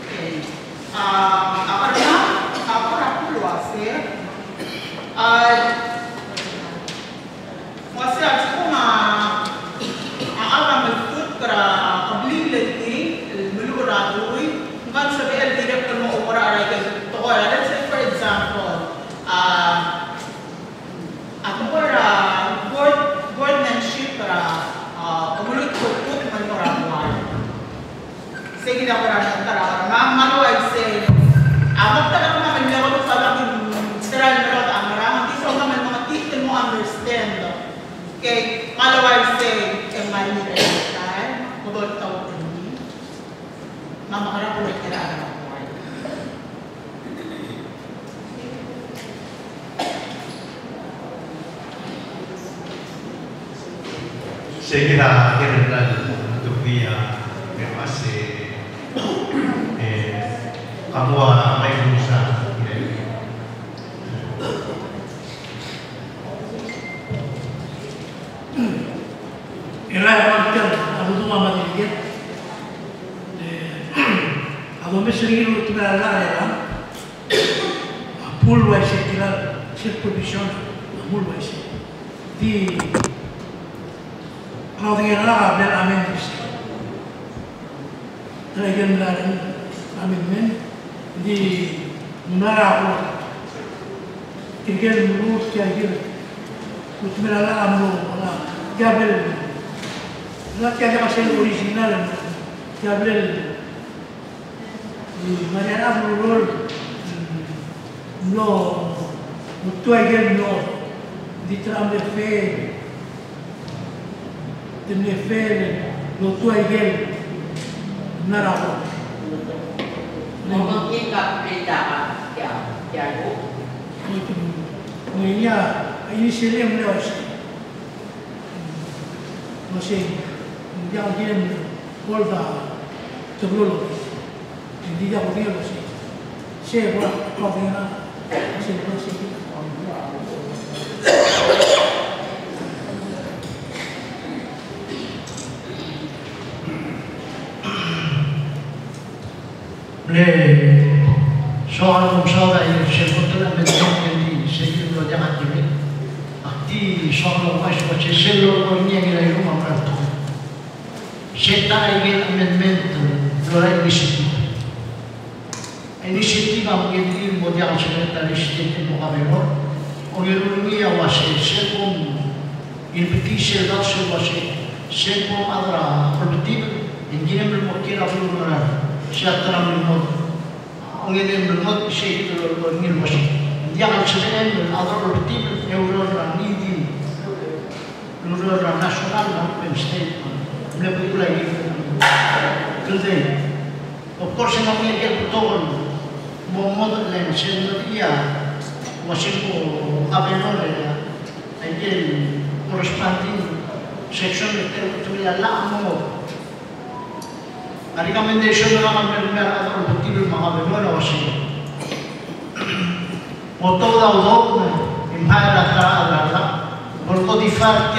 Okay. Ako luwasi. Masih aku alam itu ability meluruskan kan sebagai direktur mau orang ada tokoh. Let's say for example, ako boardmanship umulit ko manurawan. Sige na orang antara malu ay say abot talaga naman level sa laging sterile meron ang marang hindi so naman mga title mo understand. Okay, malu ay say mali kan modal tahu ini mama harap boleh kira ada apa saya kira akhirnya untuk dia masih kamu main berusaha Inilah Mamesriru Timarala, Pulwise, Circulation, Pulwise. The Claudia Bel Amendment. Dragon Amendment, the Nara, Kigel Root Kagil, Timarala Amro, Gabriel, not Kagabasel original, Gabriel. Mariana Rurol no tu again no di tram fe de ne fe no tu again narao no kita berita ya no ya ini selim leos no sei ya again volta toblo Hindi ako niyo siya wala na siya soal masalah ini sebetulnya bentuk yang disebut jangan ini akti soal masih macam seluruh ini yang di rumah mereka saya ingin amendment Flora initiative ang gindi mo diyan sa Secretary State mo kami mo. O yun wasi selvom invitation also wasi selvom adra produktif hindi naman mo kira po na siya tanam mo. Ang yun mo siya ito ngil wasi. Diyan sa Secretary adra produktif euro na hindi luro na national na state lebih Kundi, of course, ang mga kaya Momod lang siya wasin ko kabenore again corresponding section ito tulala mo recommendation na kami meron ang objective mga kabenore wasin moto daw impaya na codified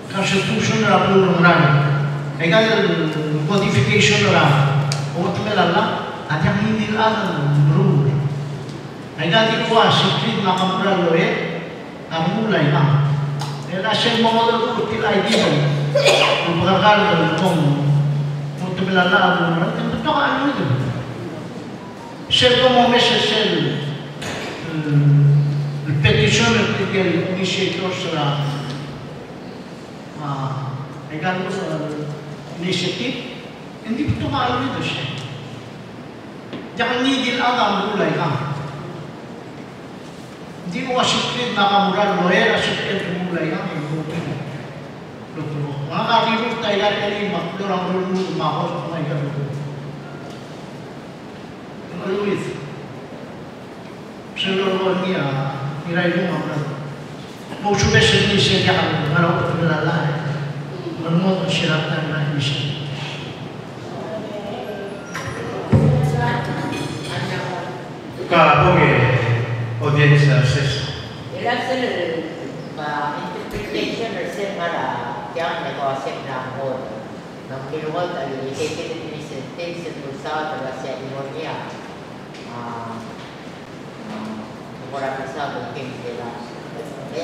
constitution na plurang egal codification na otomelala at yang hindi lang rule. Ay dati ko sikrit na kamura loe, ang mulay na. Kaya siya mga util ay dito. Kung pagkakala kung tumilala ang mulay, ito ka ano ito. Siya ko mga mesasel, petition at legal initiator sa ay gano'n sa initiative, hindi ito ka ano ito siya. Jangan ngigil ang mulay ka. Hindi mo kasiklit na kamuran mo, kasiklit ang mulay ka. Mga kakilog tayo dahil maklurang rulong umakos kung may gano'n. Ang aluwit. Sa luluan niya, miray mo mga brad. Mausubesin niya siya kaya ngaraw ko nalalahay. Manunod ang sirap na naisip. Kapoge audience access. Ilang interpretation or para yang negosyo na mo. Nang kinuwag ay ipipilitin sa sa Russia Imonia. Mura pa sa buking sila.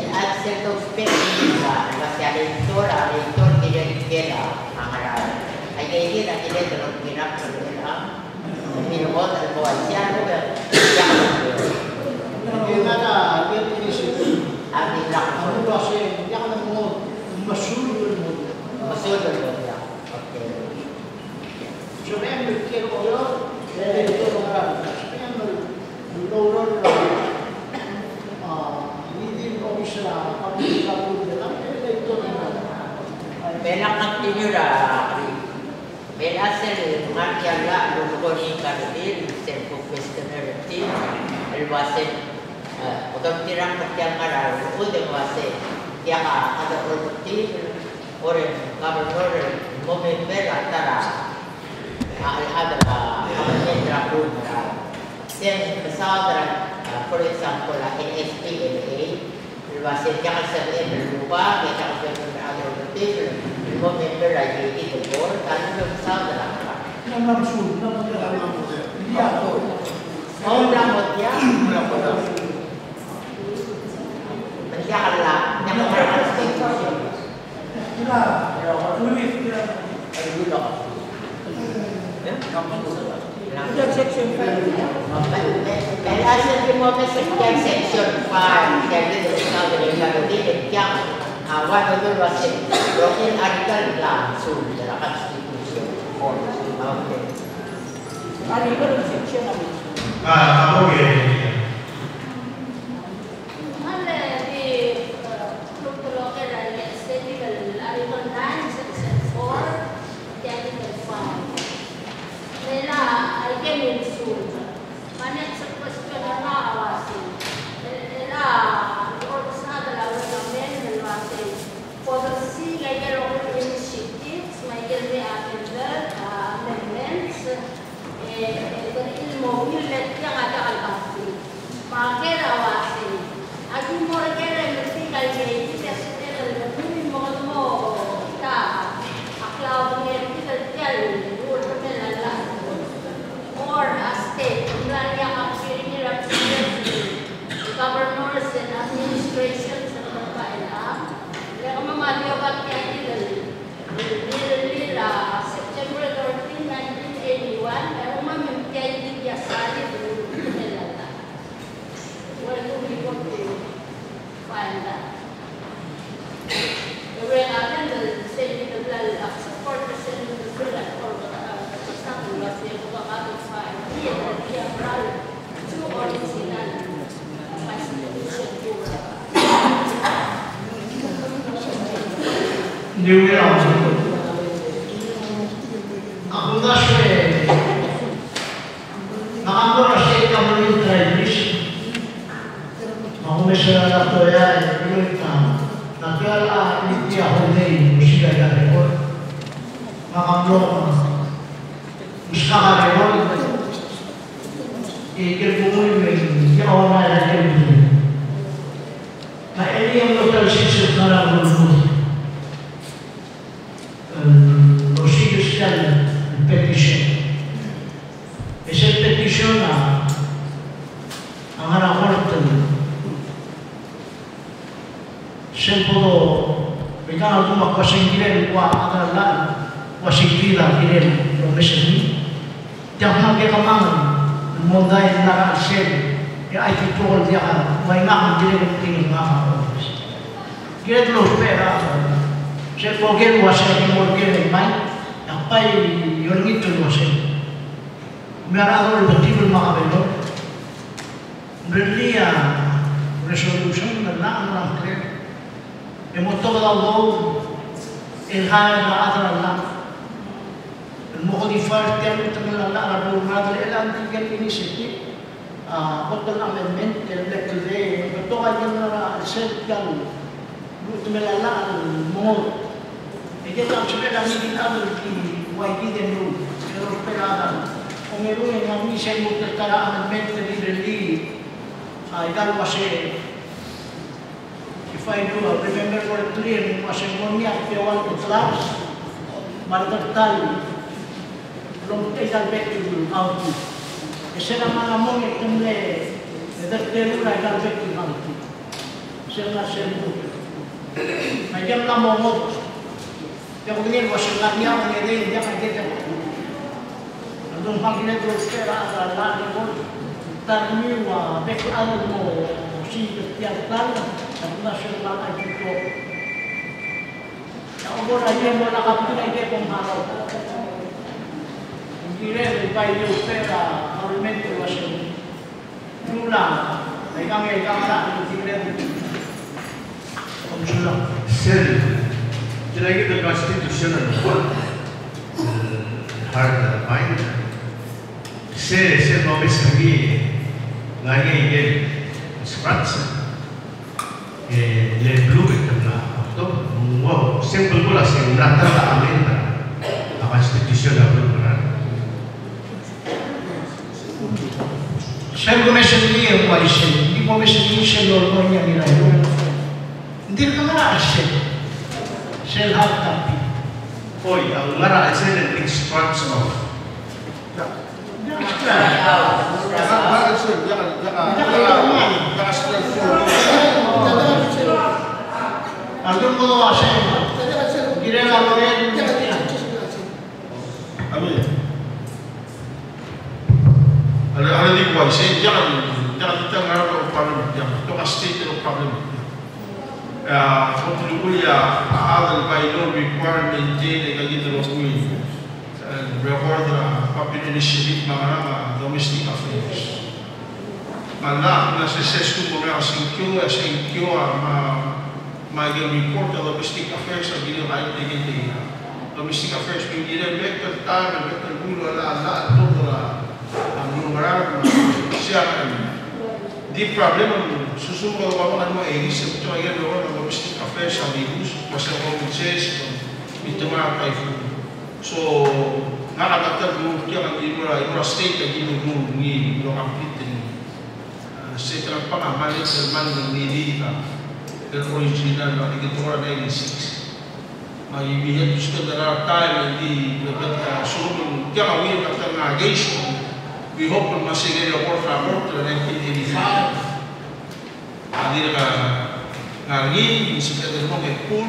At sa itong spending na Russia Lector kila ang harap. Ay kayo na kila pinaksalulang Minuot al Boasiano Gimana dia inisiatif? Abi lang Ano kasi yan mo masulod mo. Masulod mo ya. Okay. So may mikir ko yo, ito mga yan lolo hindi ko isa kami sa pagdala ito na. Benak continue ra. Belasel martiala lulugoni kardil self questioner team elwase odam tirang partiang ara udem wase dia ada produktif ore governor member antara ada kendra kumra sen pesawat for example NSPLA elwase dia sa lupa kita ada produktif member lagi itu bor kalau pesawat Namsul, dia. Oh, lamot ya. Berjalan, yang berjalan station. Ila, ulit dia. Yang section 5. May asal din mo sa section 5, jadi ikaw din yung din yang awal itu masih dokin artikel langsung dalam konstitusi. Oke. Artikel section apa? Kamu ya. Mana di local area statistical article 9 section 4 article 5. Nila ay kemin sul. Mana sa question na awasi. Nila or sa dalawa ng men wasi. Policy like local initiatives, may gelme agenda amendments. Ilmu milet yang ada al-Basti. Makin awasi. Aku mau kira mesti kali ini kita lebih mau kita aklau punya kita jalan dulu terlalu or a state kemudian yang akhir ini governors and administration serta enak yang memadai kita lila September 13, 1981 yang memimpikan dia sari dulu terlalu well we want to find that we are in the same level of support percent of the bill or something was the other side here dia beral to original New Ako nga siya nakakura siya kamunin tribes. Ako may siya na ito yung nagkala hindi ako na musika na record. Makamlo musika ka record. Ikil bumuhin yung ako na natin. Na ini yung local system na lang lulunod. Petition. Esa petition ang harapan sempuro mereka tu mak kuasing kiren wa adalah kuasing kira kiren domestik. Jangan mereka mang modal nak sel ya itu tol dia mainan kiren kiren mah. Kiren lo pera. Saya pergi kuasing kiren main apa yang itu masih, mereka orang betul makabelo, beli resolution dan orang keren, emotor Allah, ilham Allah, المقدفات yang tengah Allah berumrah dalam tiga inisiatif, betul amendment yang lekter betul aja nara set yang betul melala mau. Jadi kalau sudah ini ada di YD dan lu, kalau perada, orang yang kami saya mau terkara amendment dari ikan masih, if I do remember correctly, masih moniak pewan kelas, martertal, belum ikan betul auto. Saya nama mau itu mulai, tertelu ikan betul auto. Saya masih itu, macam lama mau. Yang begini wasilahnya menjadi dia kaget. Untuk hal ini terus kira adalah termi wa bek alam mo si setiap tahun nasional itu. Yang orang aja mau nakapun aja pengharap. Kira lepai dia kira parlimen itu wasil. Mula, mereka ada di kira. Konsulat. Lagi the constitution and what hard to find. Se mau besargi lagi ini scratch. Le blue itu lah. Tu wow simple pula sih. Nata tak amenda. Constitution dah belum benar. Saya komisi ni yang komisi. Di komisi ni saya lorongnya ni lah. Hindi kemana asyik. Sel harta. Hoy, ang mara ay sel instructs of Andun ko kasi, ginagawa ko yan. Ano yan? Ano din ko ay say, jangan kita ngayon ang problem yan. Ito ka state ng problem. Kung tulukuya, aadal by law requirement din ay kagito ng uwi. Record public initiative mga domestic affairs. Mala, nasa ses ko muna sa inyo, may report ng domestic affairs sa gino kahit tigil domestic affairs kung gino vector time, vector gulo, ala, ang numerar siya di problem susunod ko mga ano ay isip ito ay gano'n ng domestic affairs sa libus kasi ako mag-ses ito mga typhoon so nakakatag mo kaya ang imura state na ginugong ni complete state ng pangamalit sa man ng nilita the original na ikitura 96 maibihan gusto na time hindi sumunod kaya mawin at ang nagation we hope na masigay yung Port Harbour to 1985 hindi na ngangin isikat mo kay pool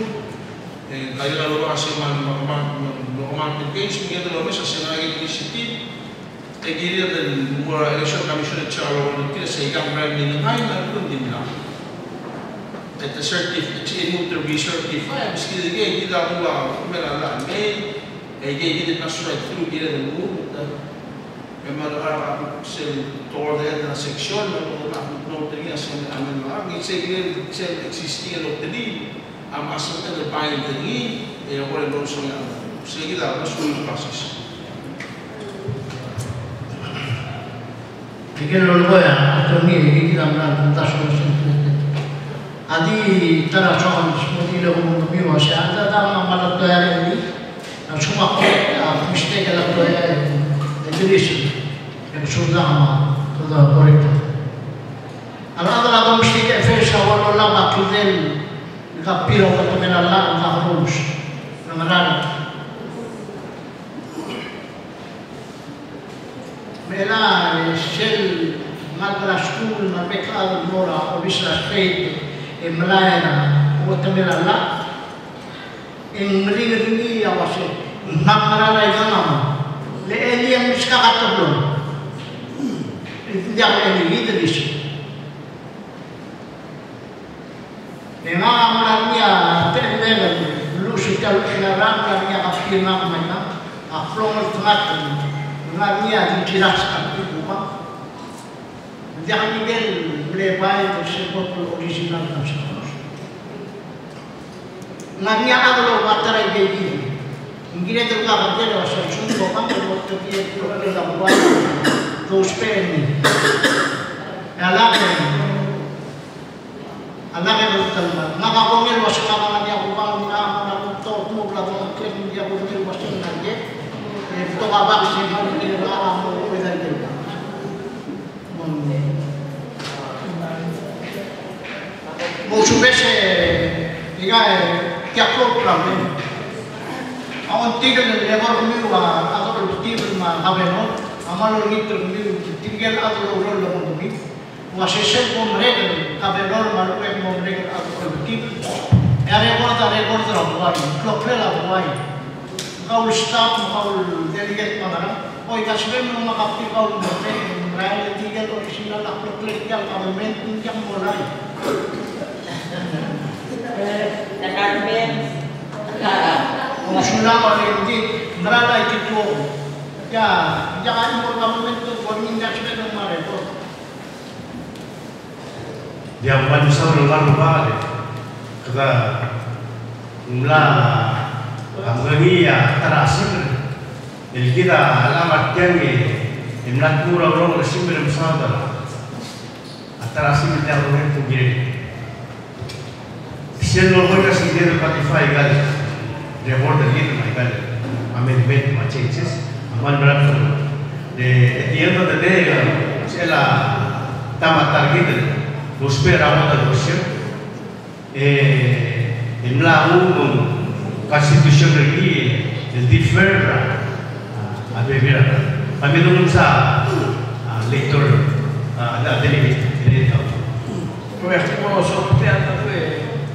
kaya na luwa kasi mga case mga naman sa Senagin Initiative gili na mura election commission at Charo sa ikang brand nila ay naroon din lang at the certificate, it's to be certified. Meski hindi daw mo merala may hindi na straight through gila ng move. May mga sel toward the end of the section, may mga notary na sa amin mga gila sel existing notary ang asal na bayan tani ako rin doon sa sige daw mas full process. Tinggal lolo ya, atau ni kita nak tuntas solusi. Adi tara soal seperti itu mungkin masih ada dalam malam doa ini. Semua kita mesti dalam doa Indonesia yang sudah sudah korek. Ada mesti kita face awal lama kita kapiro kita menala kita harus mengenal. Mela sel magla school mabekal mora obisla state Malaya o Tamilala in Ringi Awase, Namarala Ganama, the alien Scakatablo. If there are any leaders, the Mamma 10 level, Lucical in a Rambla of Kirmana, a floor of Latin, Maria di Chirasca, the Miguel. Lepai sebab original nasional. Nanya aglo matara gegi. Ingin itu kalau kerja wasal suntuk kan kalau kerja dalam buat terus peni. Anak betul. Maka kongil wasal kawan dia bukan kawan tahu tu belakang kerja dia bukan wasal nanti. Itu kabar sih kalau dia orang mau belajar. Musuh bese, ia kiapo problem. Awak tinggal di lebar kami wa, atau tinggal ma habeno, amal orang itu tinggal atau orang lain kami. Wasesel pun mereka, habeno malu mereka atau tinggal. Rekod lah buat, klop lah buat. Kau staff, kau delegate mana? Oh, ikan sebenarnya mengakui kau mereka tinggal original klop yang parlimen yang mulai. Sudah oleh ini mereka itu ya jangan berkomentar itu komentar sudah kemarin itu dia bukan lupa deh kita mulai ya terasir jadi kita alamat jangi imlat murah simbol besar terasir kita orang itu gini Siya no ko kasi dito patify gal reward dito my gal amendment ma changes aman brand at the end of the day sila tama target prospera mo ta dosyo imla mo constitution ri el differ a bebera kami nung sa later natin ini tahu. Proyek ko software na to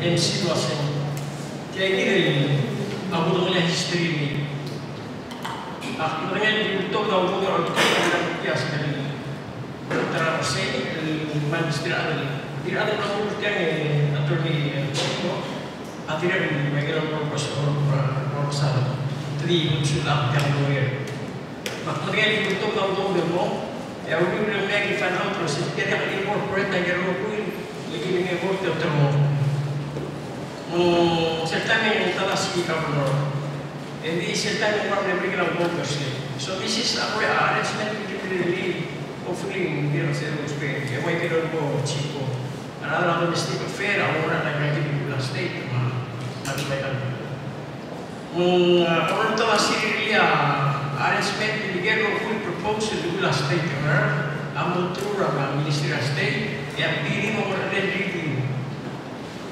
MC waseng. Kaya gini aku tuh ngeliat history ini. Aku dengan itu tahu aku orang biasa dari terasa magistri ada. Tidak ada orang yang attorney akhirnya mereka proposal tri unsur yang lawyer. Makanya itu tahu demo. Ya udah bilang lagi final proses. Jadi yang incorporate lagi rukuin lagi mengimport termo. Certamente telah si governor. Jadi certamente orang berikan voters. So this is our arrangement really hopefully dia masih harus pay. Ya mau kira mau chico. Ada domestic affair orang nak lagi di Bula State mah ada baikkan. Orang telah si dia arrangement dia full proposal di Bula State kan. Amun turun sama Ministry of State yang diri nomor review.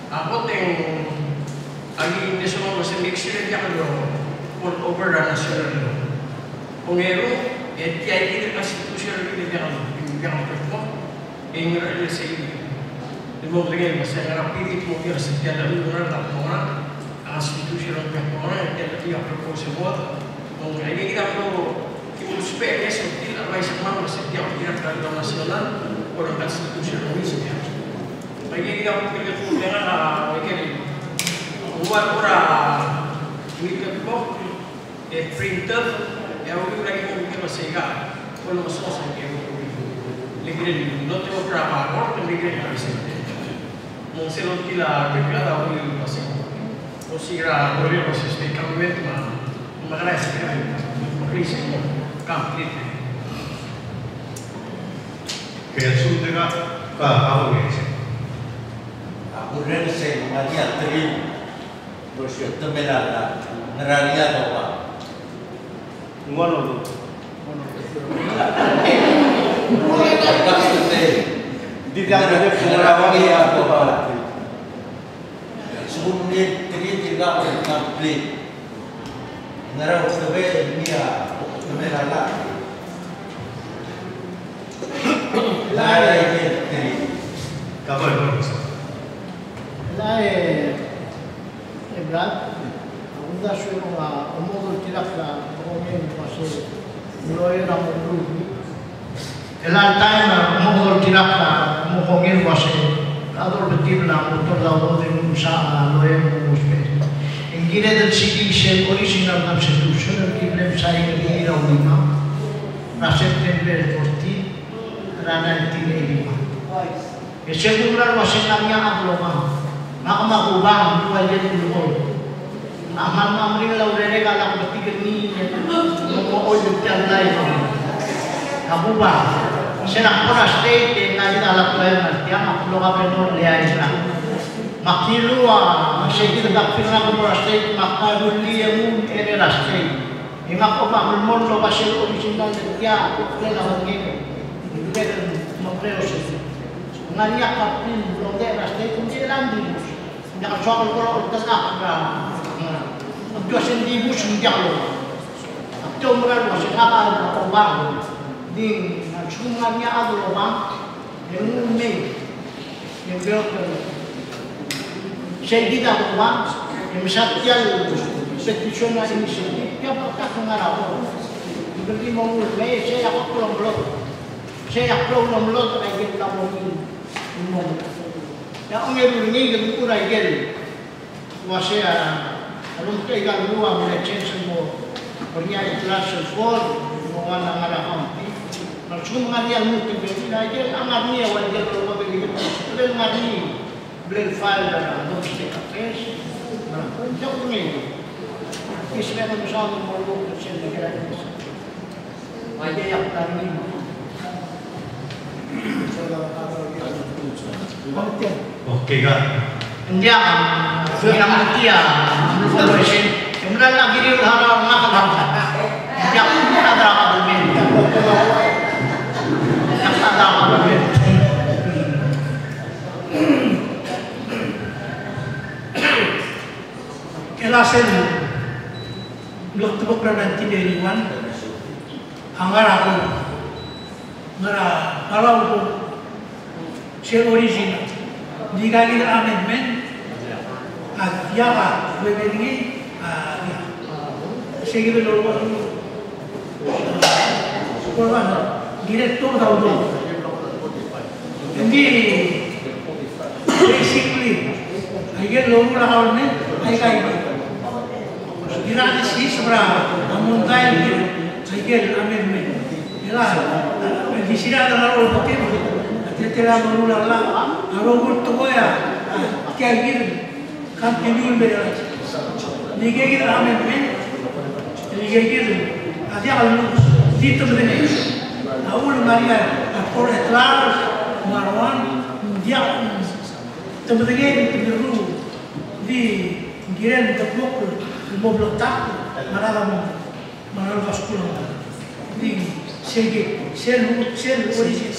Ako teng agi national was make sure dia kan all over the national law. Pengero tiada kita constitutional ini dia kan perform ingin saya ini. Demo dengan masa yang rapi itu mungkin setiap lalu orang tak orang constitutional orang yang dia proposal buat. Mungkin kita perlu supaya dia seperti apa yang sama setiap kita peraturan nasional orang constitutional ini setiap. Bagi kita mungkin dengan mungkin buat orang mikir box printer yang mungkin lagi mungkin masih agak kalau masuk sampai lagi not berapa orang lagi masih mungkin kita berkata mungkin masih kira boleh masih stay comment makanya sekarang mungkin complete. Kaya sudah kamu ni. Kemudian saya mengajar terim bersyukur temenan ngerania apa? Ngono tu. Di dalam ada penerawan yang apa? Sebelumnya terim juga komplit. Ngerawat sebab dia temenan lah. Lada ini terim. Kabar bagus. Brad, udah suruh umur tidak lah, orang masih mulai ramai dulu. Elang time umur tidak lah, umur masih kalau betul lah motor lawan dengan usaha loyal muslim. Ingin ada citizen original constitution yang diklaim saya ini rawima, September 14, rana 1985. Sebulan masih namanya agloma. Maka makubang dua jadi dulu. Aman mamring laurere kalau bertiga ni mau ojek lain. Makubang. Senang pernah stay dengan alat lain. Dia makhluk apa itu lihat lah. Makilua masih kita tak pernah pernah stay maka dulu yang era stay. Ingat apa melmon lo pasal original dia kena lagi. Itu kan memproses. Ngaliak kapin belum dia stay kunci lagi. Jangan soal kalau ternak dah. Abdul sendiri musim jauh. Abdul mereka masih apa orang di sungai ada orang yang umum yang berker. Saya tidak orang yang setiap petisional inisiatif dia pakai pengarah. Berarti mau mulai saya aku pulang belum lagi dalam umum. Ya orang ini kan pura gel, masih kalau kita ikan dua mulai change semua, punya ikhlas support, mau nangara kampi, lalu mengajar mungkin begini aja, angarnya wajar kalau begitu, beli mari, beli file dalam domestic affairs, jauh ni, kisah misalnya mau kerja negara ini, aja yang tadi. Okay kan? Dia yang dia berproses. Kemudian lagi dia harap nak dia ada apa belum? Yang ada apa belum? Kelasan blok tebak nanti dari Wan angara ko ngara kalau ko share original di kali amendment at yaka bebengi ya sige lo ko korban direktur daw hindi basically ayer lo ra hawne ay kay Irani si sobra amuntai ayer amendment ila di sini ada orang pakai tetera mengulang lah orang itu ya kayak gitu kan tidur beda ni kayak gitu amendment ni kayak gitu ada kalau di tempat ini awal Maria por detrás Marwan dia tempat ini dulu di giran tepuk mobil tak mana sekolah di segi sel origin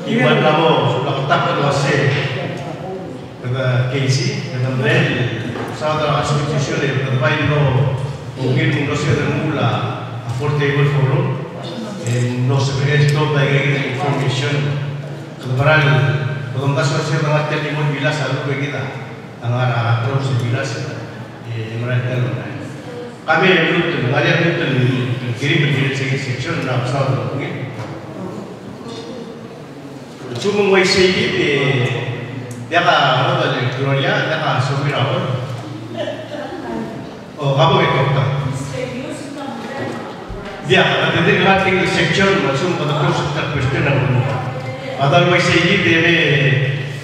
Iwan kamu sudah ketak berwasi kata Casey kata Mel saudara asosiasi kata baik lo mungkin mengusia dan mula affordable forum no sebenarnya itu bagai information kebenaran kalau kita sosial tengah telepon bila selalu kita tengah terus bilas mereka kami betul ada betul kirim berdiri section dalam pesawat mungkin cuma waisi ini dia kan apa dari Korea dia kan sumber apa oh kamu itu kan dia ada di dalam section macam pada proses terkusten apa atau waisi ini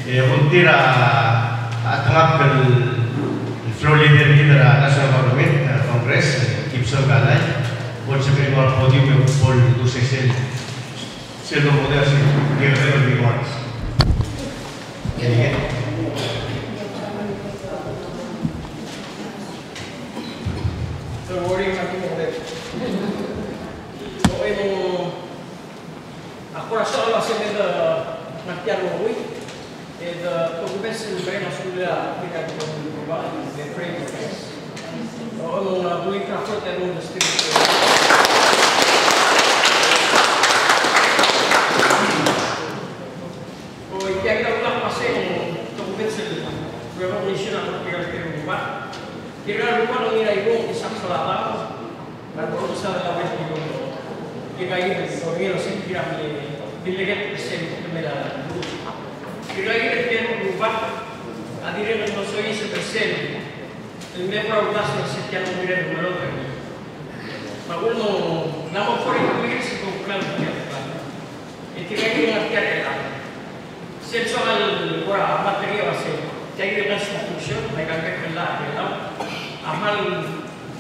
dia untira tengah ke Florida kita national government Congress Gibson Galay buat sebagai podium yang pol itu se lo puede hacer guerrero de iguales. Terwording natin ulit. So, ako rasa Allah sa mga nagtiyaroy, pag-ubes yung bayan na sula pinagpapag the framework. So, ang buling Crawford ay mong distributor. Kaya kita ulang kasi yung pag-ubes revolution ang pinagpapag kira lupa nang inaibong isang salata baru sa lawes ni Gondo kira yun so yun sin kira diligat persen kemela kira yun kaya lupa adirin ng nosoy sa persen el membro ulas ng sityan ng mira ng malota magulo namang for ituwir sa kongklan kira yun ang kaya sensual wala material kasi kaya yun ang institusyon may kagak kala amal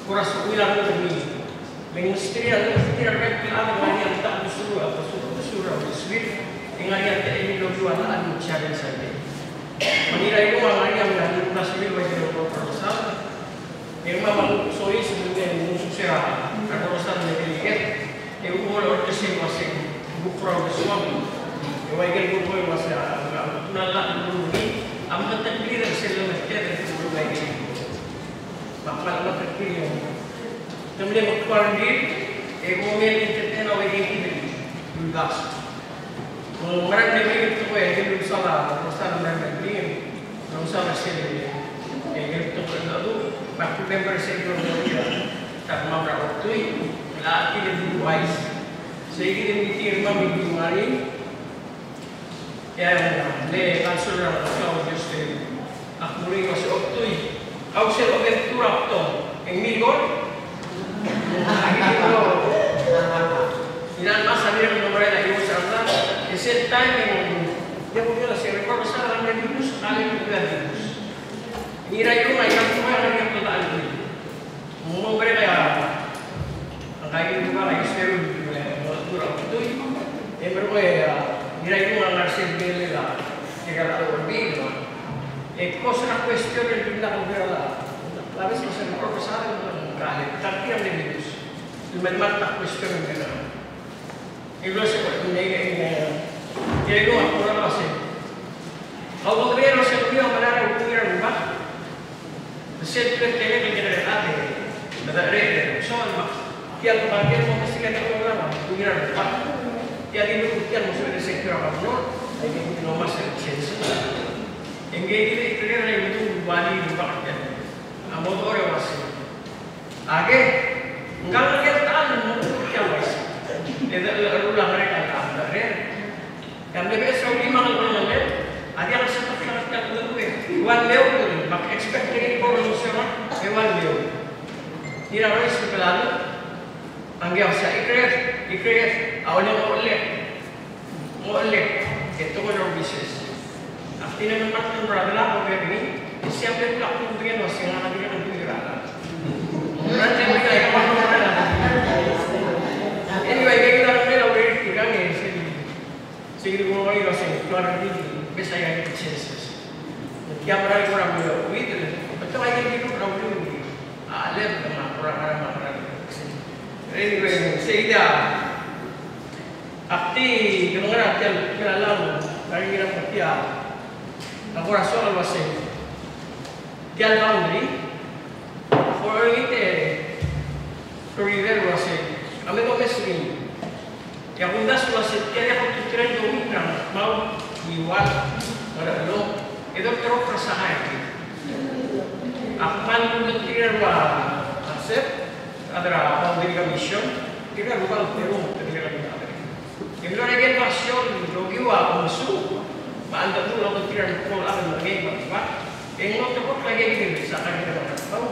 kuras ulang demi menginspirasi red pilar yang tak bersuruh bersuruh dengan yang tak ini lojuan anu challenge saja mengira itu orang yang menjadi nasib bagi proposal yang memang soi sebenarnya musuh serah proposal delikat yang umur orkestra masing bukro bersuami yang bagi bukro masih tunala dulu ni amat terpilih selama kita dulu lagi bakal terpilih. Kemudian berkuaran diri, ekonomi yang awal ini lugas. Mereka lebih itu yang dulu salah, perusahaan mereka beli, perusahaan sendiri. Yang itu lalu, waktu member sektor media, tak mau waktu itu, lagi lebih wise. Sehingga demikian kami dimari, yang le konsuler atau justru aku beri masih waktu itu. Aku sel aventura to en Milgor. Ilan mas salir nomor la ibu sarta. Ese time dia punya la se recorre sa la virus ale virus. Mira yo ay kan kuma yang total itu. Mau mereka ya. Angkai juga lagi seru aventura to. Berko ya mira yo ang narsel bele la. Llega la orbita. Cosa una questione di una vera la vez que se me profesaba en Cali, también de virus. Y me mata cuestión de nada. Y luego se llegó a programa así. Al gobierno se volvió a mandar a ocurrir en lugar. Siempre tiene que generar de Ada soal kian kebagian mau mesti kan orang pengiran depan. Kian ini kian musuh ada sektor apa pun, ini nomor sense. Engage ini kira itu bani bukan kan. Amot orang masih. Age enggak lagi tahan mau kian masih. Itu ulang mereka tak ada. Yang lebih esok lima orang lagi. Ada yang seperti yang dulu Iwan Leo tu, mak expect ni orang Muslim, Iwan Leo. Ira orang sepelalu, anggap saya ikhlas, awalnya mau oleh, itu orang bisnis. Artinya memang beradalah orang ini, siapa yang pelaku dengan masing anak dia untuk berada. Orang yang kita yang mana berada. Anyway, kita orang ni orang tiga ni, segi orang ini masing keluar ini, biasa yang bisnis. Yang berada orang Melayu itu, betul lagi itu orang Melayu. Alam dengan orang-orang anyway, saya akti kemengerat yang kenalan dari kita pertia. Aku rasa orang masih tiada boundary. For itu, career masih. Kami tu mesti. Yang undas masih tiada aku tujuan domin mau diwan ada lo. Itu terus persahaan. Akman menteri asep adalah boundary commission. Kita bukan terus menteri ada. Yang lagi passion logiwa musuh. Anda tu lalu menteri pun ada lagi bapak. Yang lo terus lagi ini misalkan kita nak tahu.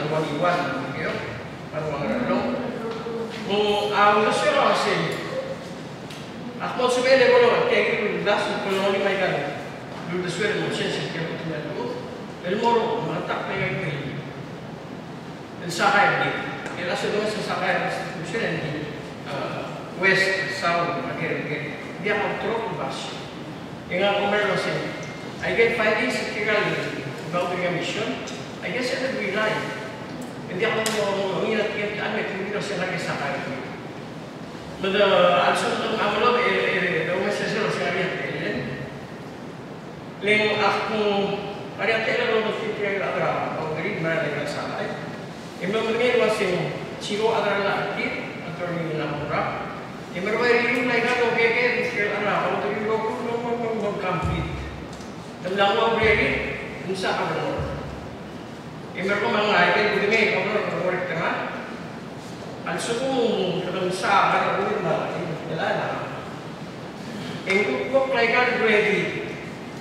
Arwah iwan, gitu. Arwah orang. Aku sudah asing. Aku sebenarnya kalau kayak gitu dah kalau ni macam dulu sudah macam sekian macam tu. Elmoro mantap dengan ini. Sahai ni, kita sedang sesahai institusi di West South akhir-akhir dia kontrol bas. Yang aku merasa, I get findings sekian about the mission. I guess I would rely. Hindi ako mengingat kita ambil kita lagi sahai. Mada also amalog domestic sekali ya. Leng aku ada tela lo fikir ada boundary mana lagi salah. Imam mengenai wasing ciro ada lagi atau ni nampak. Imam beri lagi kalau keke fikir ada boundary lo pun complete. Dan lalu beri musa kabar. Imam mengenai budaya kabar korek tengah. Al-Sukum dalam sah ada ulama ini jalan. Engkau kok lagi ready.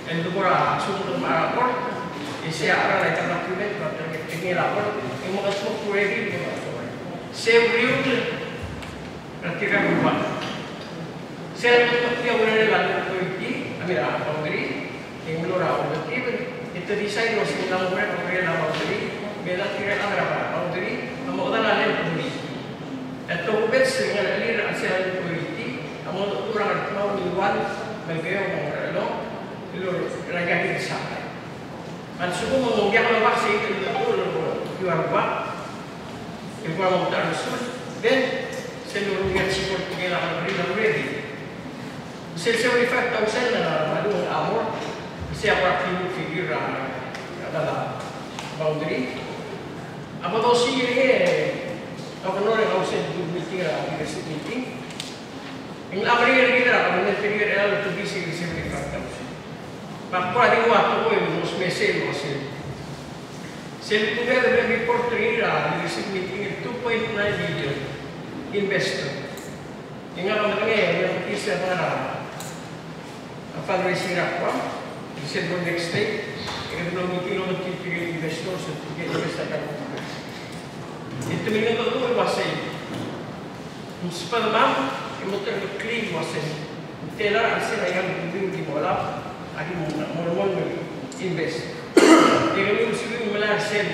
Engkau pura sumber marapor. Isi arah lagi dokumen atau ini lapor. Engkau kasih ready ni macam. Save real. Nanti kan buat. Saya tu dia boleh lalu pergi. Ambil apa beri. Engkau orang berarti itu desain masih dalam mereka boleh nama beri. Bela tidak ada apa beri. Kamu orang lain beri. Atau bes dengan alir asal politik, kamu orang mau diwan, bagaimana orang lain, itu rakyat itu sama. Maksudku mengugia kalau vaksin itu jual buat, itu kalau tak usul, dan seluruhnya support pengenalan ready. 75,000 malu amor, siapa figure adalah boundary. Apa tu sih ini? Kalau orang yang usah meeting lah, leadership meeting. Yang Amerika kita lah, kalau meeting adalah untuk bisi fakta. Maka ada waktu kau yang mus mesej masih. Saya juga ada report terindah leadership meeting 2.9 million investor. Yang apa namanya yang kisah mana fundraising apa? Kisah buat next stage. Yang belum meeting lo meeting investor untuk investasi. Itu minat tu wasai. Municipal mam, imuter clean wasai. Telar asal ayam biru di bola, agi mul invest. Dengan ini usul melar sel.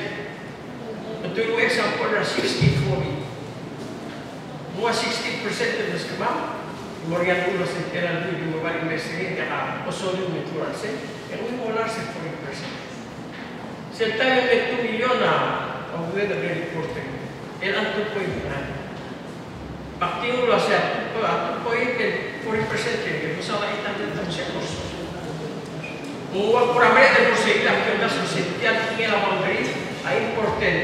Betul example ada 60-40. Mua 60% dari skema, morian ulas telar tu di mobile investing dia usul meturan sel. Yang ini melar 40%. Serta yang 2 million ang ada dari reporting. Ang 2.9. Bakti ulo siya, 2.40% yun. Gusto ka itanong ito siya kurso. Huwag pura may ito kurso ilang kaya sa sitiyan, tingin ang boundary, ay important.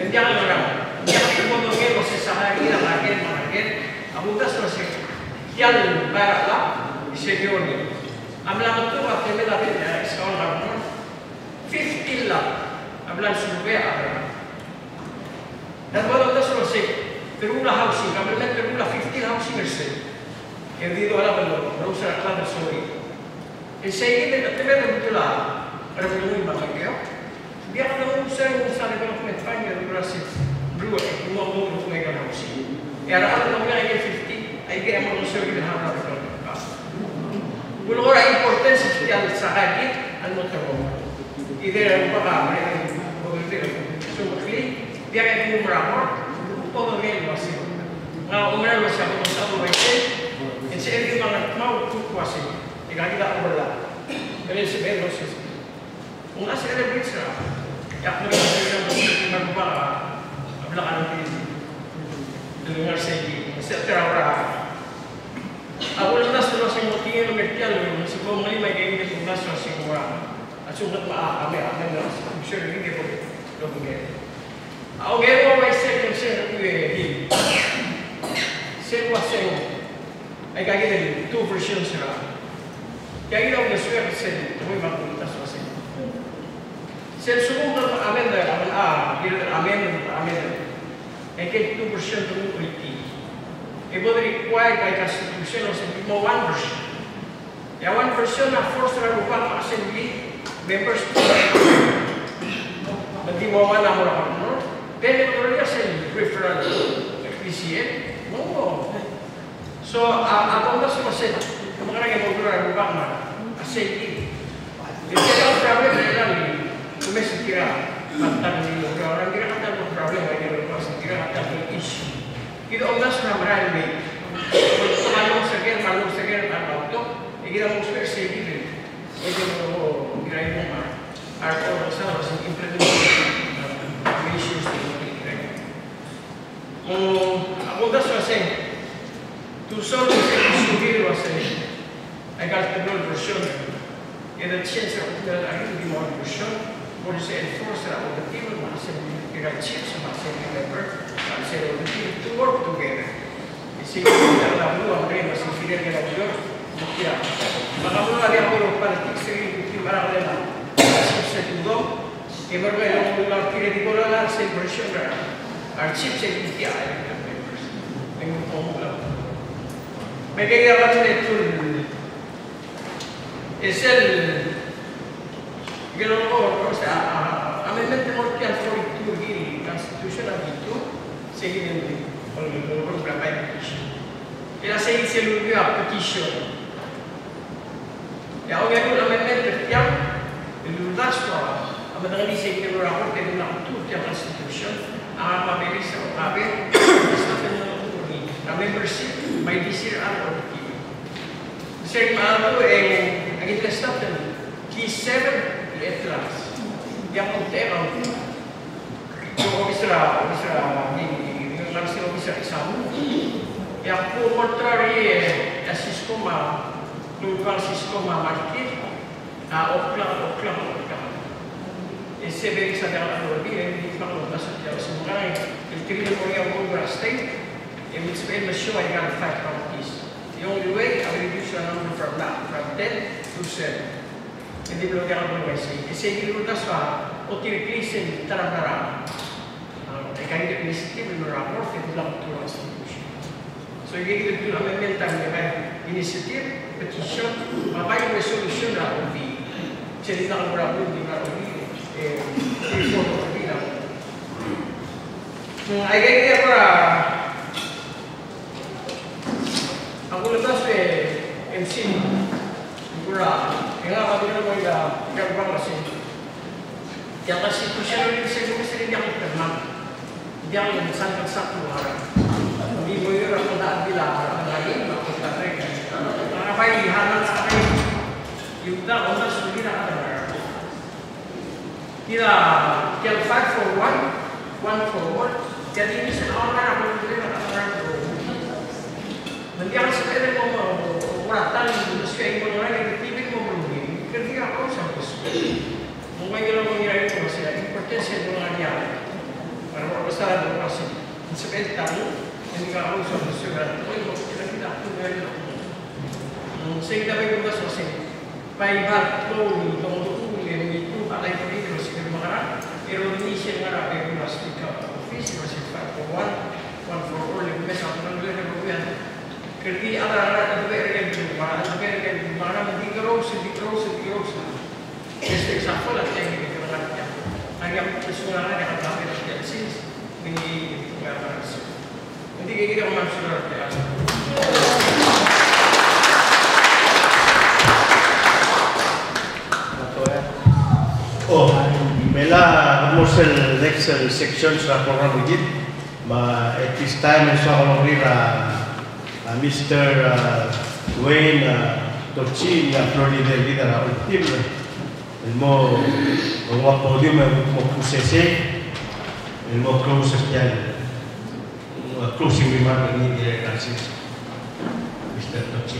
Endiakan orang, dia potongnya masih sehari makin, abudas masih, kian barat lah, sekian. Ambil tu waktu ni dah ada sekarang kamu 50 lah, ambil survei ada. Dan kalau kita selesai, terulah housing, kami nak terulah 50 housing bersih. Yang itu adalah belum serat lah bersoi. Saya ini kita betul lah, ada belum banyak dia. Dia kalau saya development fund yang berasal dua mega housing. Ya ada orang yang 50, I get among survey the harap development. Kalau orang importansi yang sahadi, anu terbawa. Ini yang apa? Mereka sumberli, dia yang umrah, pemilihan masih. Nah umrah masih apa satu macam. Ini saya banget mau kuasai. Jika kita umrah, ini sebenarnya masih. Mungkin saya ada bicara. Yang mereka berbara, belakang ini dengar saya secara awal kita sudah semua tinggal mengertian sebelum mulai main game kita sudah semua acuan kami dah share ini dia boleh logo. Awal game apa saya share ini saya kuasai. Ayah kita two versions lah. Yang kita punya suara saya tu memang kita sudah. Saya suruh untuk amen amen. Ekor 2% tu beriti. It was required by Constitution of September 1 version. Ya 1 version na force ralupang assembly members bagi mo man ang mga partner. Then it already assembly referral PCA. No. So atong na sumasit kung mga naging mga ralupang assembly. Ito ang problem nila ni domestic kira tentang ni orang kira kata problem bagi orang kira kata issue. Kita orang sudah meramai. Kalau malu sekian apa tu? Kita mesti bersih. Kita mau kira ini mana? Artikel sahaja sih implementasi issues ini kira. Aku dah selesai. Tu solve issue ini wasai. Agar terlalu version. Ada chance untuk ada di mana version. Polisi enforce objektif masih kira chips masih member masih objektif to work together. Isi dalam dua mereka masih tidak kira juga kira. Maka mula dia baru politik sering bukti barang lema. Chips itu ever yang mula kira di bola lah same version lah. Chips itu dia ada members. Dengan formula. Mereka yang akan itu esel kalau amendment mortial 42 ini constitutional itu segini kalau berapa petition. Ia segini seluruh petition. Ya orang itu amendment tertiap lunas soal amendment ini segini berapa kita nak tu tiap constitution apa beri apa membership by DC atau sering malu yang kita start K7 Atlas yang utama bisa ini langsung bisa disambung yang contrary sistema local sistema market oklam ese bisa dalam lebih ini kalau masuk dalam semua el territorio of state and it's been show I got 5 counties. The only way I will reduce the number from 10 to 7. Hindi belum jangan berwesi. Isi itu tas lah. Otir krisis terang-terang. Kayak gitu inisiatif berapor itu dalam turun institusi. So ini itu amendment dengan inisiatif petition, apa resolution lah ubi. Jadi nak berapa di mana ubi? Foto ubi lah. Agak apa? Aku lepas MC kurang. Yang apa dia mau yang masih yang konstitusional ini sering yang pernah yang sangat satu orang di bawah orang tak bilang lagi aku tak mereka apa ini hal apa ini kita orang sudah tidak ada kita fight for one for all jadi ini seorang aku tidak orang nanti yang sebenarnya mau meratan sesuai dengan orang yang tidak kerja apa sampai mungkin kalau mengira itu masih ada importansi dengan dia. Kalau pasado así. Se ve tan en cada uso de ciudad. Hoy lo que la vida tuve sei da bem como assim. Vai bar pro do e tu para aí por isso se demora. Pero ni se ngara bem como assim que office mas se faz for one for all the best of the government. Kerti ada ada bergen mana mungkin terus. Este example la tengo que hablar ya. Hanya persoalan yang ada di dalam sini ini gambar. Nanti kita masuk ke Mela vamos el next section sa program begin. At this time, saya akan memberi Mr. Dwayne Torchi yang Florida kita na ultim. Ilmo ang podium mo pusese, ilmo close yan. Closing remark ni Director Mr. Torchi.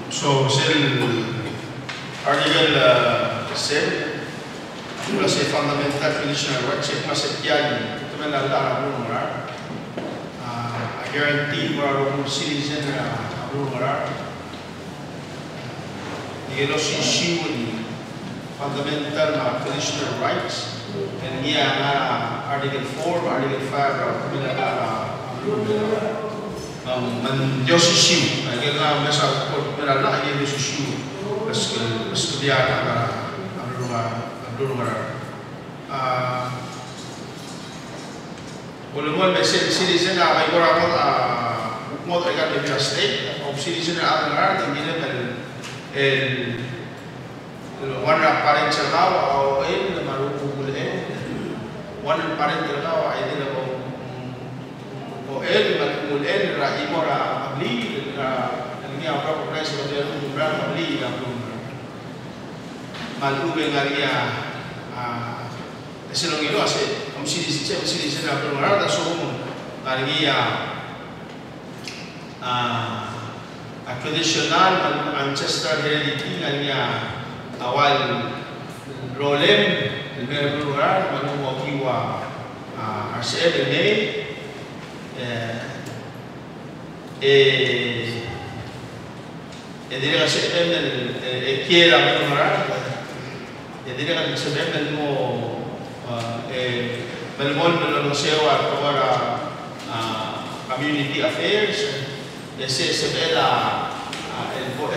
So, article 7, masih fundamental traditional rights, masih kian, itu menanda abulungar. I guarantee para citizen abulungar. Dia los issue di fundamental traditional rights, dan dia article 4, article 5, itu menanda abulungar. Menjauh issue, akhirnya masa menanda aja issue. Kemudian abulungar. Walaupun citizen ay orang mau agak lebih state, citizen abulungar tingginya warna parental law atau maruku warna parental law ini lah maruku rai mora abli ini apa pernah sebenarnya umrah abli malu bengaria selong itu ase citizen abulungar dah suruh ngaria tradisional ancestral heredity ngaria awal rolem abulungar manu kiwa RCF ini dia kasi kira abulungar jadi kan sebenarnya mau melmol sewa kepada community affairs, sebenarnya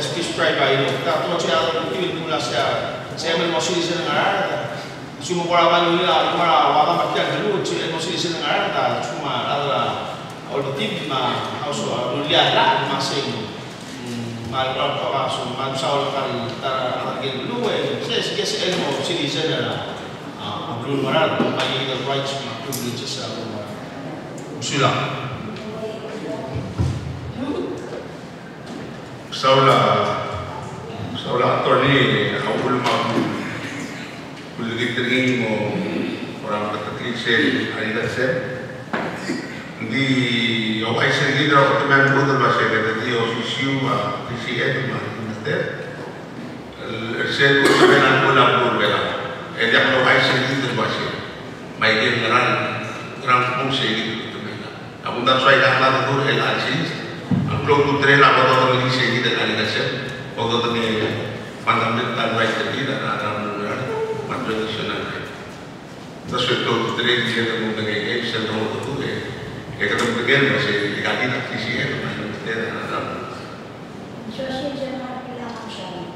speech private itu. Kalau saya mungkin mula saya melmosili senengar, cuma orang manusia orang makan dulu, melmosili senengar, cuma ada alternatif harus lihat lah masing. Malam apa so malam sahur kali target dulu saya ilmu citizen adalah belum maral bagi the rights and privileges usulah saula attorney awal mau politik teringin mo orang keteklise hari dasar di awal sendiri dapat teman betul bahasa kita di OCU PCA itu master saya sebenarnya pulang berbela dia kalau awal sendiri terbahasa baik dia orang fungsi gitu teman aku tak saya dah lalu tu LRC aku tu train apa tu orang ini sendiri dan hari dasar waktu tu ni fundamental right tadi dan ada tradisional right Terus itu terjadi kita mengenai game sentral itu ya kita bergen masih dikaki nak sisi ya macam itu ada. Sosial jangan bilang macam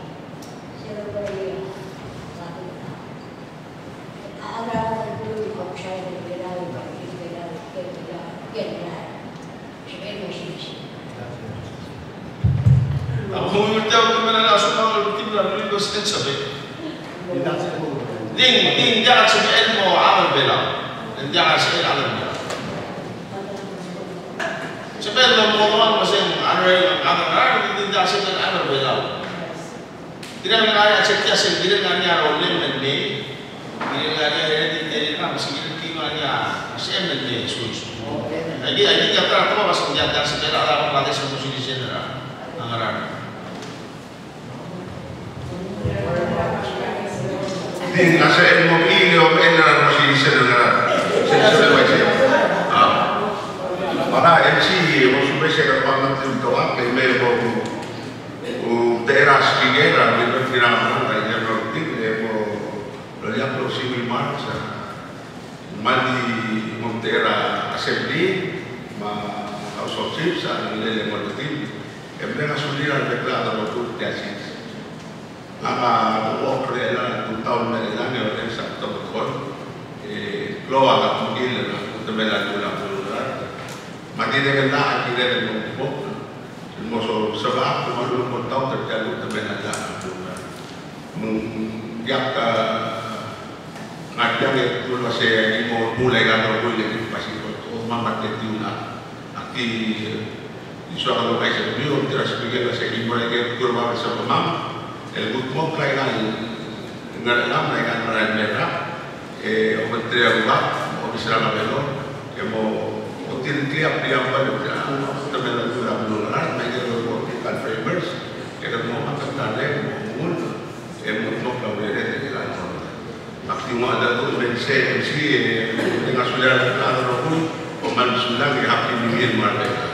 sebagai satu. Ada orang dulu macam saya berbeda sebagai sisi. Aku minta untuk mengenal semua tim lalu itu sensitif. Ding jangan sampai mau amal bela, dan jangan sampai amal bela. Sampai mau orang masih ada amal jangan sampai amal bela. Tidak mengenai setiap sendiri dengan rolling menni, dengan ini masih kimanya masih menni sus. Lagi kita tahu masih jangan sampai ada apa pada solusi di sini anggaran. Din nasa ilmu ini o benar masih sedengar macam. Para MC maksudnya saya dapat untuk apa? Memang teras kira kita tidak mahu kaya roti, mau lihat civil march, mandi montera assembly, house of chiefs, nilai motif, mereka sudah deklarasi waktu tiasi. Ako kerela 2 tahun na lang yung sa Tokon Loa ka mungkin na kutabela dula dula matinagal na akira ng bok mo so sabak tumalun mo taw terjadi kutabela dula mung yak ka ngadang itu kasi mo mulai ka ko yung pasi ko mamatay tuna aki iso ako kay sa biyo teras bigyan sa imo lagi kurma sa pamam el grupo traigan ngalam traigan mereka ometria gua obisra mabelo mo util clear pada también la dura blurar me quedo con el framers que no matarle mul no claudere de la máximo ada tu mense MC dengan saudara ada pun peman sulang yang happy new year mereka.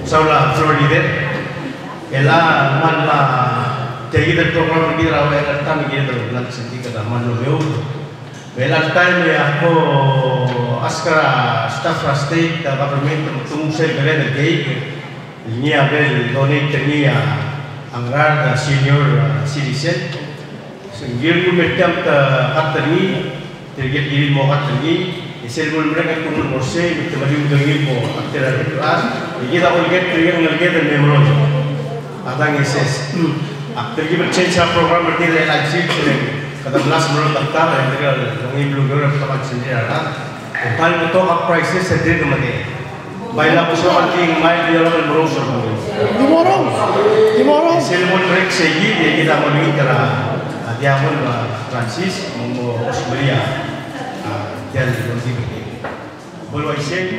Saula Florida, ela manla jadi dari program ini rawa yang kami kita berbulan sendiri ke dalam Manuleu. Bela time ya aku askara staff state government untuk saya bela dari ini abel donate ni anggar senior citizen. Sehingga macam hatani terjadi diri mau hatani. Iselul mereka kumul morse bertemu dengan ibu akhirnya berdoa. Kita oleh terjadi dengan memori. Atang ises. Terjadi bercengca program bertiada lagi. Kata belas menurut daftar yang terjadi dengan ibu guru tempat sendiri ada. Paling betul apa prices sendiri kemudian. Baiklah pusat king main dia lalu merosot. Dimorong. Iselul mereka segi dia kita menuju ke dia pun Francis mau Osbelia. Jadi, boleh saya